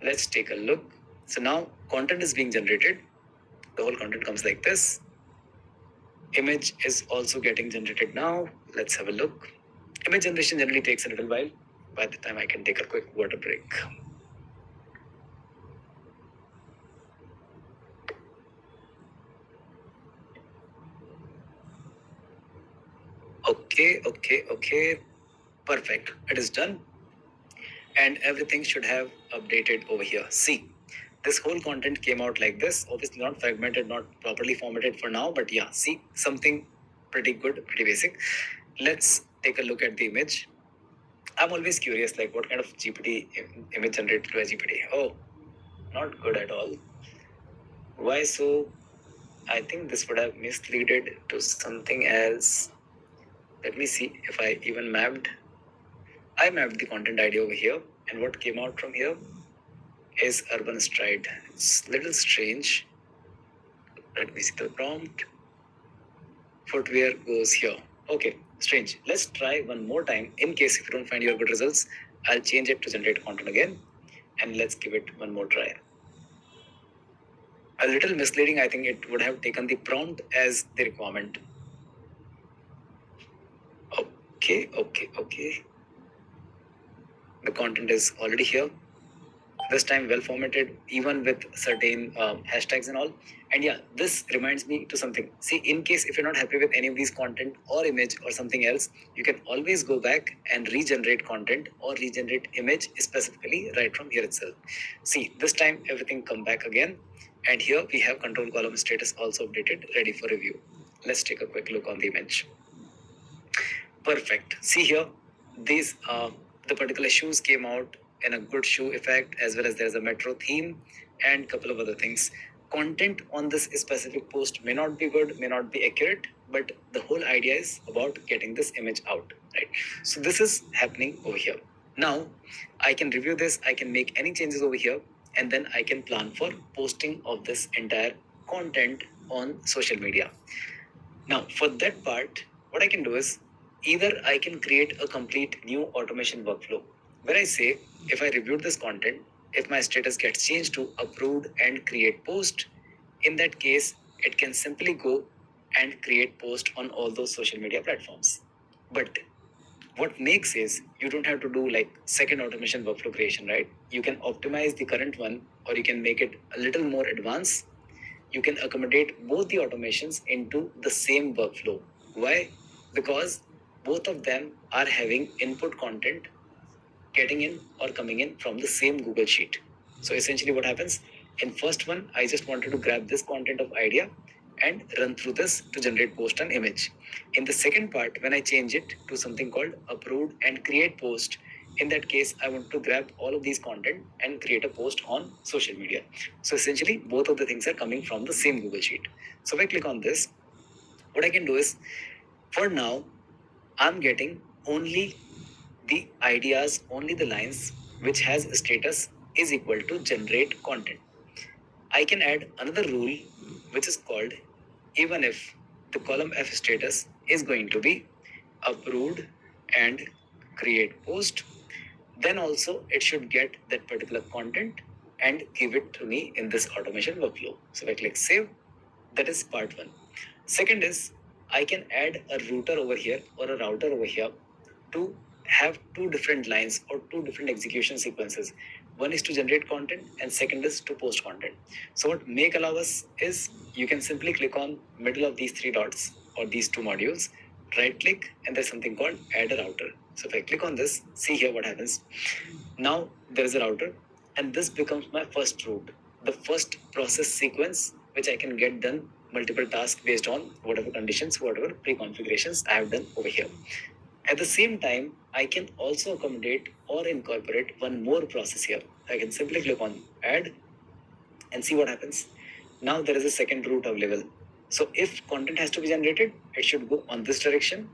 let's take a look. So now content is being generated. The whole content comes like this. Image is also getting generated now. Let's have a look. Image generation generally takes a little while. By the time I can take a quick water break. Okay. Perfect. It is done. And everything should have updated over here. See, this whole content came out like this. Obviously not fragmented, not properly formatted for now, but yeah, see, something pretty good, pretty basic. Let's take a look at the image. I'm always curious, like what kind of GPT image generated by GPT? Oh, not good at all. Why so? I think this would have misleaded to something else. Let me see if I even mapped. I mapped the content ID over here, and what came out from here is Urban Stride. It's a little strange. Let me see the prompt. Footwear goes here. Okay, strange. Let's try one more time. In case if you don't find your good results, I'll change it to generate content again. And let's give it one more try. A little misleading. I think it would have taken the prompt as the requirement. Okay. The content is already here. This time well formatted, even with certain hashtags and all. And yeah, this reminds me to something. See, in case if you're not happy with any of these content or image or something else, you can always go back and regenerate content or regenerate image specifically right from here itself. See, this time everything come back again. And here we have control column status also updated, ready for review. Let's take a quick look on the image. Perfect. See here, these the particular shoes came out in a good shoe effect, as well as there's a metro theme and couple of other things. Content on this specific post may not be good, may not be accurate, but the whole idea is about getting this image out, right? So this is happening over here. Now I can review this, I can make any changes over here, and then I can plan for posting of this entire content on social media. Now, for that part, what I can do is either I can create a complete new automation workflow where I say, if I reviewed this content, if my status gets changed to approved and create post, in that case, it can simply go and create post on all those social media platforms. But what makes is you don't have to do like second automation workflow creation, right? You can optimize the current one, or you can make it a little more advanced. You can accommodate both the automations into the same workflow. Why? Because both of them are having input content getting in or coming in from the same Google Sheet. So essentially what happens, in first one, I just wanted to grab this content of idea and run through this to generate post and image. In the second part, when I change it to something called approved and create post, in that case, I want to grab all of these content and create a post on social media. So essentially, both of the things are coming from the same Google Sheet. So if I click on this, what I can do is, for now, I'm getting only the ideas, only the lines which has a status is equal to generate content. I can add another rule which is called, even if the column F status is going to be approved and create post, then also it should get that particular content and give it to me in this automation workflow. So if I click save, that is part one. Second is, I can add a router over here or a router over here to have two different lines or two different execution sequences. One is to generate content and second is to post content. So what make allow us is, you can simply click on middle of these three dots or these two modules, right click, and there's something called add a router. So if I click on this, see here what happens. Now there is a router and this becomes my first route, the first process sequence which I can get done multiple tasks based on whatever conditions, whatever pre-configurations I have done over here. At the same time, I can also accommodate or incorporate one more process here. I can simply click on add and see what happens. Now there is a second route available. So if content has to be generated, it should go on this direction.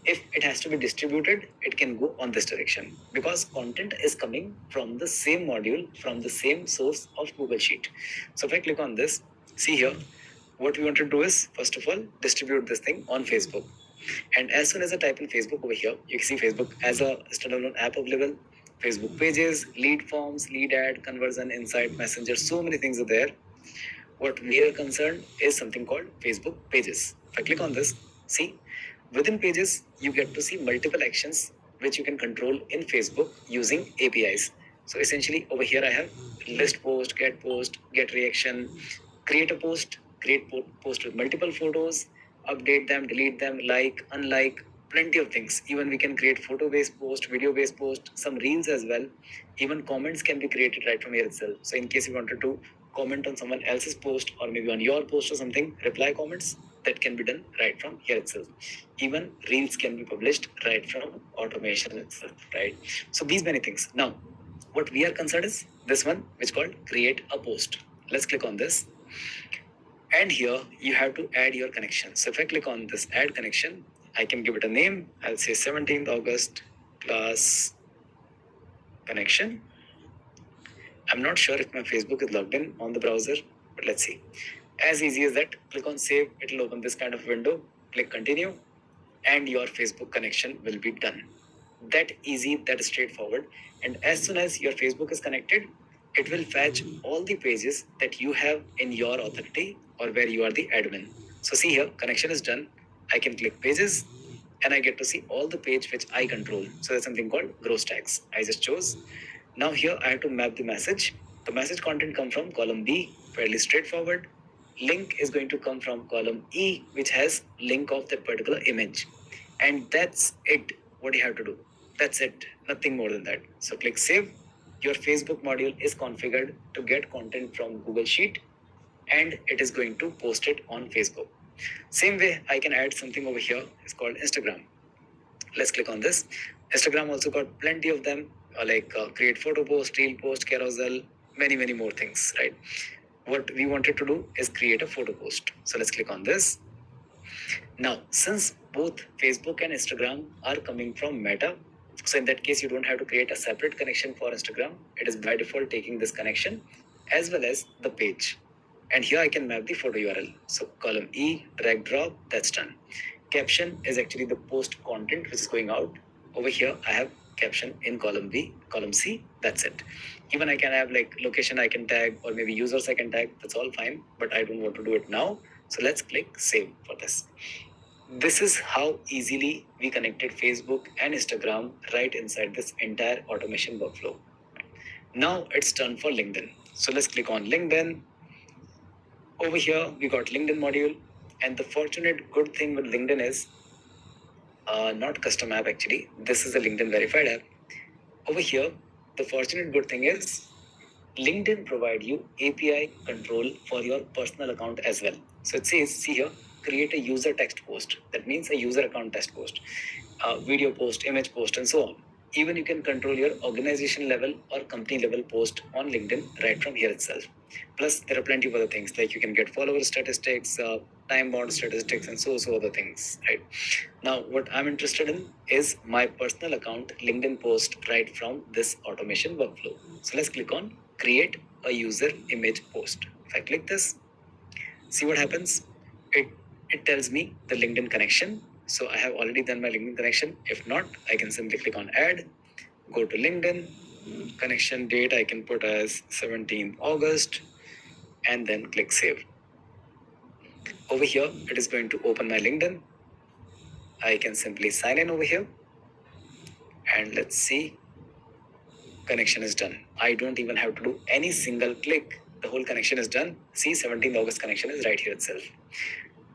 If it has to be distributed, it can go on this direction, because content is coming from the same module, from the same source of Google Sheet. So if I click on this, see here, what we want to do is, first of all, distribute this thing on Facebook. And as soon as I type in Facebook over here, you can see Facebook as a standalone app available, Facebook pages, lead forms, lead ad, conversion, insight, messenger, so many things are there. What we are concerned is something called Facebook pages. If I click on this, see, within pages, you get to see multiple actions which you can control in Facebook using APIs. So essentially over here I have list post, get reaction, create a post, create post with multiple photos, update them, delete them, like, unlike, plenty of things. Even we can create photo-based post, video-based post, some reels as well. Even comments can be created right from here itself. So in case you wanted to comment on someone else's post or maybe on your post or something, reply comments, that can be done right from here itself. Even reels can be published right from automation itself, right? So these many things. Now, what we are concerned is this one, which called create a post. Let's click on this. And here you have to add your connection. So if I click on this add connection, I can give it a name. I'll say 17th August class connection. I'm not sure if my Facebook is logged in on the browser, but let's see. As easy as that, click on save. It'll open this kind of window. Click continue and your Facebook connection will be done. That easy, that straightforward. And as soon as your Facebook is connected, it will fetch all the pages that you have in your authority or where you are the admin. So see here, connection is done. I can click pages and I get to see all the page which I control. So there's something called gross tags. I just chose. Now here I have to map the message The message content come from column B, fairly straightforward. Link is going to come from column E, which has link of that particular image. And that's it, what you have to do. That's it, nothing more than that. So click save. Your Facebook module is configured to get content from Google Sheet, and it is going to post it on Facebook. Same way, I can add something over here. It's called Instagram. Let's click on this. Instagram also got plenty of them, like create photo post, reel post, carousel, many more things, right? What we wanted to do is create a photo post. So let's click on this. Now, since both Facebook and Instagram are coming from Meta, so in that case, you don't have to create a separate connection for Instagram. It is by default taking this connection as well as the page. And here I can map the photo URL. So column E, drag drop, that's done. Caption is actually the post content which is going out. Over here, I have caption in column B, column C, that's it. Even I can have like location I can tag, or maybe users I can tag, that's all fine, but I don't want to do it now. So let's click save for this. This is how easily we connected Facebook and Instagram right inside this entire automation workflow. Now it's done for LinkedIn. So let's click on LinkedIn. Over here, we got LinkedIn module. And the fortunate good thing with LinkedIn is not custom app actually. This is a LinkedIn verified app. Over here, the fortunate good thing is LinkedIn provide you API control for your personal account as well. So it says, see here, create a user text post. That means a user account text post, video post, image post, and so on. Even you can control your organization level or company level post on LinkedIn right from here itself. Plus, there are plenty of other things like you can get follower statistics, time bound statistics, and so other things, right? Now, what I'm interested in is my personal account LinkedIn post right from this automation workflow. So let's click on create a user image post. If I click this, see what happens. It tells me the LinkedIn connection. So I have already done my LinkedIn connection. If not, I can simply click on add, go to LinkedIn, connection date I can put as 17th August, and then click save. Over here, it is going to open my LinkedIn. I can simply sign in over here, and let's see, connection is done. I don't even have to do any single click. The whole connection is done. See, 17th August connection is right here itself.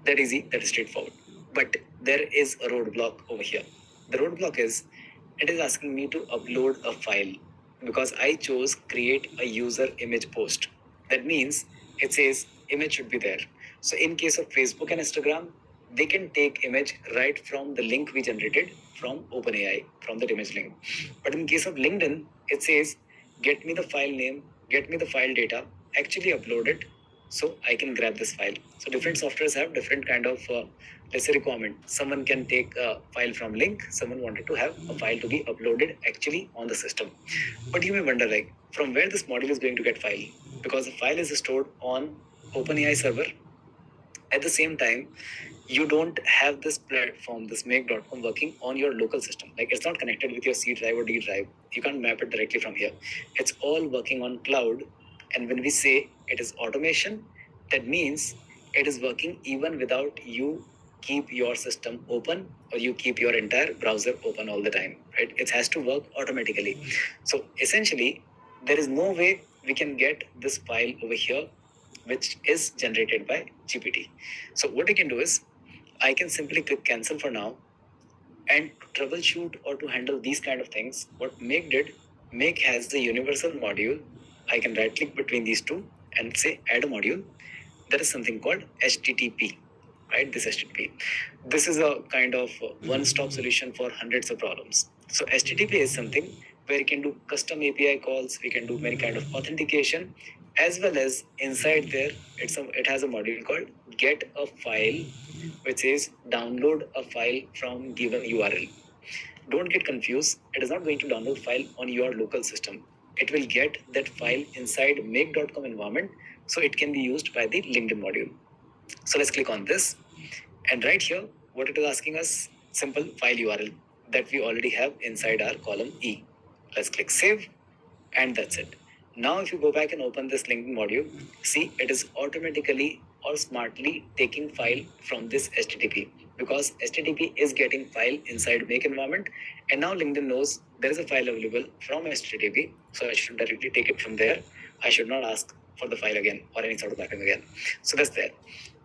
That easy, that is straightforward. But there is a roadblock over here. The roadblock is, it is asking me to upload a file because I chose create a user image post. That means it says image should be there. So in case of Facebook and Instagram, they can take image right from the link we generated from OpenAI, from that image link. But in case of LinkedIn, it says, get me the file name, get me the file data, actually upload it so I can grab this file. So different softwares have different kind of, let's say, requirement. Someone can take a file from link. Someone wanted to have a file to be uploaded actually on the system. But you may wonder, like, from where this module is going to get file? Because the file is stored on OpenAI server. At the same time, you don't have this platform, this make.com working on your local system. Like it's not connected with your C drive or D drive. You can't map it directly from here. It's all working on cloud. And when we say it is automation, that means it is working even without you keep your system open or you keep your entire browser open all the time, right? It has to work automatically. So essentially, there is no way we can get this file over here, which is generated by GPT. So what I can do is, I can simply click cancel for now, and to troubleshoot or to handle these kind of things, what Make did, Make has the universal module. I can right click between these two and say add a module. There is something called HTTP, right? This HTTP. This is a kind of one-stop solution for hundreds of problems. So HTTP is something where you can do custom API calls. We can do many kind of authentication, as well as inside there, it has a module called get a file, which is download a file from given URL. Don't get confused. It is not going to download file on your local system. It will get that file inside make.com environment, so it can be used by the LinkedIn module. So let's click on this. And right here, what it is asking us, simple file URL that we already have inside our column E. Let's click save, and that's it. Now, if you go back and open this LinkedIn module, see it is automatically or smartly taking file from this HTTP, because HTTP is getting file inside make environment, and now LinkedIn knows there is a file available from HTTP, so I should directly take it from there. I should not ask for the file again or any sort of backup again. So that's there.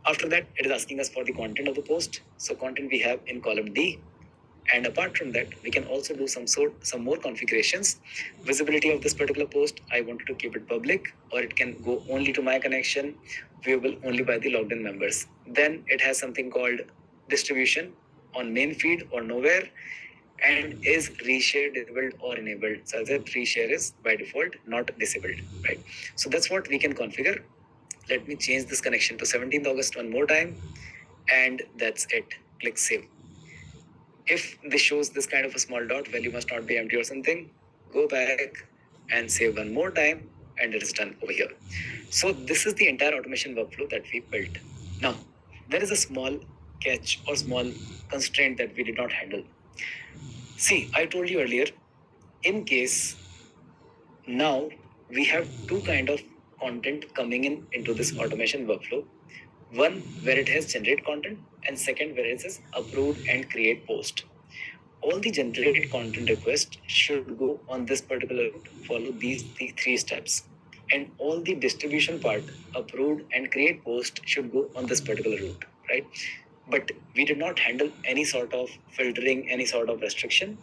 After that, it is asking us for the content of the post. So content we have in column D. And apart from that, we can also do some more configurations. Visibility of this particular post, I wanted to keep it public, or it can go only to my connection, viewable only by the logged in members. Then it has something called distribution on main feed or nowhere, and is reshare disabled or enabled. So that reshare is by default not disabled, right? So that's what we can configure. Let me change this connection to 17th August one more time, and that's it. Click save. If this shows this kind of a small dot, value must not be empty or something, go back and save one more time, and it is done over here. So this is the entire automation workflow that we built. Now, there is a small catch or small constraint that we did not handle. See, I told you earlier, in case now we have two kind of content coming into this automation workflow. One where it has generate content, and second where it says upload and create post. All the generated content requests should go on this particular route, follow the three steps. And all the distribution part, upload and create post, should go on this particular route, right? But we did not handle any sort of filtering, any sort of restriction.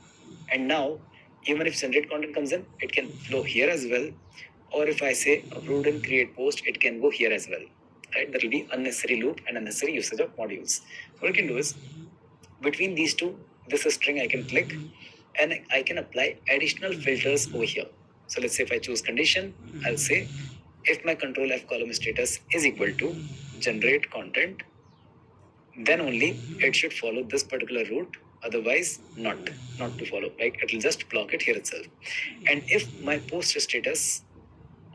And now, even if generate content comes in, it can flow here as well. Or if I say upload and create post, it can go here as well, right? That will be unnecessary loop and unnecessary usage of modules. So what I can do is, between these two, this is string I can click, and I can apply additional filters over here. So let's say if I choose condition, I'll say if my control F column status is equal to generate content, then only it should follow this particular route, otherwise not to follow, like it will just block it here itself. And if my post status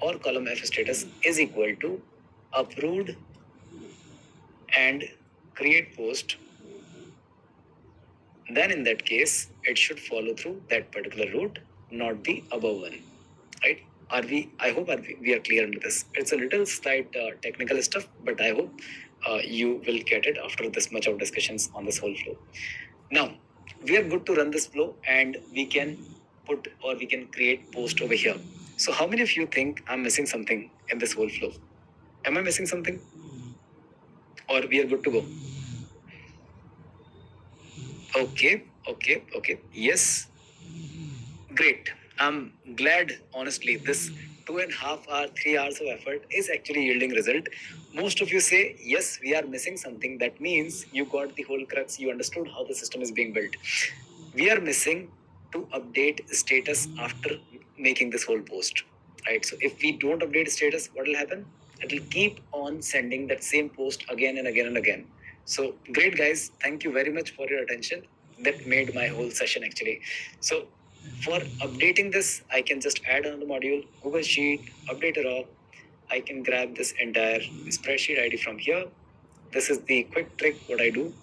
or column F status is equal to upload and create post, then in that case it should follow through that particular route, not the above one, right? I hope we are clear into this. It's a little slight technical stuff, but I hope you will get it after this much of discussions on this whole flow. Now we are good to run this flow, and we can put or we can create post over here. So how many of you think I'm missing something in this whole flow? Am I missing something, or we are good to go? Okay. Yes. Great. I'm glad, honestly, this 2.5 hour, 3 hours of effort is actually yielding result. Most of you say, yes, we are missing something. That means you got the whole crux. You understood how the system is being built. We are missing to update status after making this whole post, right? So if we don't update status, what will happen? It will keep on sending that same post again and again and again. So great, guys. Thank you very much for your attention. That made my whole session actually. So for updating this, I can just add another module, Google Sheet, update raw. I can grab this entire spreadsheet ID from here. This is the quick trick. What I do,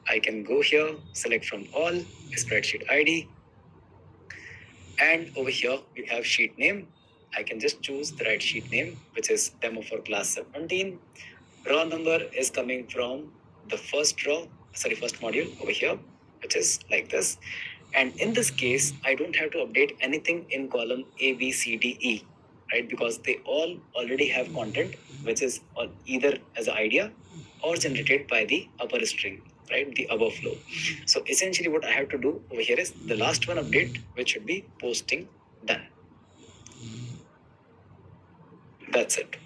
I can go here, select from all, spreadsheet ID. And over here, we have sheet name. I can just choose the right sheet name, which is demo for class 17. Raw number is coming from the first module over here, which is like this. And in this case, I don't have to update anything in column A, B, C, D, E, right? Because they all already have content, which is either as an idea or generated by the upper string, right? The above flow. So essentially what I have to do over here is the last one update, which should be posting done. That's it.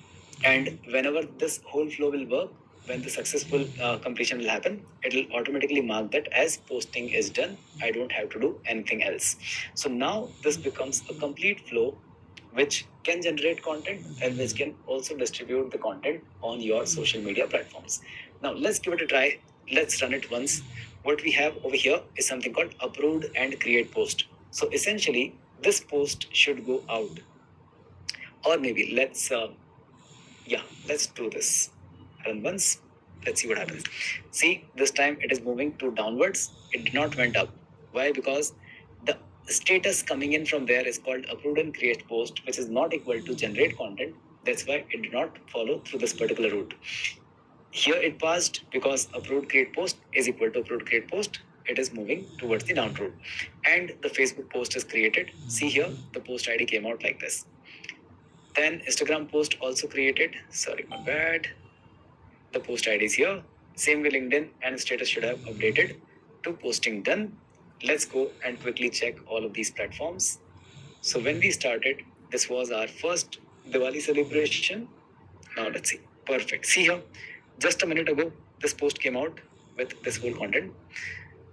And whenever this whole flow will work, when the successful completion will happen, it will automatically mark that as posting is done. I don't have to do anything else. So now this becomes a complete flow which can generate content and which can also distribute the content on your social media platforms. Now let's give it a try. Let's run it once. What we have over here is something called upload and create post. So essentially this post should go out, or maybe let's do this. Run once. Let's see what happens. See, this time it is moving to downwards. It did not went up. Why? Because the status coming in from there is called upload and create post, which is not equal to generate content. That's why it did not follow through this particular route. Here it passed because upload create post is equal to upload create post. It is moving towards the down route. And the Facebook post is created. See here, the post ID came out like this. Then Instagram post also created. Sorry, my bad. The post ID is here. Same way LinkedIn and status should have updated to posting done. Let's go and quickly check all of these platforms. So when we started, this was our first Diwali celebration. Now let's see. Perfect. See here, just a minute ago, this post came out with this whole content.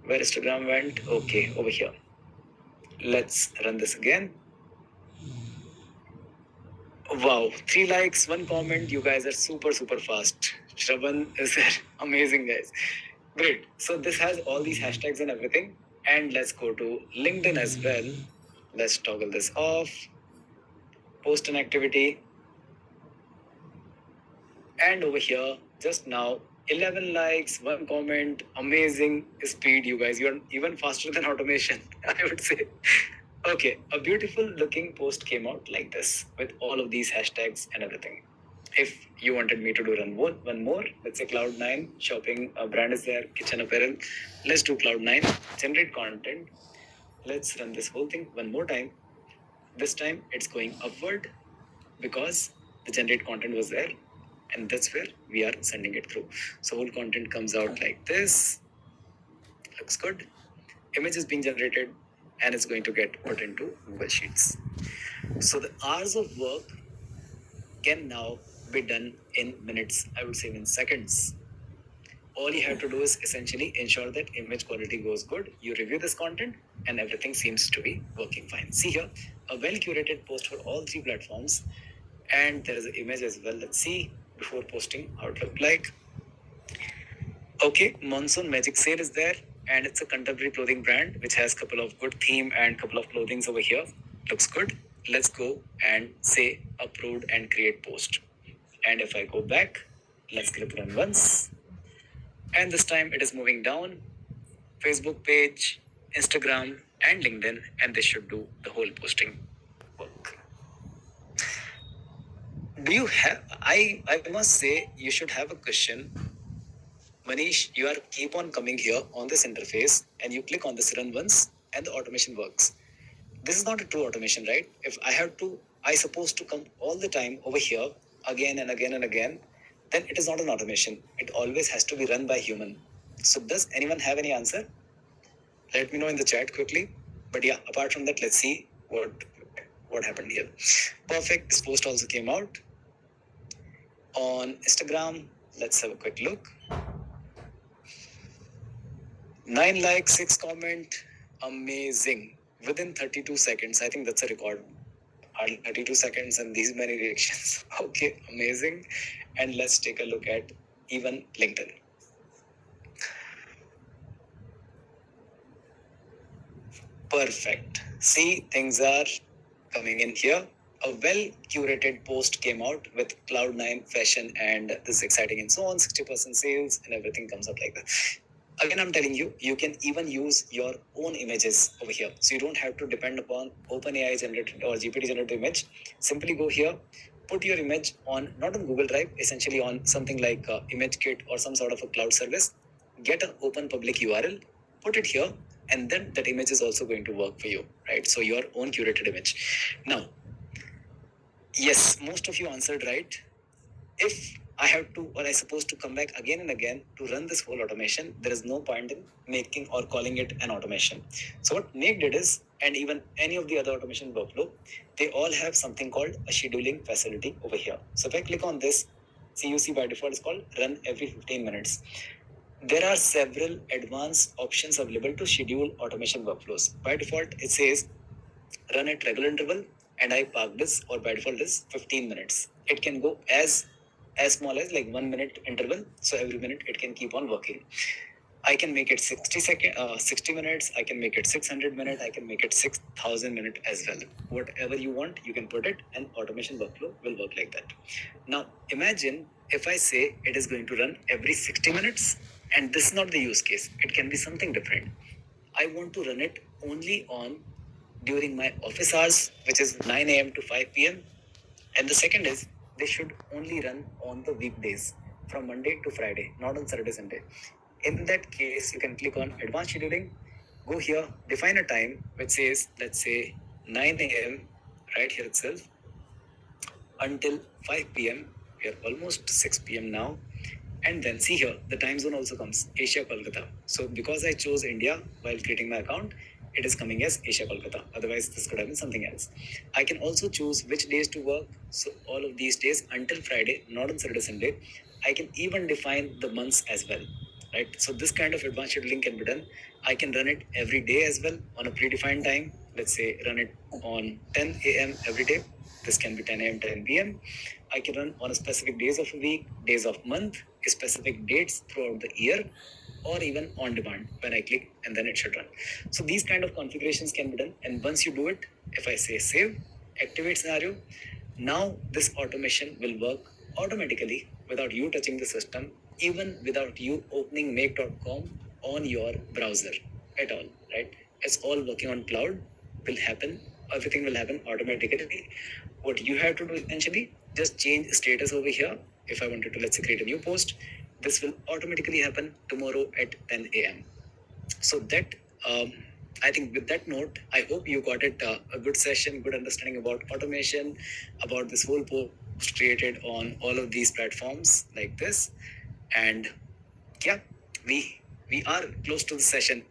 Where Instagram went, okay, over here. Let's run this again. Wow, 3 likes, 1 comment. You guys are super, super fast. Shravan is there. Amazing, guys. Great. So this has all these hashtags and everything. And let's go to LinkedIn as well. Let's toggle this off. Post an activity. And over here, just now, 11 likes, 1 comment. Amazing speed, you guys. You're even faster than automation, I would say. Okay, a beautiful looking post came out like this with all of these hashtags and everything. If you wanted me to do one more, let's say Cloud9 shopping brand is there, kitchen apparel. Let's do Cloud9, generate content. Let's run this whole thing one more time. This time it's going upward because the generate content was there, and that's where we are sending it through. So whole content comes out like this. Looks good. Image is being generated and it's going to get put into Google Sheets. So the hours of work can now be done in minutes, I would say in seconds. All you have to do is essentially ensure that image quality goes good. You review this content and everything seems to be working fine. See here, a well curated post for all 3 platforms, and there is an image as well. Let's see before posting how it looked like. Okay, Monsoon Magic Sale is there, and it's a contemporary clothing brand which has a couple of good theme and couple of clothings over here. Looks good. Let's go and say approved and create post. And if I go back, let's click run once. And this time it is moving down. Facebook page, Instagram, and LinkedIn, and they should do the whole posting work. Do you have? I must say you should have a question. Manish, you are keep on coming here on this interface and you click on this run once and the automation works. This is not a true automation, right? If I supposed to come all the time over here again and again and again, then it is not an automation. It always has to be run by human. So does anyone have any answer? Let me know in the chat quickly. But yeah, apart from that, let's see what happened here. Perfect. This post also came out on Instagram. Let's have a quick look. 9 likes, 6 comment. Amazing. Within 32 seconds. I think that's a record. Hardly 32 seconds and these many reactions. Okay, amazing. And let's take a look at even LinkedIn. Perfect. See, things are coming in here. A well curated post came out with Cloud9 fashion and this is exciting and so on. 60% sales and everything comes up like that. Again, I'm telling you, you can even use your own images over here. So you don't have to depend upon OpenAI generated or GPT generated image. Simply go here, put your image on, not on Google Drive, essentially on something like ImageKit or some sort of a cloud service. Get an open public URL, put it here, and then that image is also going to work for you, right? So your own curated image. Now, yes, most of you answered right. If I have to, or I supposed to come back again and again to run this whole automation, there is no point in making or calling it an automation. So what Make did is, and even any of the other automation workflow, they all have something called a scheduling facility over here. So if I click on this, CUC by default is called run every 15 minutes. There are several advanced options available to schedule automation workflows. By default, it says run at regular interval, and I park this, or by default is 15 minutes. It can go as small as like 1 minute interval. So every minute it can keep on working. I can make it 60 minutes. I can make it 600 minutes. I can make it 6,000 minutes as well. Whatever you want, you can put it, and automation workflow will work like that. Now, imagine if I say it is going to run every 60 minutes, and this is not the use case. It can be something different. I want to run it only on during my office hours, which is 9 a.m. to 5 p.m. And the second is they should only run on the weekdays from Monday to Friday, not on Saturday, Sunday. In that case, you can click on advanced scheduling, go here, define a time which says, let's say 9 a.m. right here itself. until 5 p.m. We are almost 6 p.m. now. And then see here, the time zone also comes Asia Kolkata. So because I chose India while creating my account, it is coming as Asia Kolkata. Otherwise, this could have been something else. I can also choose which days to work. So all of these days until Friday, not on Saturday, Sunday. I can even define the months as well. Right. So this kind of advanced scheduling can be done. I can run it every day as well on a predefined time. Let's say run it on 10 a.m. every day. This can be 10 a.m., 10 p.m. I can run on a specific days of a week, days of month, specific dates throughout the year, or even on demand when I click and then it should run. So these kind of configurations can be done. And once you do it, if I say save, activate scenario, now this automation will work automatically without you touching the system, even without you opening make.com on your browser at all, right? It's all working on cloud, will happen, everything will happen automatically. What you have to do essentially, just change status over here. If I wanted to, let's say, create a new post, this will automatically happen tomorrow at 10 a.m. So that, I think with that note, I hope you got it a good session, good understanding about automation, about this whole post created on all of these platforms like this. And yeah, we are close to the session.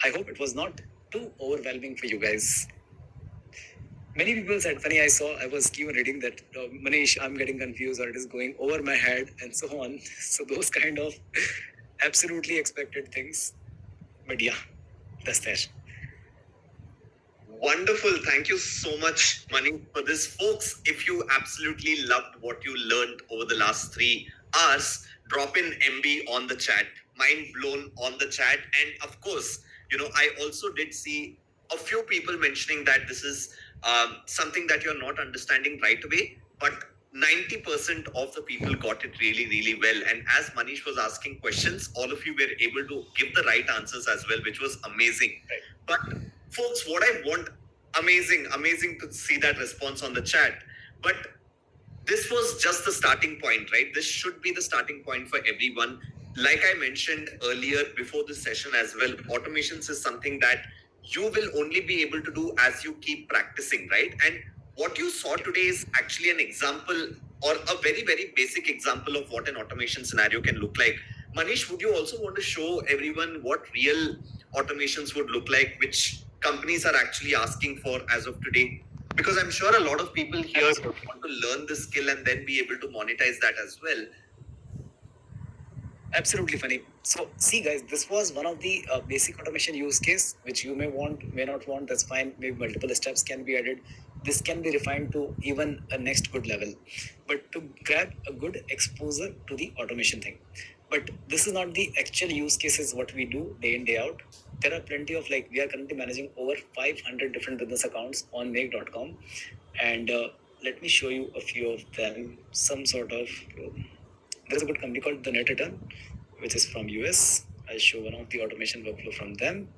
I hope it was not too overwhelming for you guys. Many people said, funny, I was even reading that, Manish, I'm getting confused or it is going over my head and so on. So those kind of absolutely expected things. But yeah, that's there. Wonderful. Thank you so much, Mani, for this. Folks, if you absolutely loved what you learned over the last 3 hours, drop in MB on the chat. Mind blown on the chat. And of course, I also did see a few people mentioning that this is something that you're not understanding right away, but 90% of the people got it really, really well. And as Manish was asking questions, all of you were able to give the right answers as well, which was amazing. Right. But folks, what I want, amazing to see that response on the chat. But this was just the starting point, right? This should be the starting point for everyone. Like I mentioned earlier before this session as well, automations is something that you will only be able to do as you keep practicing, right? And what you saw today is actually an example or a very, very basic example of what an automation scenario can look like. Manish, would you also want to show everyone what real automations would look like, which companies are actually asking for as of today? Because I'm sure a lot of people here Absolutely. want to learn this skill and then be able to monetize that as well. Absolutely funny. So see guys, this was one of the basic automation use case which you may want, may not want, that's fine. Maybe multiple steps can be added. This can be refined to even a next good level. But to grab a good exposure to the automation thing. But this is not the actual use cases what we do day in, day out. There are plenty of, like, we are currently managing over 500 different business accounts on make.com. And let me show you a few of them. Some sort of there's a good company called The Net Return, which is from US. I'll show one of the automation workflow from them.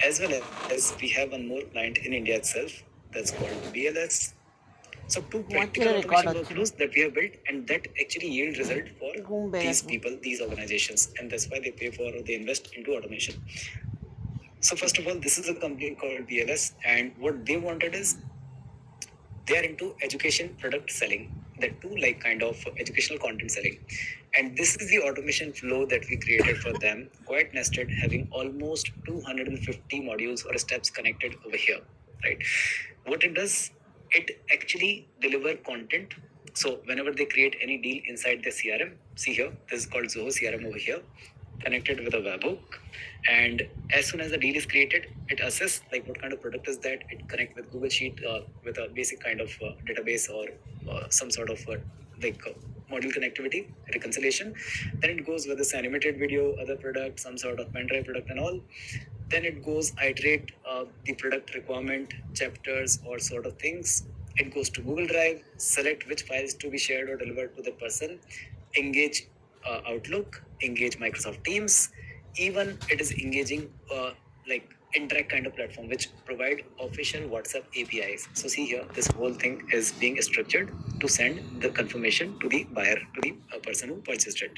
As well as we have one more client in India itself that's called BLS. So two practical automation workflows that we have built and that actually yield result for these people, these organizations, and that's why they pay for or they invest into automation. So first of all, this is a company called BLS, and what they wanted is they are into education product selling, that too, like kind of educational content selling. And this is the automation flow that we created for them, quite nested, having almost 250 modules or steps connected over here, right? What it does, it actually deliver content. So whenever they create any deal inside the CRM, see here, this is called Zoho CRM over here, connected with a webhook. And as soon as the deal is created, it assess like what kind of product is that. It connect with Google Sheet with a basic kind of database or some sort of module connectivity, reconciliation. Then it goes with this animated video, other product, some sort of pen drive product and all. Then it goes iterate the product requirement, chapters or sort of things. It goes to Google Drive, select which files to be shared or delivered to the person, engage Outlook, engage Microsoft Teams, even it is engaging like Interact kind of platform which provide official WhatsApp APIs. So see here, this whole thing is being structured to send the confirmation to the buyer, to the person who purchased it.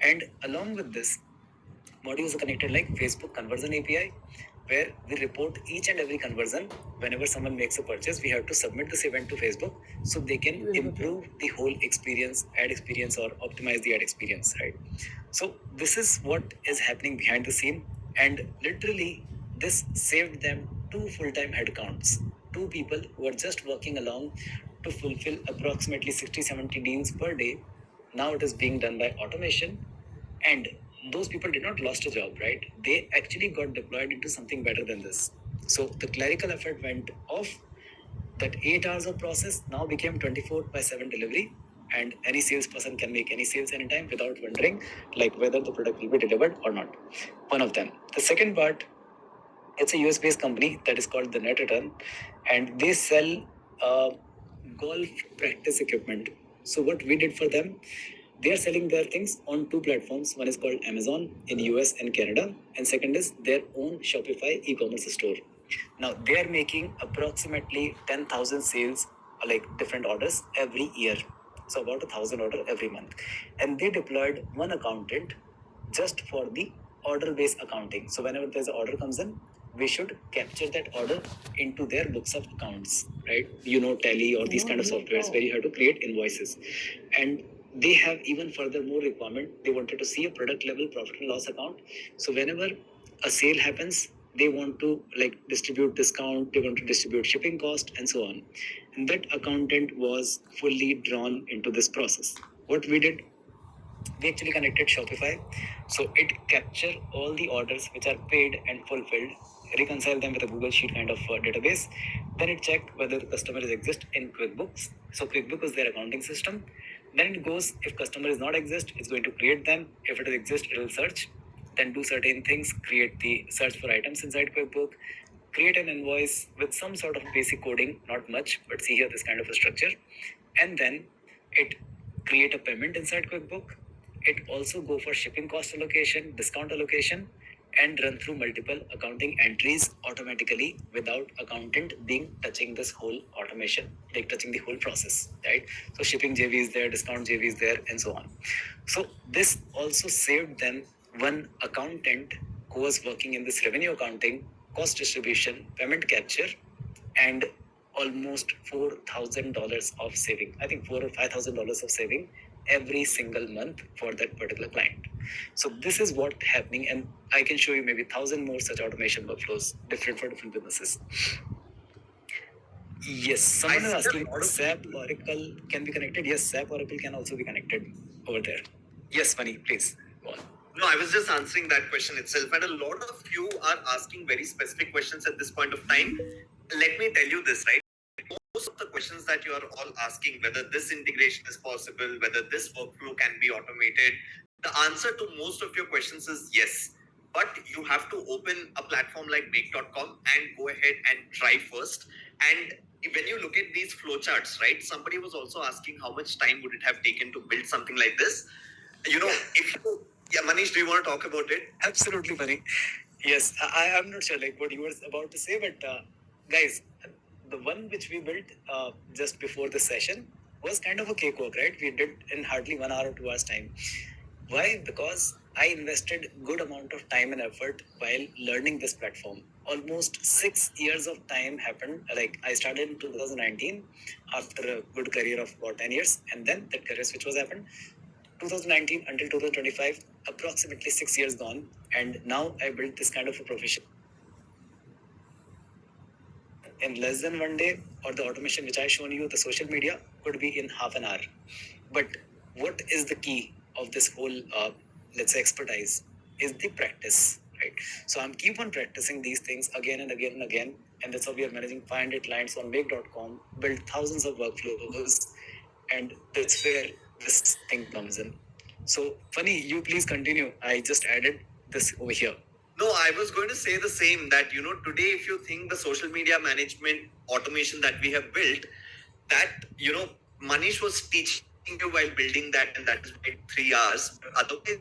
And along with this, modules are connected like Facebook conversion API, where we report each and every conversion. Whenever someone makes a purchase, we have to submit this event to Facebook so they can improve the whole experience, ad experience, or optimize the ad experience, right? So this is what is happening behind the scene, and literally this saved them 2 full-time headcounts, 2 people who are just working along to fulfill approximately 60-70 deals per day. Now it is being done by automation, and those people did not lost a job, right? They actually got deployed into something better than this. So the clerical effort went off. That 8 hours of process now became 24/7 delivery, and any salesperson can make any sales anytime without wondering like whether the product will be delivered or not. One of them. The second part, it's a US based company that is called the Net Return, and they sell golf practice equipment. So what we did for them, they are selling their things on 2 platforms. One is called Amazon in US and Canada, and second is their own Shopify e-commerce store. Now they are making approximately 10,000 sales, like different orders every year. So about 1,000 order every month, and they deployed one accountant just for the order-based accounting. So whenever there's an order comes in, we should capture that order into their books of accounts, right? Tally or these kind of softwares where you have to create invoices. And they have even further more requirement. They wanted to see a product level profit and loss account. So whenever a sale happens, they want to like distribute discount, they want to distribute shipping cost, and so on. And that accountant was fully drawn into this process. What we did, we actually connected Shopify, so it capture all the orders which are paid and fulfilled, reconcile them with a Google Sheet kind of database. Then it check whether the customer is exist in QuickBooks. So QuickBooks is their accounting system. Then it goes, if customer is not exist, it's going to create them. If it exists, it will search, then do certain things, create the search for items inside QuickBook, create an invoice with some sort of basic coding, not much, but see here this kind of a structure, and then it create a payment inside QuickBook. It also go for shipping cost allocation, discount allocation, and run through multiple accounting entries automatically without accountant being touching this whole automation, like touching the whole process, right? So shipping JV is there, discount JV is there, and so on. So this also saved them one accountant who was working in this revenue accounting, cost distribution, payment capture, and almost $4,000 of saving. I think $4,000 or $5,000 of saving every single month for that particular client. So this is what happening, and I can show you maybe 1,000 more such automation workflows, different for different businesses. Yes, someone is asking SAP Oracle can be connected. Yes, SAP Oracle can also be connected over there. Yes, Funny, please go on. No, I was just answering that question itself. And a lot of you are asking very specific questions at this point of time. Let me tell you this, right? Most of the questions that you are all asking, whether this integration is possible, whether this workflow can be automated, the answer to most of your questions is yes. But you have to open a platform like Make.com and go ahead and try first. And when you look at these flowcharts, right? Somebody was also asking how much time would it have taken to build something like this. If you, yeah, Manish, do you want to talk about it? Absolutely, Funny. Yes, I'm not sure like what you were about to say, but guys, the one which we built just before the session was kind of a cakewalk, right? We did in hardly 1 hour or 2 hours time. Why? Because I invested good amount of time and effort while learning this platform. Almost 6 years of time happened. Like I started in 2019 after a good career of about 10 years, and then that career switch was happened. 2019 until 2025, approximately 6 years gone, and now I built this kind of a profession in less than 1 day, or the automation which I shown you, the social media could be in half an hour. But what is the key of this whole, let's say, expertise is the practice, right? So I'm keep on practicing these things again and again and again, and that's how we are managing 500 clients on Make.com, build thousands of workflows, and that's where this thing comes in. So Funny, you please continue. I just added this over here. No, I was going to say the same that, today, if you think the social media management automation that we have built, that, Manish was teaching you while building that, and that is like 3 hours. But otherwise,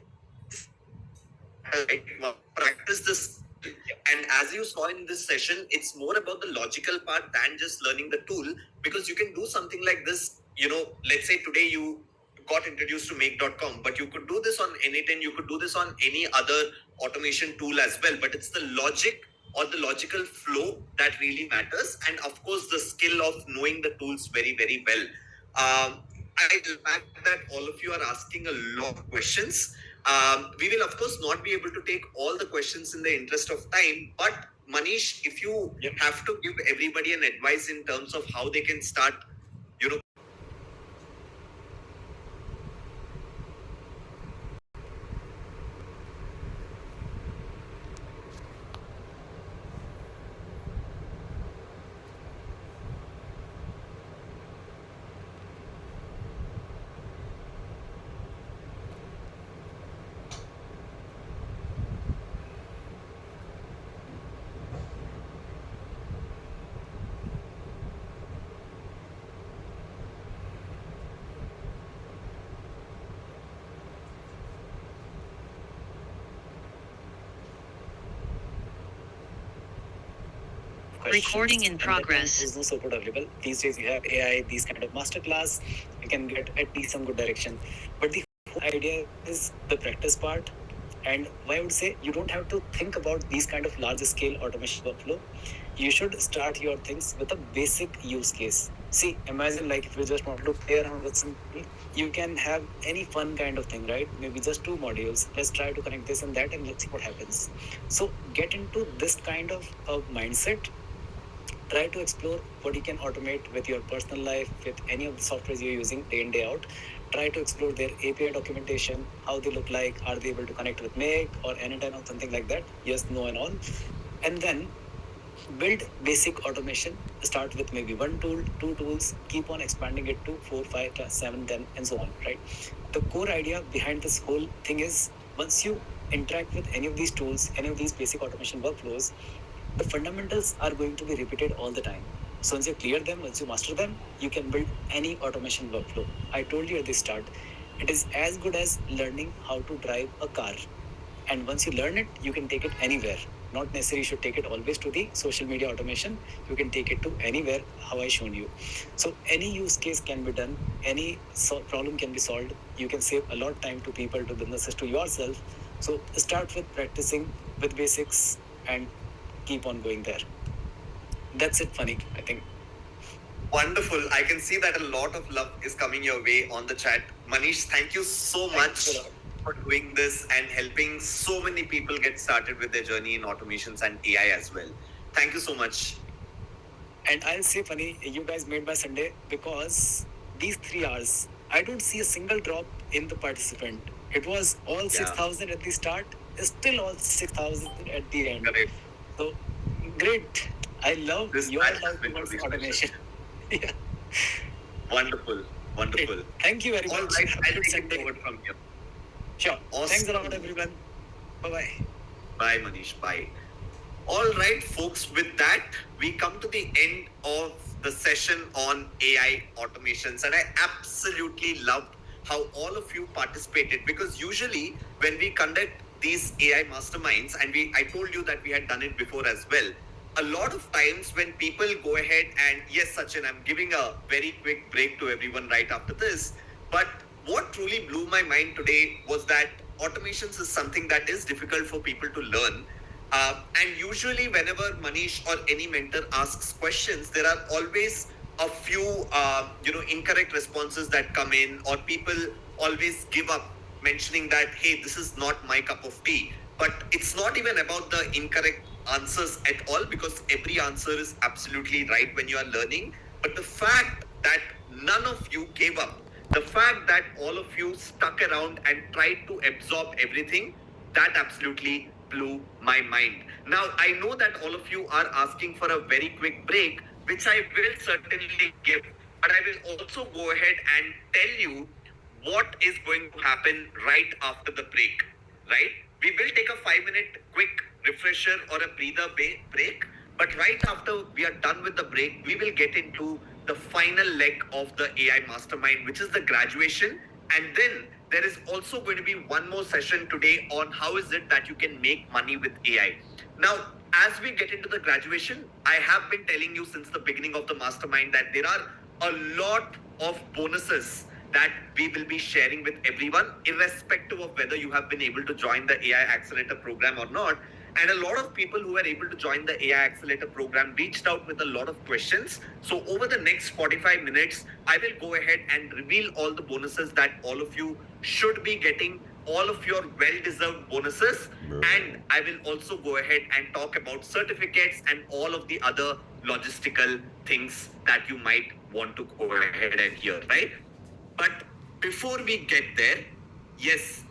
practice this. And as you saw in this session, it's more about the logical part than just learning the tool, because you can do something like this. Let's say today you got introduced to Make.com, but you could do this on N8, and you could do this on any other automation tool as well. But it's the logic or the logical flow that really matters, and of course the skill of knowing the tools very, very well. I like the fact that all of you are asking a lot of questions. We will of course not be able to take all the questions in the interest of time, but Manish, if you have to give everybody an advice in terms of how they can start, you know, Recording in progress. There's no support available. These days you have AI, these kind of masterclass, you can get at least some good direction. But the whole idea is the practice part. And why I would say you don't have to think about these kind of large scale automation workflow. You should start your things with a basic use case. See, imagine like if you just want to play around with something, you can have any fun kind of thing, right? Maybe just 2 modules. Let's try to connect this and that and let's see what happens. So get into this kind of mindset. Try to explore what you can automate with your personal life, with any of the softwares you're using day in, day out. Try to explore their API documentation, how they look like, are they able to connect with Make or Anytime or something like that? Yes, no, and all. And then build basic automation. Start with maybe 1 tool, 2 tools, keep on expanding it to 4, 5, 7, 10, and so on, right? The core idea behind this whole thing is once you interact with any of these tools, any of these basic automation workflows, the fundamentals are going to be repeated all the time. So once you clear them, once you master them, you can build any automation workflow. I told you at the start, it is as good as learning how to drive a car. And once you learn it, you can take it anywhere. Not necessarily you should take it always to the social media automation. You can take it to anywhere, how I shown you. So any use case can be done, any problem can be solved. You can save a lot of time to people, to businesses, to yourself. So start with practicing with basics and keep on going there. That's it, funny, I think. Wonderful. I can see that a lot of love is coming your way on the chat. Manish, thank you so much for doing this and helping so many people get started with their journey in automations and AI as well. Thank you so much. And I'll say, funny, you guys made my Sunday because these 3 hours, I don't see a single drop in the participant. It was all 6,000 at the start, still all 6,000 at the end. Correct. So great. I love This your batch has love been towards really automation. Yeah. Wonderful. Wonderful. Thank you very All much. right, Have a I'll good take it Sunday. forward from here. Sure. Awesome. Thanks a lot, everyone. Bye bye. Bye, Manish. Bye. All right, folks, with that, we come to the end of the session on AI automations. And I absolutely loved how all of you participated, because usually when we conduct these AI masterminds, and I told you that we had done it before as well, a lot of times when people go ahead and, yes, Sachin, I'm giving a very quick break to everyone right after this. But what truly blew my mind today was that automations is something that is difficult for people to learn. And usually, whenever Manish or any mentor asks questions, there are always a few, incorrect responses that come in, or people always give up, mentioning that, hey, this is not my cup of tea. But it's not even about the incorrect answers at all, because every answer is absolutely right when you are learning. But the fact that none of you gave up, the fact that all of you stuck around and tried to absorb everything, that absolutely blew my mind. Now, I know that all of you are asking for a very quick break, which I will certainly give, but I will also go ahead and tell you what is going to happen right after the break, right? We will take a 5-minute quick refresher or a breather break, but right after we are done with the break, we will get into the final leg of the AI mastermind, which is the graduation. And then there is also going to be one more session today on how is it that you can make money with AI. Now, as we get into the graduation, I have been telling you since the beginning of the mastermind that there are a lot of bonuses that we will be sharing with everyone, irrespective of whether you have been able to join the AI Accelerator program or not. And a lot of people who were able to join the AI Accelerator program reached out with a lot of questions. So over the next 45 minutes, I will go ahead and reveal all the bonuses that all of you should be getting, all of your well-deserved bonuses. And I will also go ahead and talk about certificates and all of the other logistical things that you might want to go ahead and hear, right? But before we get there, yes,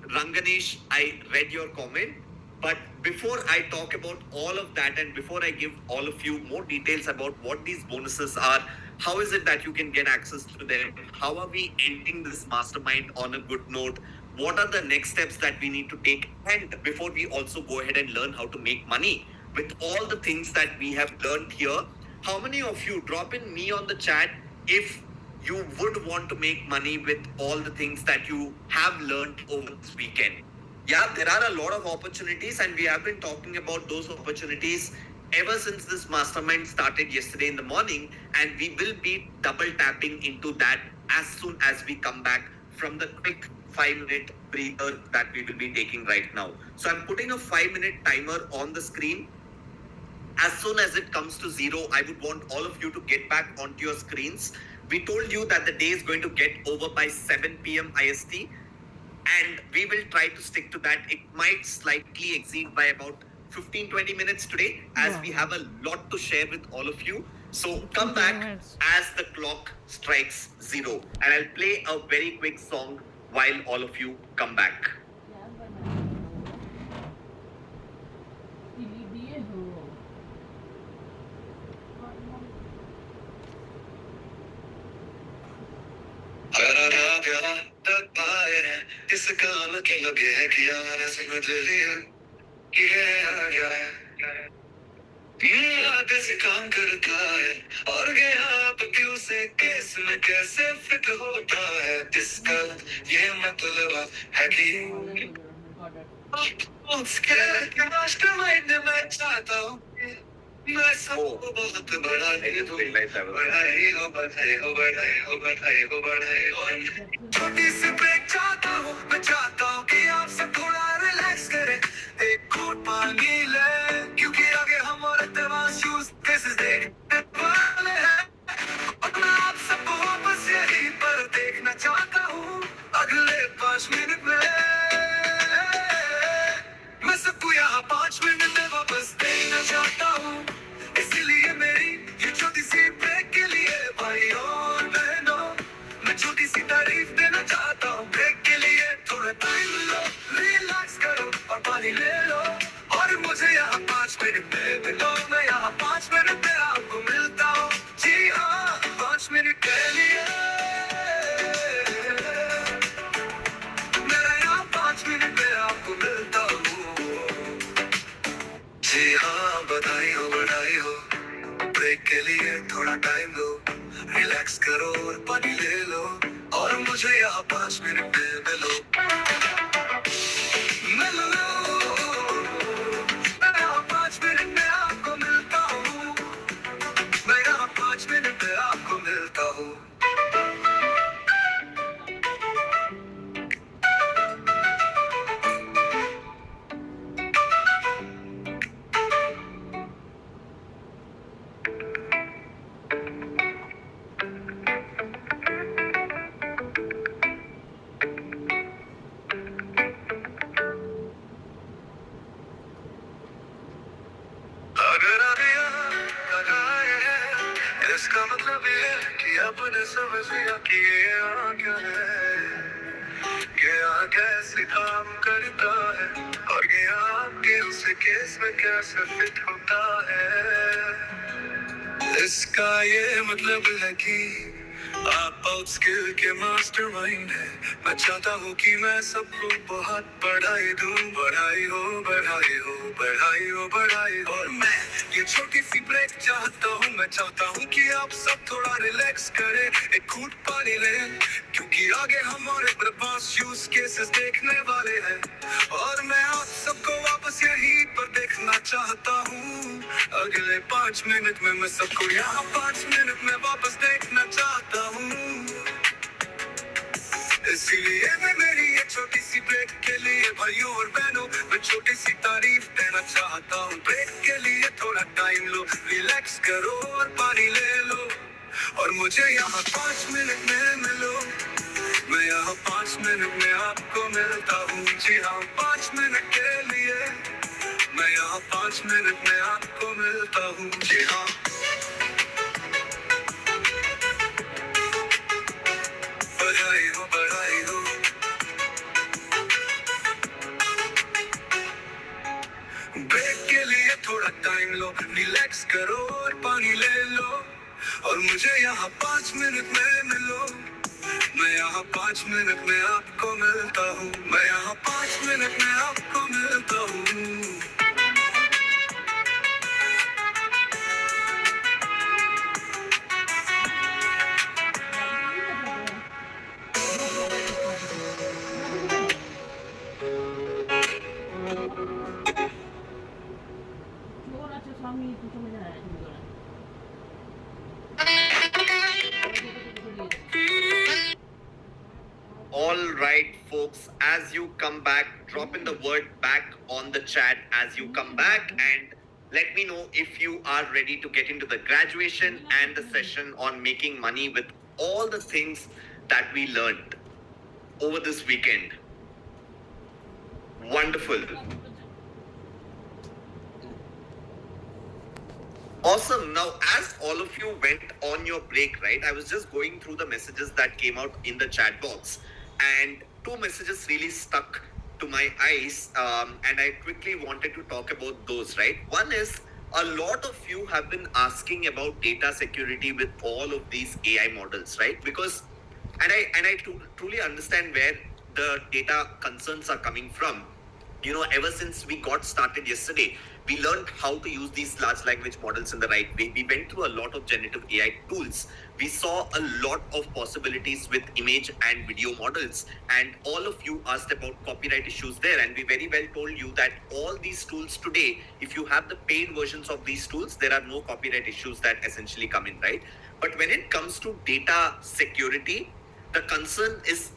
Ranganesh, I read your comment. But before I talk about all of that and before I give all of you more details about what these bonuses are, how is it that you can get access to them? How are we ending this mastermind on a good note? What are the next steps that we need to take? And before we also go ahead and learn how to make money with all the things that we have learned here, how many of you drop in me on the chat if you would want to make money with all the things that you have learned over this weekend? Yeah, there are a lot of opportunities, and we have been talking about those opportunities ever since this mastermind started yesterday in the morning, and we will be double tapping into that as soon as we come back from the quick 5-minute breather that we will be taking right now. So I'm putting a 5-minute timer on the screen. As soon as it comes to 0, I would want all of you to get back onto your screens. We told you that the day is going to get over by 7 p.m. IST, and we will try to stick to that. It might slightly exceed by about 15-20 minutes today, as we have a lot to share with all of you. So come back as the clock strikes 0, and I'll play a very quick song while all of you come back. इस काम की लगे है किया मैंने समझ लिया कि है आ गया है ये आगे से काम करता है और गया अब क्यों से केस में कैसे फिट होता है इसका ये मतलब है कि उसके मास्टरमाइंड में चाहता हूँ मैं सबको बहुत बड़ा दे दूं बढ़ाई हो बढ़ाई हो बढ़ाई हो बढ़ाई हो बढ़ाई हो छोटी सी ब्रेक चाहता हूँ मैं चाहता हूँ कि आप सब थोड़ा रिलैक्स करें एक घूंट पानी ले क्योंकि आगे हम और एडवांस यूज केसेस देखने वाले हैं और मैं आप सबको वापस यहीं पर देखना चाहता हूँ अगले 5 मिनट में मैं सबको यहाँ 5 मिनट में वापस देखना चाहता हूँ इसलिए मेरी ये छोटी सी ब्रेक के लिए भाइयों और बहनों मैं छोटी सी तारीफ देना चाहता हूँ ब्रेक के लिए थोड़ा टाइम लो रिलैक्स करो और पानी ले लो और मुझे यहाँ 5 मिनट में मिलो मैं यहाँ 5 मिनट में आपको मिलता हूँ जी हाँ 5 मिनट के लिए मेरा यहाँ 5 मिनट में आपको मिलता हूँ जी हाँ बधाई हो ब्रेक के लिए थोड़ा टाइम लो रिलैक्स करो और पानी ले लो और मुझे यहाँ 5 मिनट में मिलो मैं यहाँ 5 मिनट में आपको मिलता हूँ मैं यहाँ 5 मिनट में आपको मिलता हूँ इसका मतलब ये है कि आपने समझ लिया कि ये आ क्या है ये आ कैसे काम करता है और ये आपके उसे केस में कैसे फिट होता है इसका ये मतलब है कि आप आउट स्किल के मास्टरमाइंड है मैं चाहता हूँ कि मैं सबको बहुत बढ़ाई दूँ बढ़ाई हो बढ़ाई हो बढ़ाई हो बढ़ाई हो और मैं ये छोटी सी ब्रेक चाहता हूँ मैं चाहता हूँ कि आप सब थोड़ा रिलैक्स करें एक घूंट पानी लें क्योंकि आगे हम और एडवांस यूज केसेस देखने वाले हैं और मैं आप सबको वापस यहीं पर देखना चाहता हूँ अगले 5 मिनट में मैं सबको यहाँ 5 मिनट में वापस देखना चाहता हूँ इसलिए मैं मेरी ये छोटी सी ब्रेक के लिए भाइयों और बहनों मैं छोटी सी तारीफ देना चाहता हूँ। ब्रेक के लिए थोड़ा टाइम लो, रिलैक्स करो और पानी ले लो और मुझे यहाँ 5 मिनट में मिलो। मैं यहाँ 5 मिनट में आपको मिलता हूँ। जी हाँ, 5 मिनट के लिए मैं यहाँ 5 मिनट में आपको मिलता हूँ। जी हाँ, बधाई हो, बधाई हो। ब्रेक के लिए थोड़ा टाइम लो, रिलैक्स करो और पानी ले लो और मुझे यहाँ 5 मिनट में मिलो। मैं यहाँ 5 मिनट में आपको मिलता हूँ। मैं यहाँ 5 मिनट में आपको मिलता हूँ। All right, folks, as you come back, drop in the word back on the chat as you come back and let me know if you are ready to get into the graduation and the session on making money with all the things that we learned over this weekend. Wonderful. Awesome. Now, as all of you went on your break, right, I was just going through the messages that came out in the chat box, and two messages really stuck to my eyes, and I quickly wanted to talk about those, right? One is a lot of you have been asking about data security with all of these AI models, right? Because, and I truly understand where the data concerns are coming from. You know, ever since we got started yesterday, we learned how to use these large language models in the right way. We went through a lot of generative AI tools. We saw a lot of possibilities with image and video models. And all of you asked about copyright issues there. And we very well told you that all these tools today, if you have the paid versions of these tools, there are no copyright issues that essentially come in, right? But when it comes to data security, the concern is,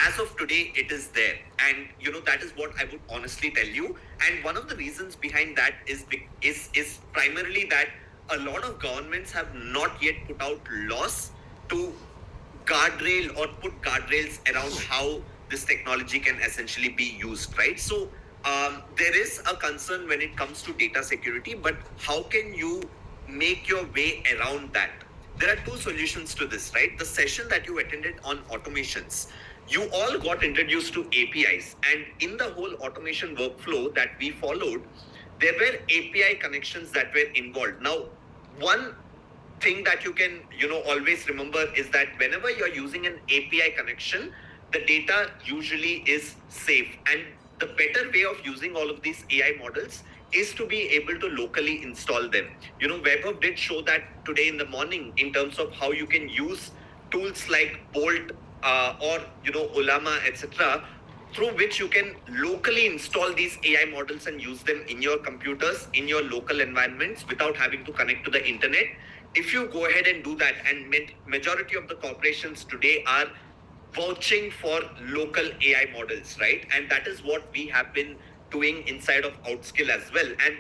as of today, it is there. And you know, that is what I would honestly tell you. And one of the reasons behind that is primarily that a lot of governments have not yet put out laws to guardrail or put guardrails around how this technology can essentially be used, right? So there is a concern when it comes to data security, but how can you make your way around that? There are two solutions to this, right? The session that you attended on automations, you all got introduced to APIs, and in the whole automation workflow that we followed, there were API connections that were involved. Now, one thing that you can, always remember is that whenever you're using an API connection, the data usually is safe. And the better way of using all of these AI models is to be able to locally install them. Vaibhav did show that today in the morning in terms of how you can use tools like Bolt or Ulama, etc., through which you can locally install these AI models and use them in your computers, in your local environments without having to connect to the internet. If you go ahead and do that, and majority of the corporations today are vouching for local AI models, right? And that is what we have been doing inside of Outskill as well. And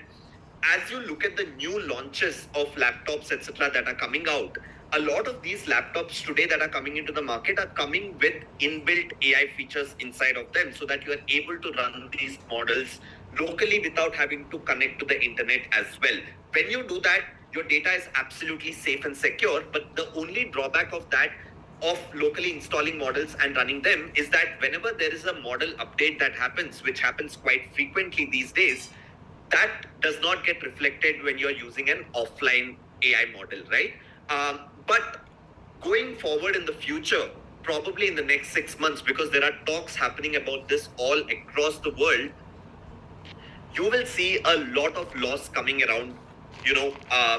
as you look at the new launches of laptops, etc., that are coming out, a lot of these laptops today that are coming into the market are coming with inbuilt AI features inside of them so that you are able to run these models locally without having to connect to the internet as well. When you do that, your data is absolutely safe and secure, but the only drawback of that, of locally installing models and running them, is that whenever there is a model update that happens, which happens quite frequently these days, that does not get reflected when you're using an offline AI model, right? But going forward in the future, probably in the next 6 months, because there are talks happening about this all across the world, you will see a lot of laws coming around,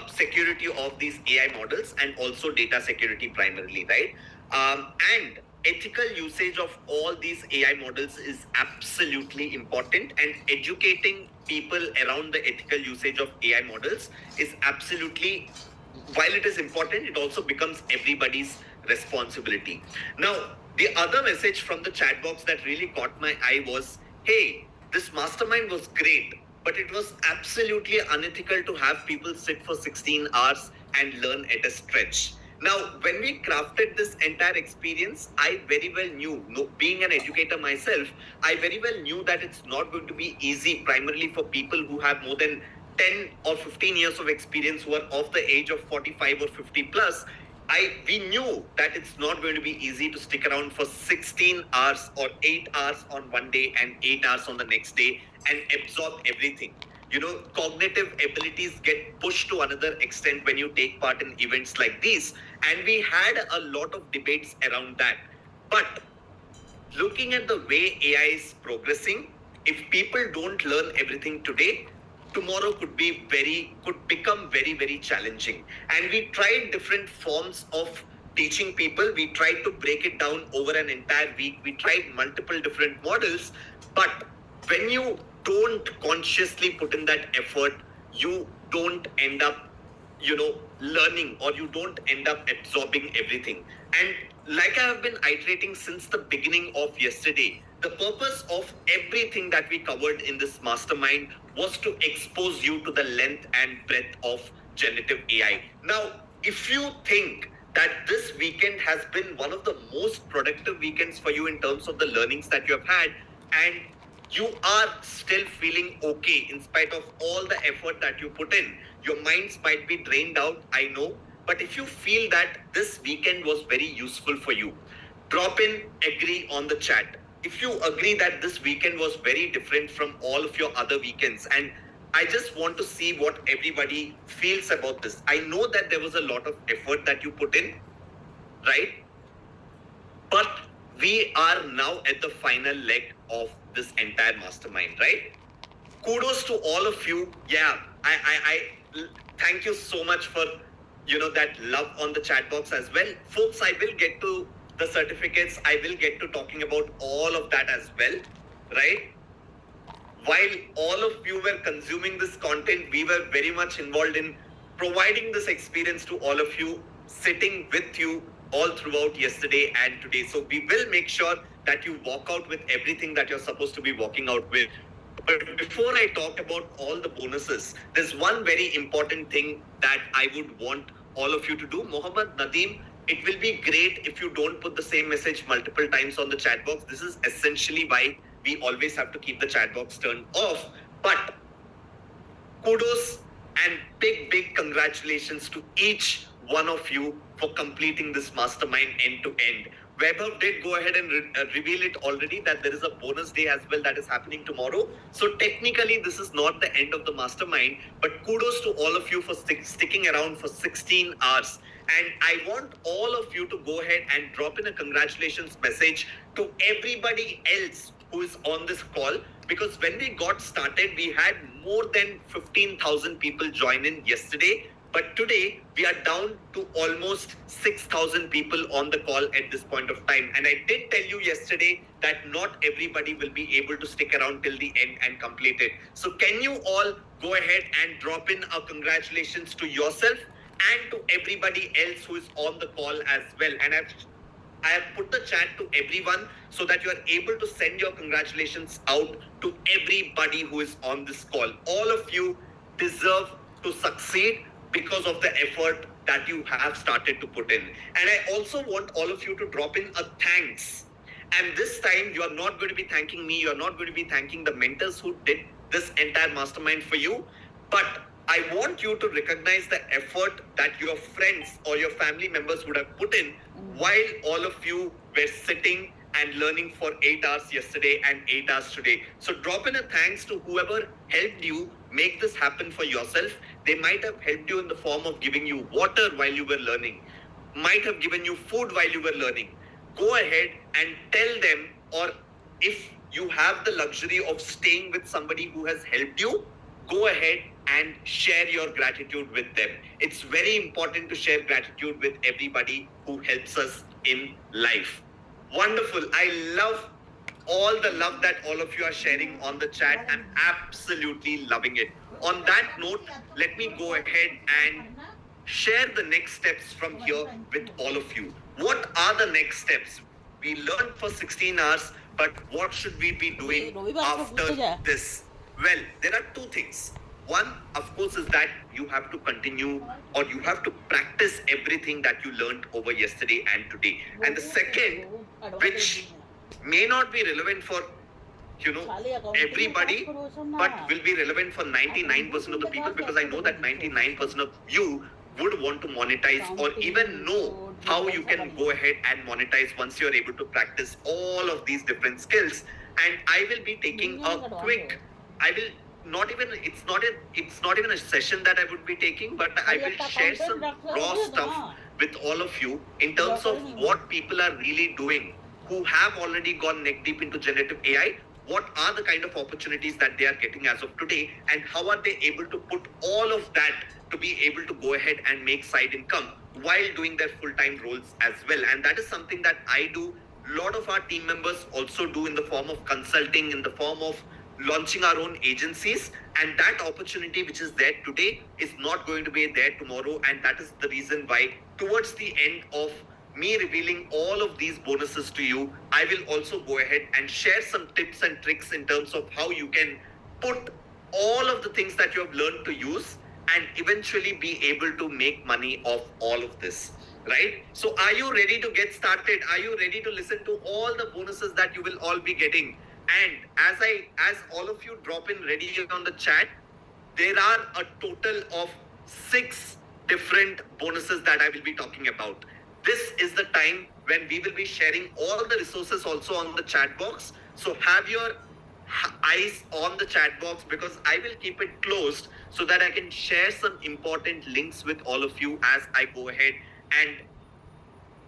security of these AI models and also data security primarily, right? And ethical usage of all these AI models is absolutely important, and educating people around the ethical usage of AI models is absolutely, while it is important, it also becomes everybody's responsibility. Now, the other message from the chat box that really caught my eye was, hey, this mastermind was great, but it was absolutely unethical to have people sit for 16 hours and learn at a stretch. Now, when we crafted this entire experience, I very well knew, being an educator myself, I very well knew that it's not going to be easy, primarily for people who have more than 10 or 15 years of experience, who are of the age of 45 or 50 plus. We knew that it's not going to be easy to stick around for 16 hours or 8 hours on one day and 8 hours on the next day and absorb everything. Cognitive abilities get pushed to another extent when you take part in events like these. And we had a lot of debates around that. But looking at the way AI is progressing, if people don't learn everything today, tomorrow could become very, very challenging. And we tried different forms of teaching people. We tried to break it down over an entire week. We tried multiple different models. But when you don't consciously put in that effort, you don't end up learning, or you don't end up absorbing everything. And like I have been iterating since the beginning of yesterday, the purpose of everything that we covered in this mastermind was to expose you to the length and breadth of generative AI. Now, if you think that this weekend has been one of the most productive weekends for you in terms of the learnings that you have had, and you are still feeling okay in spite of all the effort that you put in, your minds might be drained out, I know. But if you feel that this weekend was very useful for you, drop in agree on the chat. If you agree that this weekend was very different from all of your other weekends, and I just want to see what everybody feels about this. I know that there was a lot of effort that you put in, right? But we are now at the final leg of this entire mastermind, right? Kudos to all of you. Yeah, I thank you so much for that love on the chat box as well. Folks, I will get to the certificates. I will get to talking about all of that as well, right? While all of you were consuming this content, we were very much involved in providing this experience to all of you, sitting with you all throughout yesterday and today. So we will make sure that you walk out with everything that you're supposed to be walking out with. But before I talk about all the bonuses, there's one very important thing that I would want all of you to do. Mohammad Nadeem, it will be great if you don't put the same message multiple times on the chat box. This is essentially why we always have to keep the chat box turned off. But kudos and big congratulations to each one of you for completing this mastermind end to end. Vaibhav did go ahead and reveal it already that there is a bonus day as well that is happening tomorrow. So technically this is not the end of the mastermind, but kudos to all of you for sticking around for 16 hours. And I want all of you to go ahead and drop in a congratulations message to everybody else who is on this call, because when we got started, we had more than 15,000 people join in yesterday. But today, we are down to almost 6,000 people on the call at this point of time. And I did tell you yesterday that not everybody will be able to stick around till the end and complete it. So can you all go ahead and drop in a congratulations to yourself and to everybody else who is on the call as well. And I have put the chat to everyone so that you are able to send your congratulations out to everybody who is on this call. All of you deserve to succeed because of the effort that you have started to put in. And I also want all of you to drop in a thanks. And this time you are not going to be thanking me. You are not going to be thanking the mentors who did this entire mastermind for you. But I want you to recognize the effort that your friends or your family members would have put in while all of you were sitting and learning for 8 hours yesterday and 8 hours today. So drop in a thanks to whoever helped you make this happen for yourself. They might have helped you in the form of giving you water while you were learning, might have given you food while you were learning. Go ahead and tell them, or if you have the luxury of staying with somebody who has helped you, go ahead and share your gratitude with them. It's very important to share gratitude with everybody who helps us in life. Wonderful. I love all the love that all of you are sharing on the chat. I'm absolutely loving it. On that note, let me go ahead and share the next steps from here with all of you. What are the next steps? We learned for 16 hours, but what should we be doing after this? Well, there are two things. One, of course, is that you have to continue or you have to practice everything that you learned over yesterday and today. And the second, which may not be relevant for everybody, but will be relevant for 99% of the people, because I know that 99% of you would want to monetize or even know how you can go ahead and monetize once you're able to practice all of these different skills. And I will be taking a quick, I will not even, it's not even a session that I would be taking, but I will share some raw stuff with all of you in terms of what people are really doing who have already gone neck deep into generative AI. What are the kind of opportunities that they are getting as of today, and how are they able to put all of that to be able to go ahead and make side income while doing their full-time roles as well. And that is something that I do. A lot of our team members also do in the form of consulting, in the form of launching our own agencies. And that opportunity which is there today is not going to be there tomorrow. And that is the reason why towards the end of me revealing all of these bonuses to you, I will also go ahead and share some tips and tricks in terms of how you can put all of the things that you have learned to use and eventually be able to make money off all of this, right? So are you ready to get started? Are you ready to listen to all the bonuses that you will all be getting? And as all of you drop in ready on the chat, there are a total of 6 different bonuses that I will be talking about. This is the time when we will be sharing all the resources also on the chat box. So have your eyes on the chat box, because I will keep it closed so that I can share some important links with all of you as I go ahead and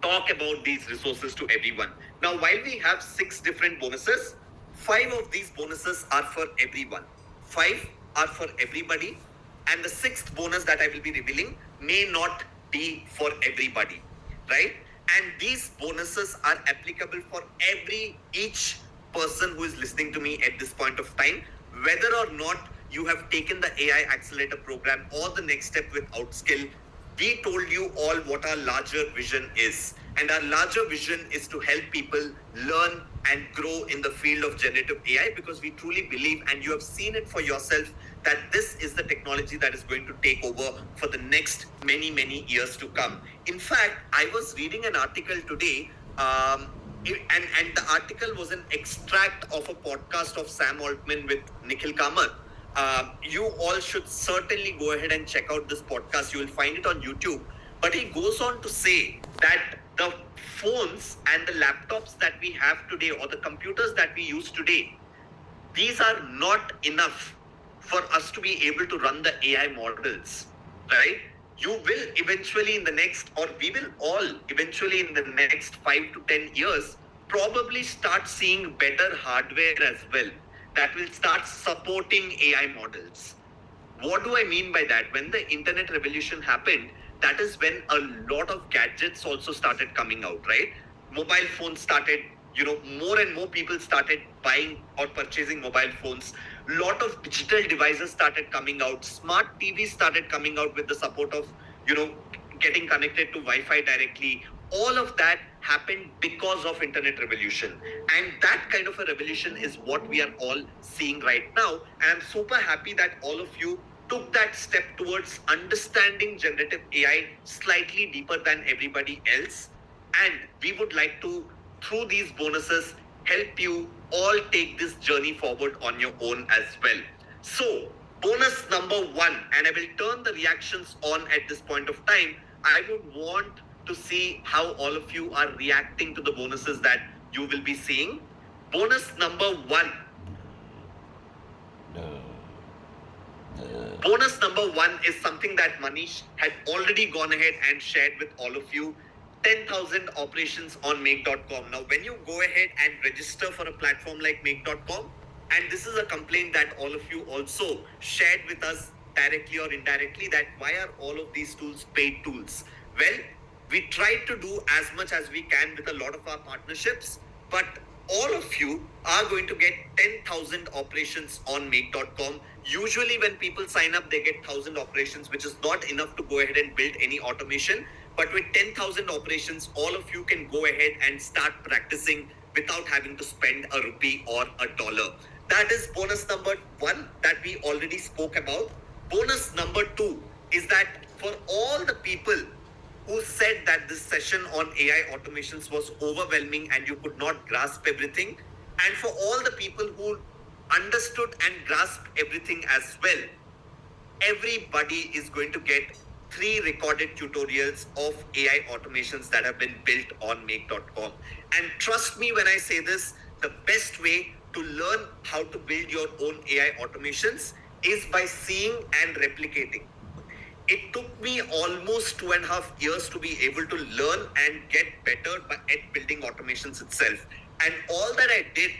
talk about these resources to everyone. Now, while we have 6 different bonuses, 5 of these bonuses are for everyone. 5 are for everybody. And the 6th bonus that I will be revealing may not be for everybody, right? And these bonuses are applicable for each person who is listening to me at this point of time, whether or not you have taken the AI Accelerator program or the next step with Outskill. We told you all what our larger vision is. And our larger vision is to help people learn and grow in the field of generative AI, because we truly believe, and you have seen it for yourself, that this is the technology that is going to take over for the next many, many years to come. In fact, I was reading an article today, and the article was an extract of a podcast of Sam Altman with Nikhil Kamath. You all should certainly go ahead and check out this podcast. You will find it on YouTube. But he goes on to say that the phones and the laptops that we have today, or the computers that we use today, these are not enough for us to be able to run the AI models, right? You will eventually we will all eventually in the next 5 to 10 years probably start seeing better hardware as well that will start supporting AI models. What do I mean by that? When the internet revolution happened, that is when a lot of gadgets also started coming out, right? Mobile phones started, more and more people started buying or purchasing mobile phones. Lot of digital devices started coming out. Smart TVs started coming out with the support of, getting connected to Wi-Fi directly. All of that happened because of internet revolution. And that kind of a revolution is what we are all seeing right now. And I'm super happy that all of you took that step towards understanding generative AI slightly deeper than everybody else. And we would like to, through these bonuses, help you all take this journey forward on your own as well. So, bonus number 1, and I will turn the reactions on at this point of time. I would want to see how all of you are reacting to the bonuses that you will be seeing. Bonus number 1. Bonus number 1 is something that Manish had already gone ahead and shared with all of you. 10,000 operations on Make.com. Now, when you go ahead and register for a platform like Make.com, and this is a complaint that all of you also shared with us directly or indirectly, that why are all of these tools paid tools? Well, we try to do as much as we can with a lot of our partnerships, but all of you are going to get 10,000 operations on Make.com. Usually when people sign up, they get 1,000 operations, which is not enough to go ahead and build any automation. But with 10,000 operations, all of you can go ahead and start practicing without having to spend a rupee or a dollar. That is bonus number 1 that we already spoke about. Bonus number 2 is that for all the people who said that this session on AI automations was overwhelming and you could not grasp everything, and for all the people who understood and grasped everything as well, everybody is going to get 3 recorded tutorials of AI automations that have been built on make.com. And trust me when I say this, the best way to learn how to build your own AI automations is by seeing and replicating. It took me almost 2.5 years to be able to learn and get better at building automations itself. And all that I did,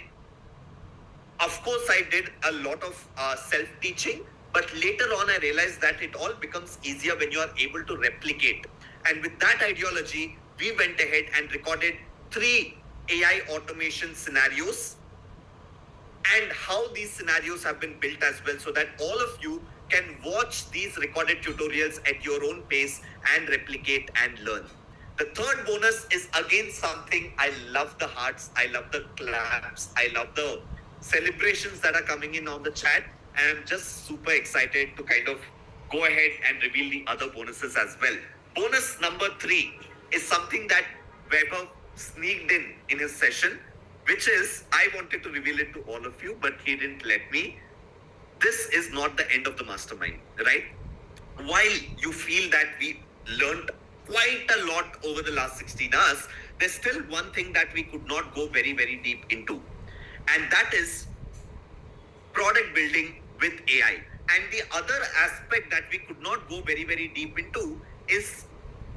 of course, I did a lot of self-teaching, but later on I realized that it all becomes easier when you are able to replicate. And with that ideology, we went ahead and recorded 3 AI automation scenarios and how these scenarios have been built as well, so that all of you can watch these recorded tutorials at your own pace and replicate and learn. The third bonus is again something I love the hearts, I love the claps, I love the celebrations that are coming in on the chat, and I'm just super excited to kind of go ahead and reveal the other bonuses as well. Bonus number 3 is something that Weber sneaked in his session, which is, I wanted to reveal it to all of you, but he didn't let me. This is not the end of the mastermind, right? While you feel that we learned quite a lot over the last 16 hours, there's still one thing that we could not go very, very deep into. And that is product building with AI. And the other aspect that we could not go very, very deep into is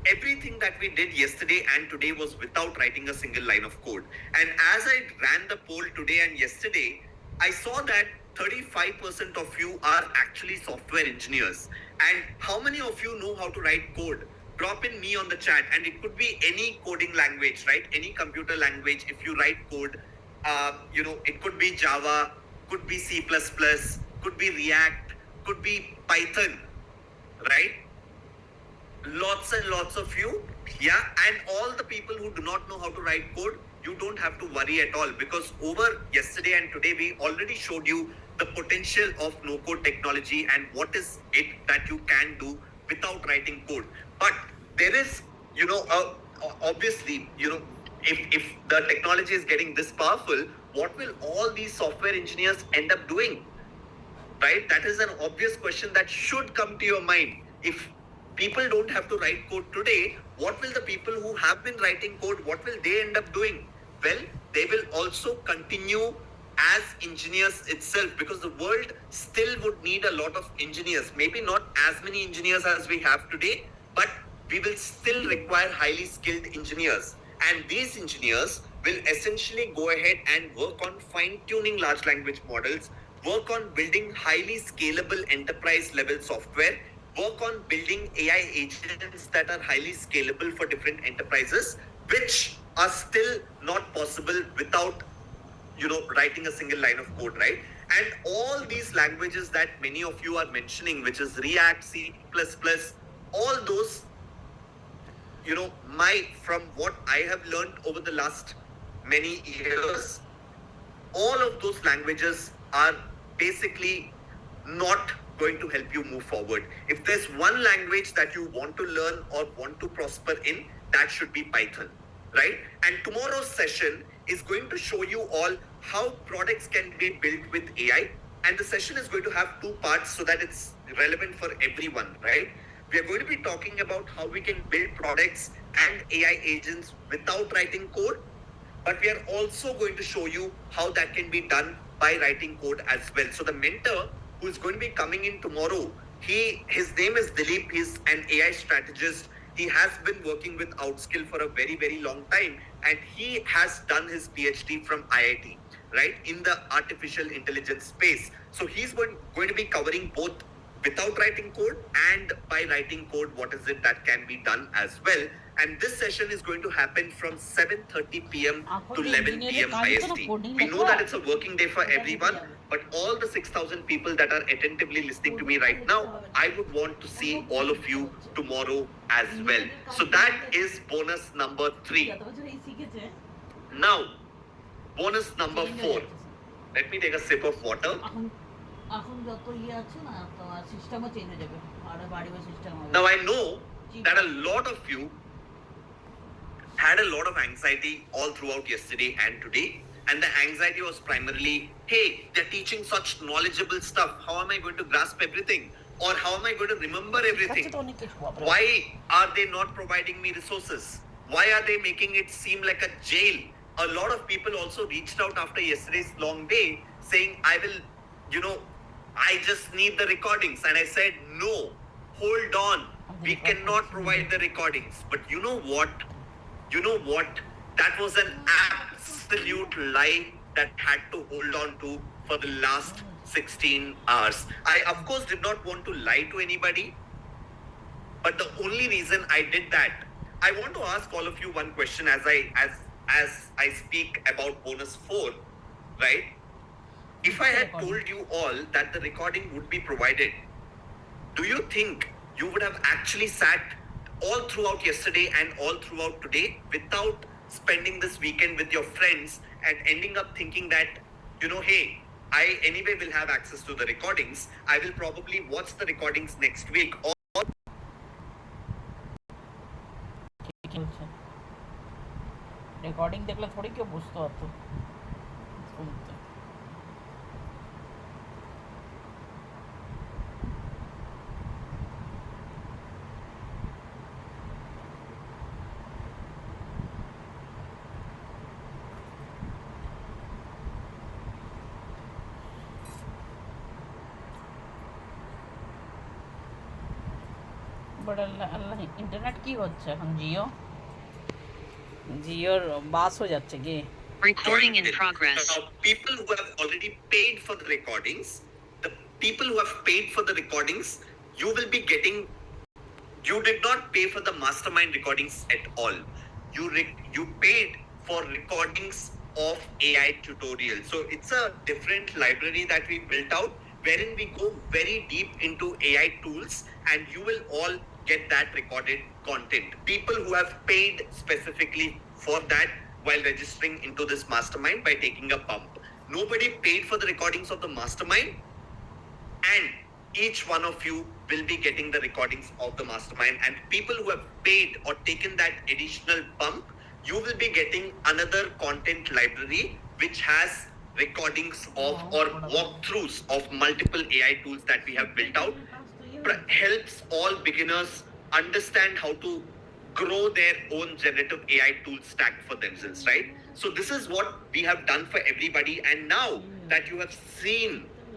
everything that we did yesterday and today was without writing a single line of code. And as I ran the poll today and yesterday, I saw that 35% of you are actually software engineers. And how many of you know how to write code? Drop in me on the chat, and it could be any coding language, right? Any computer language. If you write code, it could be Java, could be C++, could be React, could be Python, right? Lots and lots of you, yeah. And all the people who do not know how to write code, you don't have to worry at all, because over yesterday and today, we already showed you the potential of no-code technology and what is it that you can do without writing code. But there is, obviously, if the technology is getting this powerful, what will all these software engineers end up doing? Right? That is an obvious question that should come to your mind. If people don't have to write code today, what will the people who have been writing code, what will they end up doing? Well, they will also continue as engineers itself, because the world still would need a lot of engineers. Maybe not as many engineers as we have today, but we will still require highly skilled engineers. And these engineers will essentially go ahead and work on fine-tuning large language models, work on building highly scalable enterprise level software, work on building AI agents that are highly scalable for different enterprises, which are still not possible without, writing a single line of code, right? And all these languages that many of you are mentioning, which is React, C++, all those, from what I have learned over the last many years, all of those languages are basically not going to help you move forward. If there's one language that you want to learn or want to prosper in, that should be Python, right? And tomorrow's session is going to show you all how products can be built with AI. And the session is going to have 2 parts so that it's relevant for everyone, right? We are going to be talking about how we can build products and AI agents without writing code, but we are also going to show you how that can be done by writing code as well. So the mentor who is going to be coming in tomorrow, his name is Dilip. He's an AI strategist. He has been working with Outskill for a very, very long time, and he has done his PhD from IIT, right, in the artificial intelligence space. So he's going to be covering both without writing code and by writing code, what is it that can be done as well. And this session is going to happen from 7:30 p.m. to 11 p.m. IST. We know that it's a working day for everyone, but all the 6,000 people that are attentively listening to me right now, I would want to see all of you tomorrow as well. So that is bonus number 3. Now, bonus number 4. Let me take a sip of water. Now I know that a lot of you had a lot of anxiety all throughout yesterday and today, and the anxiety was primarily, hey, they're teaching such knowledgeable stuff, how am I going to grasp everything, or how am I going to remember everything? Why are they not providing me resources? Why are they making it seem like a jail? A lot of people also reached out after yesterday's long day saying, I just need the recordings. And I said, no, hold on, we cannot provide the recordings. But you know what? That was an absolute lie that had to hold on to for the last 16 hours. I, of course, did not want to lie to anybody. But the only reason I did that, I want to ask all of you one question as I speak about bonus 4, right? If I had told you all that the recording would be provided, do you think you would have actually sat all throughout yesterday and all throughout today without spending this weekend with your friends and ending up thinking that, hey, I anyway will have access to the recordings. I will probably watch the recordings next week. Or recording দেখলে থোড়ি কেউ বুঝতে পারতো শুনতে। But Allah internet কি হচ্ছে এখন? জিওর বাস হয়ে যাচ্ছে কি? Recording in progress. Now, people who have already paid for the recordings, you will be getting. You did not pay for the mastermind recordings at all. You paid for recordings of AI tutorials. So it's a different library that we built out, wherein we go very deep into AI tools, and you will all get that recorded content. People who have paid specifically for that while registering into this mastermind by taking a pump. Nobody paid for the recordings of the mastermind, and each one of you will be getting the recordings of the mastermind. And people who have paid or taken that additional pump, you will be getting another content library which has recordings of or walkthroughs of multiple AI tools that we have built out. Helps all beginners understand how to grow their own generative AI tool stack for themselves, right? So this is what we have done for everybody. And now that you have seen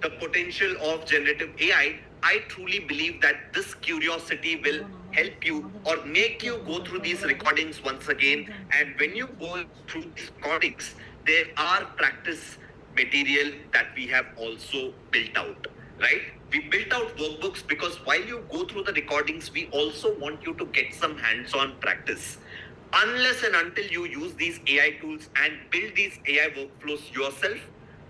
the potential of generative AI, I truly believe that this curiosity will help you or make you go through these recordings once again. And when you go through these recordings, there are practice material that we have also built out, right? We built out workbooks because while you go through the recordings, we also want you to get some hands-on practice. Unless and until you use these AI tools and build these AI workflows yourself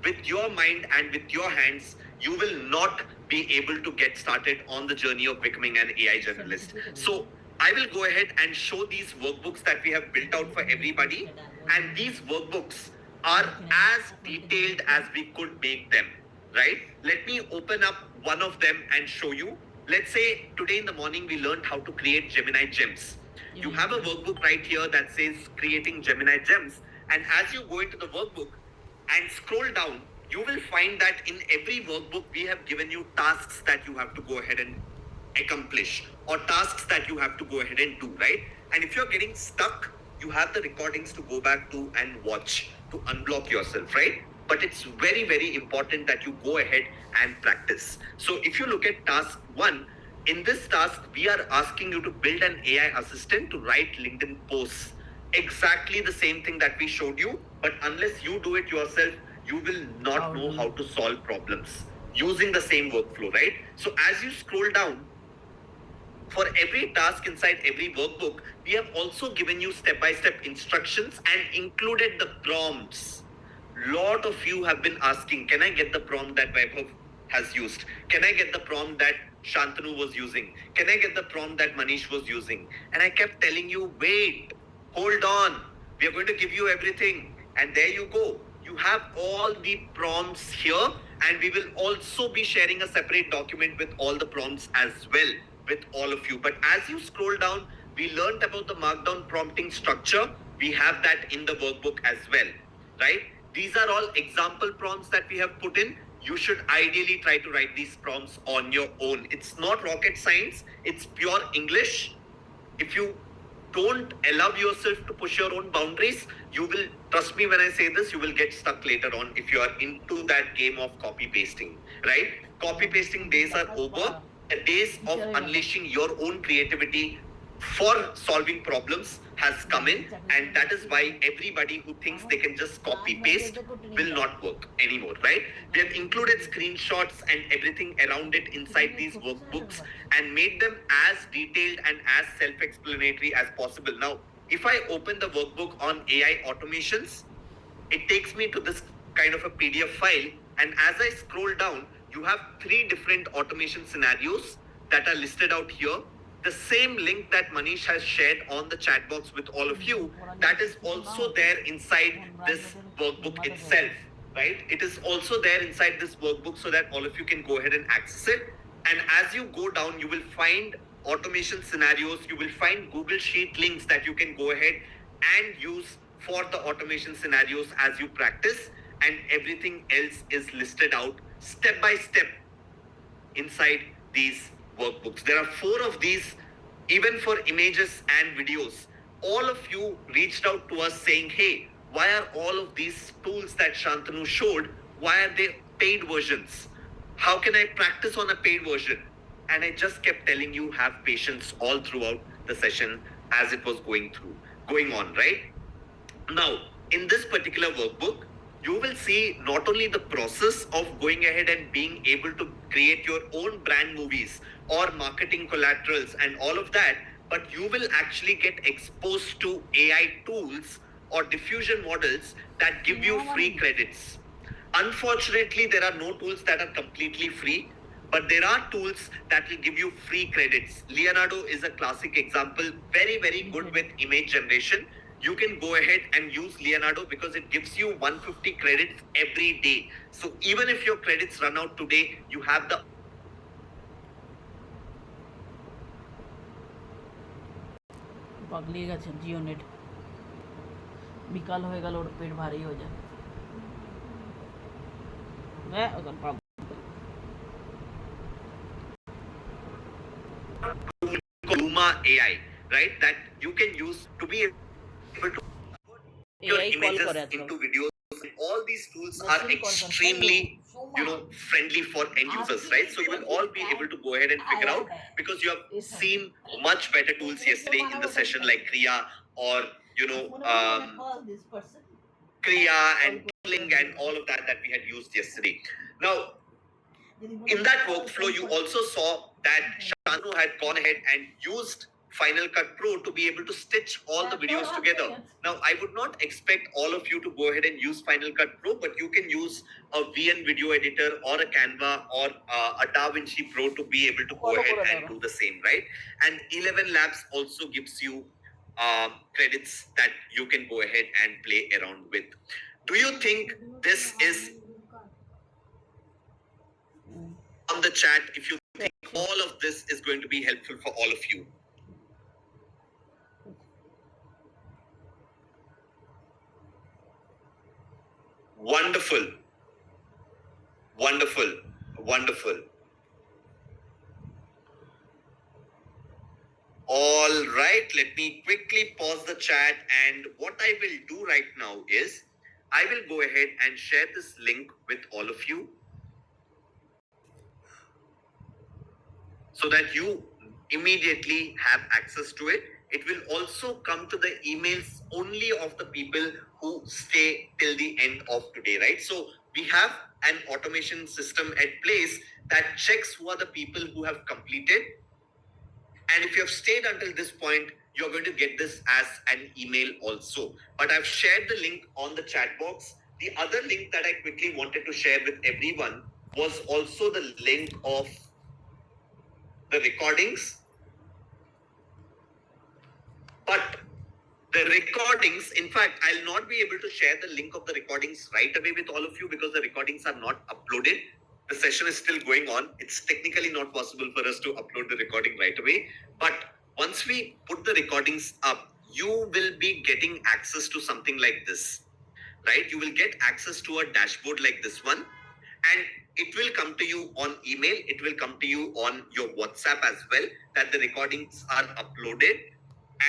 with your mind and with your hands, you will not be able to get started on the journey of becoming an AI generalist. So I will go ahead and show these workbooks that we have built out for everybody. And these workbooks are as detailed as we could make them, right? Let me open up one of them and show you. Let's say today in the morning we learned how to create Gemini gems. You have a workbook right here that says creating Gemini gems, and as you go into the workbook and scroll down, you will find that in every workbook we have given you tasks that you have to go ahead and accomplish, or tasks that you have to go ahead and do, right? And if you're getting stuck, you have the recordings to go back to and watch to unblock yourself, right? But it's very, very important that you go ahead and practice. So if you look at task 1, in this task, we are asking you to build an AI assistant to write LinkedIn posts. Exactly the same thing that we showed you, but unless you do it yourself, you will not know how to solve problems using the same workflow, right? So as you scroll down, For every task inside every workbook, we have also given you step-by-step instructions and included the prompts. Lot of you have been asking, can I get the prompt that Vaibhav has used? Can I get the prompt that Shantanu was using? Can I get the prompt that Manish was using? And I kept telling you, wait, hold on. We are going to give you everything. And there you go. You have all the prompts here, and we will also be sharing a separate document with all the prompts as well with all of you. But as you scroll down, we learned about the markdown prompting structure. We have that in the workbook as well, right? These are all example prompts that we have put in. You should ideally try to write these prompts on your own. It's not rocket science, it's pure English. If you don't allow yourself to push your own boundaries, you will, trust me when I say this, you will get stuck later on if you are into that game of copy pasting, right? Copy pasting days are over. The days of unleashing your own creativity for solving problems has come in, and that is why everybody who thinks they can just copy paste will not work anymore, right? We have included screenshots and everything around it inside these workbooks and made them as detailed and as self-explanatory as possible. Now, if I open the workbook on AI automations, it takes me to this kind of a PDF file, and as I scroll down, you have 3 different automation scenarios that are listed out here. The same link that Manish has shared on the chat box with all of you, that is also there inside this workbook itself, right? It is also there inside this workbook so that all of you can go ahead and access it. And as you go down, you will find automation scenarios, you will find Google Sheet links that you can go ahead and use for the automation scenarios as you practice, and everything else is listed out step by step inside these workbooks. There are 4 of these, even for images and videos. All of you reached out to us saying, hey, why are all of these tools that Shantanu showed, why are they paid versions? How can I practice on a paid version? And I just kept telling you, have patience all throughout the session as it was going on, right? Now, in this particular workbook, you will see not only the process of going ahead and being able to create your own brand movies or marketing collaterals and all of that, but you will actually get exposed to AI tools or diffusion models that give you free credits. Unfortunately, there are no tools that are completely free, but there are tools that will give you free credits. Leonardo is a classic example, very, very good with image generation. You can go ahead and use Leonardo because it gives you 150 credits every day. So even if your credits run out today, you have the পাগলিয়ে গেছেন Jio net বিকাল হয়ে গেল ওর পেট ভারী হয়ে যায় ওদের পাব Luma AI, right? That you can use to be able to put your AI call images করে আজকাল into videos. All these tools are extremely, friendly for end users, right? So you will all be able to go ahead and figure out, because you have seen much better tools yesterday in the session like Kriya or Kriya and Kling and all of that we had used yesterday. Now, in that workflow, you also saw that Shantanu had gone ahead and used Final Cut Pro to be able to stitch all the videos together. Now, I would not expect all of you to go ahead and use Final Cut Pro, but you can use a VN video editor or a Canva or a DaVinci Pro to be able to go ahead and do the same, right? And 11 Labs also gives you credits that you can go ahead and play around with. Do you think this is on the chat if you think all of this is going to be helpful for all of you? Wonderful. Wonderful. Wonderful. All right, let me quickly pause the chat, and what I will do right now is I will go ahead and share this link with all of you so that you immediately have access to it. It will also come to the emails only of the people who stay till the end of today, right? So we have an automation system at place that checks who are the people who have completed And if you have stayed until this point, you're going to get this as an email also. But I've shared the link on the chat box. The other link that I quickly wanted to share with everyone was also the link of the recordings. But the recordings, in fact, I'll not be able to share the link of the recordings right away with all of you because the recordings are not uploaded. The session is still going on. It's technically not possible for us to upload the recording right away. But once we put the recordings up, you will be getting access to something like this, right? You will get access to a dashboard like this one, and it will come to you on email. It will come to you on your WhatsApp as well, that the recordings are uploaded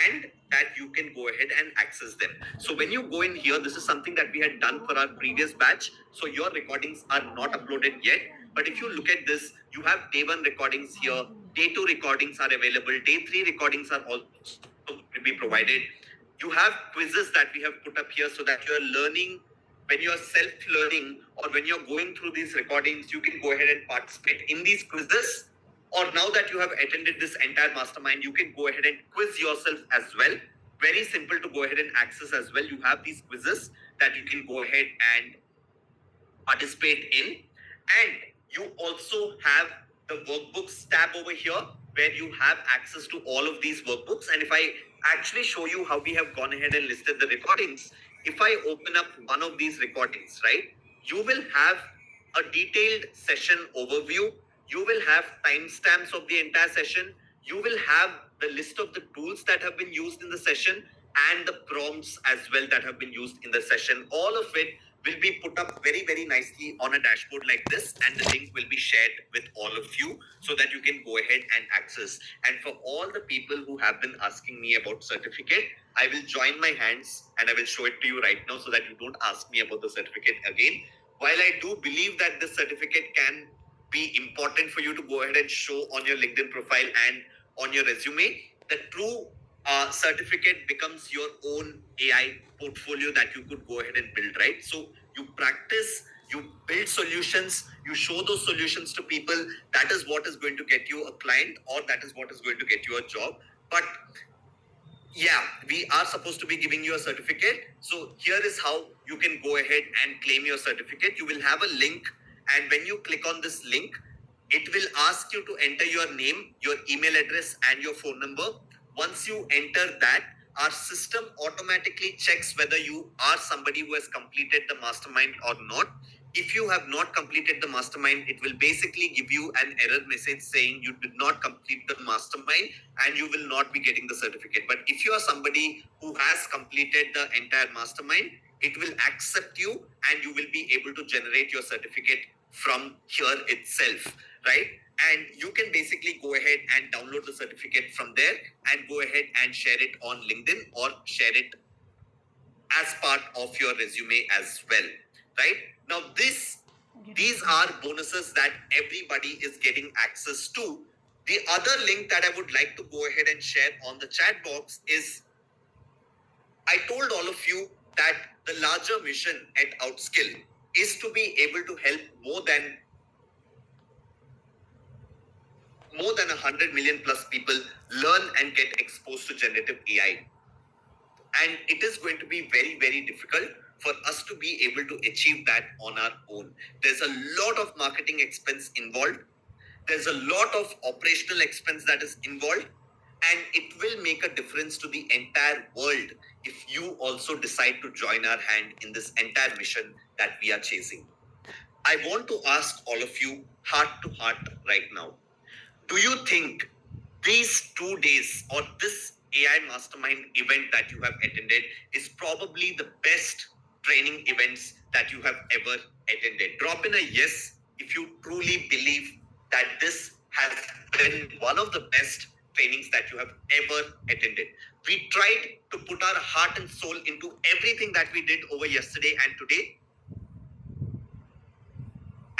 and that you can go ahead and access them. So when you go in here, this is something that we had done for our previous batch. So your recordings are not uploaded yet. But if you look at this, you have day 1 recordings here, day 2 recordings are available, day 3 recordings are also will be provided. You have quizzes that we have put up here so that you are learning. When you are self-learning or when you're going through these recordings, you can go ahead and participate in these quizzes. Or now that you have attended this entire mastermind, you can go ahead and quiz yourself as well. Very simple to go ahead and access as well. You have these quizzes that you can go ahead and participate in. And you also have the workbooks tab over here where you have access to all of these workbooks. And if I actually show you how we have gone ahead and listed the recordings, if I open up one of these recordings, right, you will have a detailed session overview. You will have timestamps of the entire session. You will have the list of the tools that have been used in the session and the prompts as well that have been used in the session. All of it will be put up very, very nicely on a dashboard like this, and the link will be shared with all of you so that you can go ahead and access. And for all the people who have been asking me about certificate, I will join my hands and I will show it to you right now so that you don't ask me about the certificate again. While I do believe that this certificate can be important for you to go ahead and show on your LinkedIn profile and on your resume, the true certificate becomes your own AI portfolio that you could go ahead and build, right? So you practice, you build solutions, you show those solutions to people. That is what is going to get you a client, or that is what is going to get you a job. But yeah, we are supposed to be giving you a certificate. So here is how you can go ahead and claim your certificate. You will have a link, and when you click on this link, it will ask you to enter your name, your email address, and your phone number. Once you enter that, our system automatically checks whether you are somebody who has completed the mastermind or not. If you have not completed the mastermind, it will basically give you an error message saying you did not complete the mastermind and you will not be getting the certificate. But if you are somebody who has completed the entire mastermind, it will accept you and you will be able to generate your certificate from here itself, right? And you can basically go ahead and download the certificate from there and go ahead and share it on LinkedIn or share it as part of your resume as well, right? Now, these are bonuses that everybody is getting access to. The other link that I would like to go ahead and share on the chat box is, I told all of you that the larger mission at Outskill is to be able to help more than 100 million plus people learn and get exposed to generative AI. And it is going to be very, very difficult for us to be able to achieve that on our own. There's a lot of marketing expense involved. There's a lot of operational expense that is involved. And it will make a difference to the entire world if you also decide to join our hand in this entire mission that we are chasing. I want to ask all of you, heart to heart right now, do you think these 2 days or this AI Mastermind event that you have attended is probably the best training events that you have ever attended? Drop in a yes if you truly believe that this has been one of the best trainings that you have ever attended. We tried to put our heart and soul into everything that we did over yesterday and today.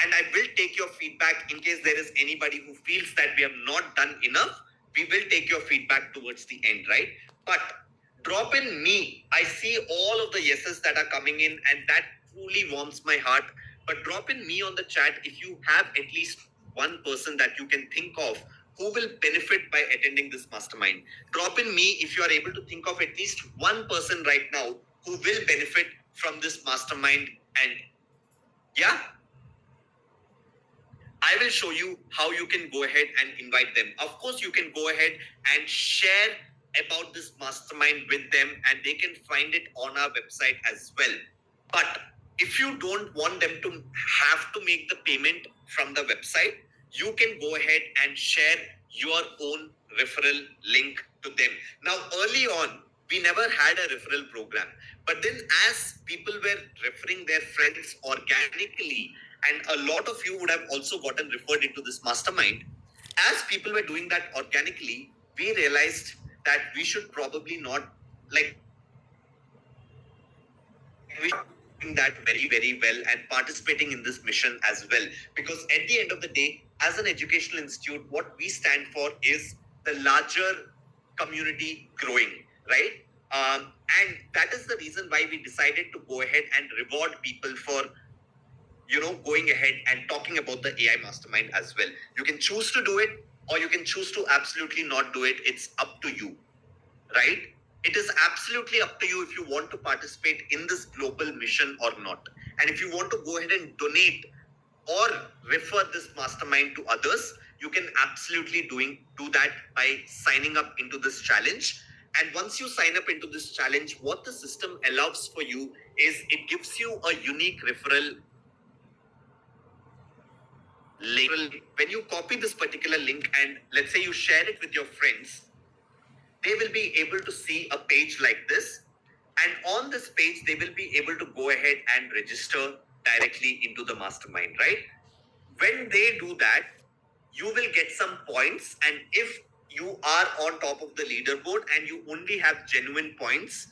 And I will take your feedback in case there is anybody who feels that we have not done enough. We will take your feedback towards the end, right? But drop in me. I see all of the yeses that are coming in, and that truly warms my heart. But drop in me on the chat if you have at least one person that you can think of who will benefit by attending this mastermind. Drop in me if you are able to think of at least one person right now who will benefit from this mastermind. And yeah, I will show you how you can go ahead and invite them. Of course, you can go ahead and share about this mastermind with them, and they can find it on our website as well. But if you don't want them to have to make the payment from the website, you can go ahead and share your own referral link to them. Now, early on, we never had a referral program. But then as people were referring their friends organically, and a lot of you would have also gotten referred into this mastermind, as people were doing that organically, we realized that we should probably not, like, we should be doing that very, very well and participating in this mission as well. Because at the end of the day, as an educational institute, what we stand for is the larger community growing, right? And that is the reason why we decided to go ahead and reward people for going ahead and talking about the AI mastermind as well. You can choose to do it, or you can choose to absolutely not do it. It's up to you, right? It is absolutely up to you if you want to participate in this global mission or not. And if you want to go ahead and donate or refer this mastermind to others, you can absolutely do that by signing up into this challenge. And once you sign up into this challenge, what the system allows for you is it gives you a unique referral link. When you copy this particular link and let's say you share it with your friends, they will be able to see a page like this. And on this page, they will be able to go ahead and register directly into the mastermind, right? When they do that, you will get some points. And if you are on top of the leaderboard and you only have genuine points,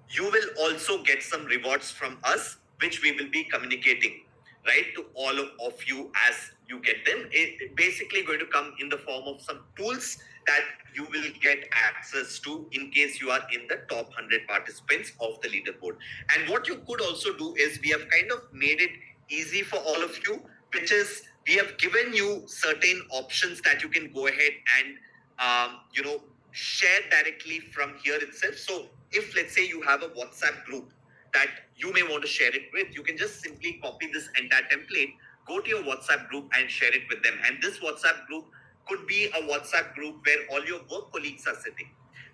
you will also get some rewards from us, which we will be communicating, right, to all of you as you get them. It's basically going to come in the form of some tools that you will get access to in case you are in the top 100 participants of the leaderboard. And what you could also do is we have kind of made it easy for all of you, which is we have given you certain options that you can go ahead and share directly from here itself. So if let's say you have a WhatsApp group that you may want to share it with, you can just simply copy this entire template, go to your WhatsApp group and share it with them. And this WhatsApp group could be a WhatsApp group where all your work colleagues are sitting.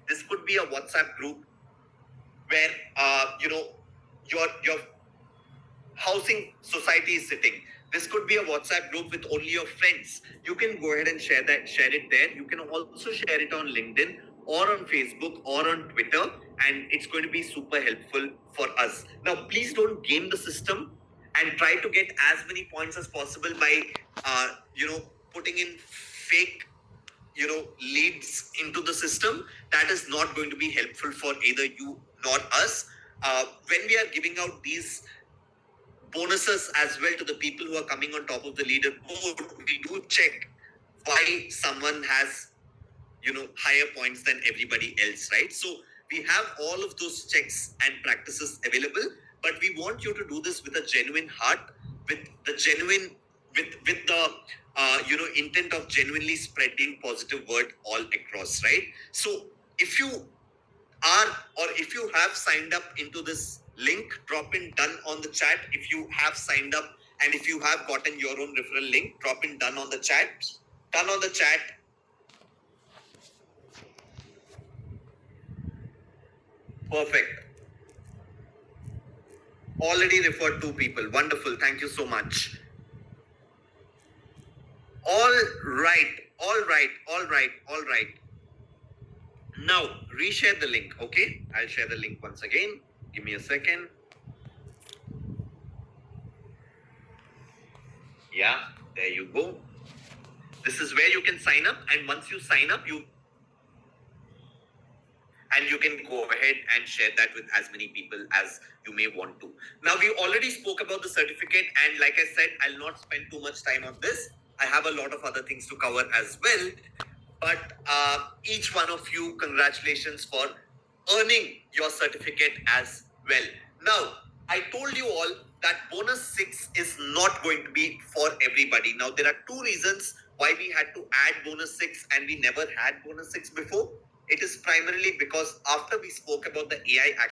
This could be a WhatsApp group where your housing society is sitting. This could be a WhatsApp group with only your friends. You can go ahead and share it there. You can also share it on LinkedIn or on Facebook or on Twitter, and it's going to be super helpful for us. Now, please don't game the system and try to get as many points as possible by putting in fake leads into the system. That is not going to be helpful for either you nor us. When we are giving out these bonuses as well to the people who are coming on top of the leaderboard, we do check why someone has higher points than everybody else, right? So we have all of those checks and practices available, but we want you to do this with a genuine heart, with the intent of genuinely spreading positive word all across, right? So if you have signed up into this link, drop in done on the chat. If you have signed up and if you have gotten your own referral link, drop in done on the chat. Done on the chat. Perfect. Already referred 2 people. Wonderful. Thank you so much. All right. Now, reshare the link, okay? I'll share the link once again. Give me a second. Yeah, there you go. This is where you can sign up, and once you sign up, you can go ahead and share that with as many people as you may want to. Now, we already spoke about the certificate, and like I said, I'll not spend too much time on this. I have a lot of other things to cover as well. But each one of you, congratulations for earning your certificate as well. Now, I told you all that bonus 6 is not going to be for everybody. Now, there are 2 reasons why we had to add bonus 6 and we never had bonus 6 before. It is primarily because after we spoke about the AI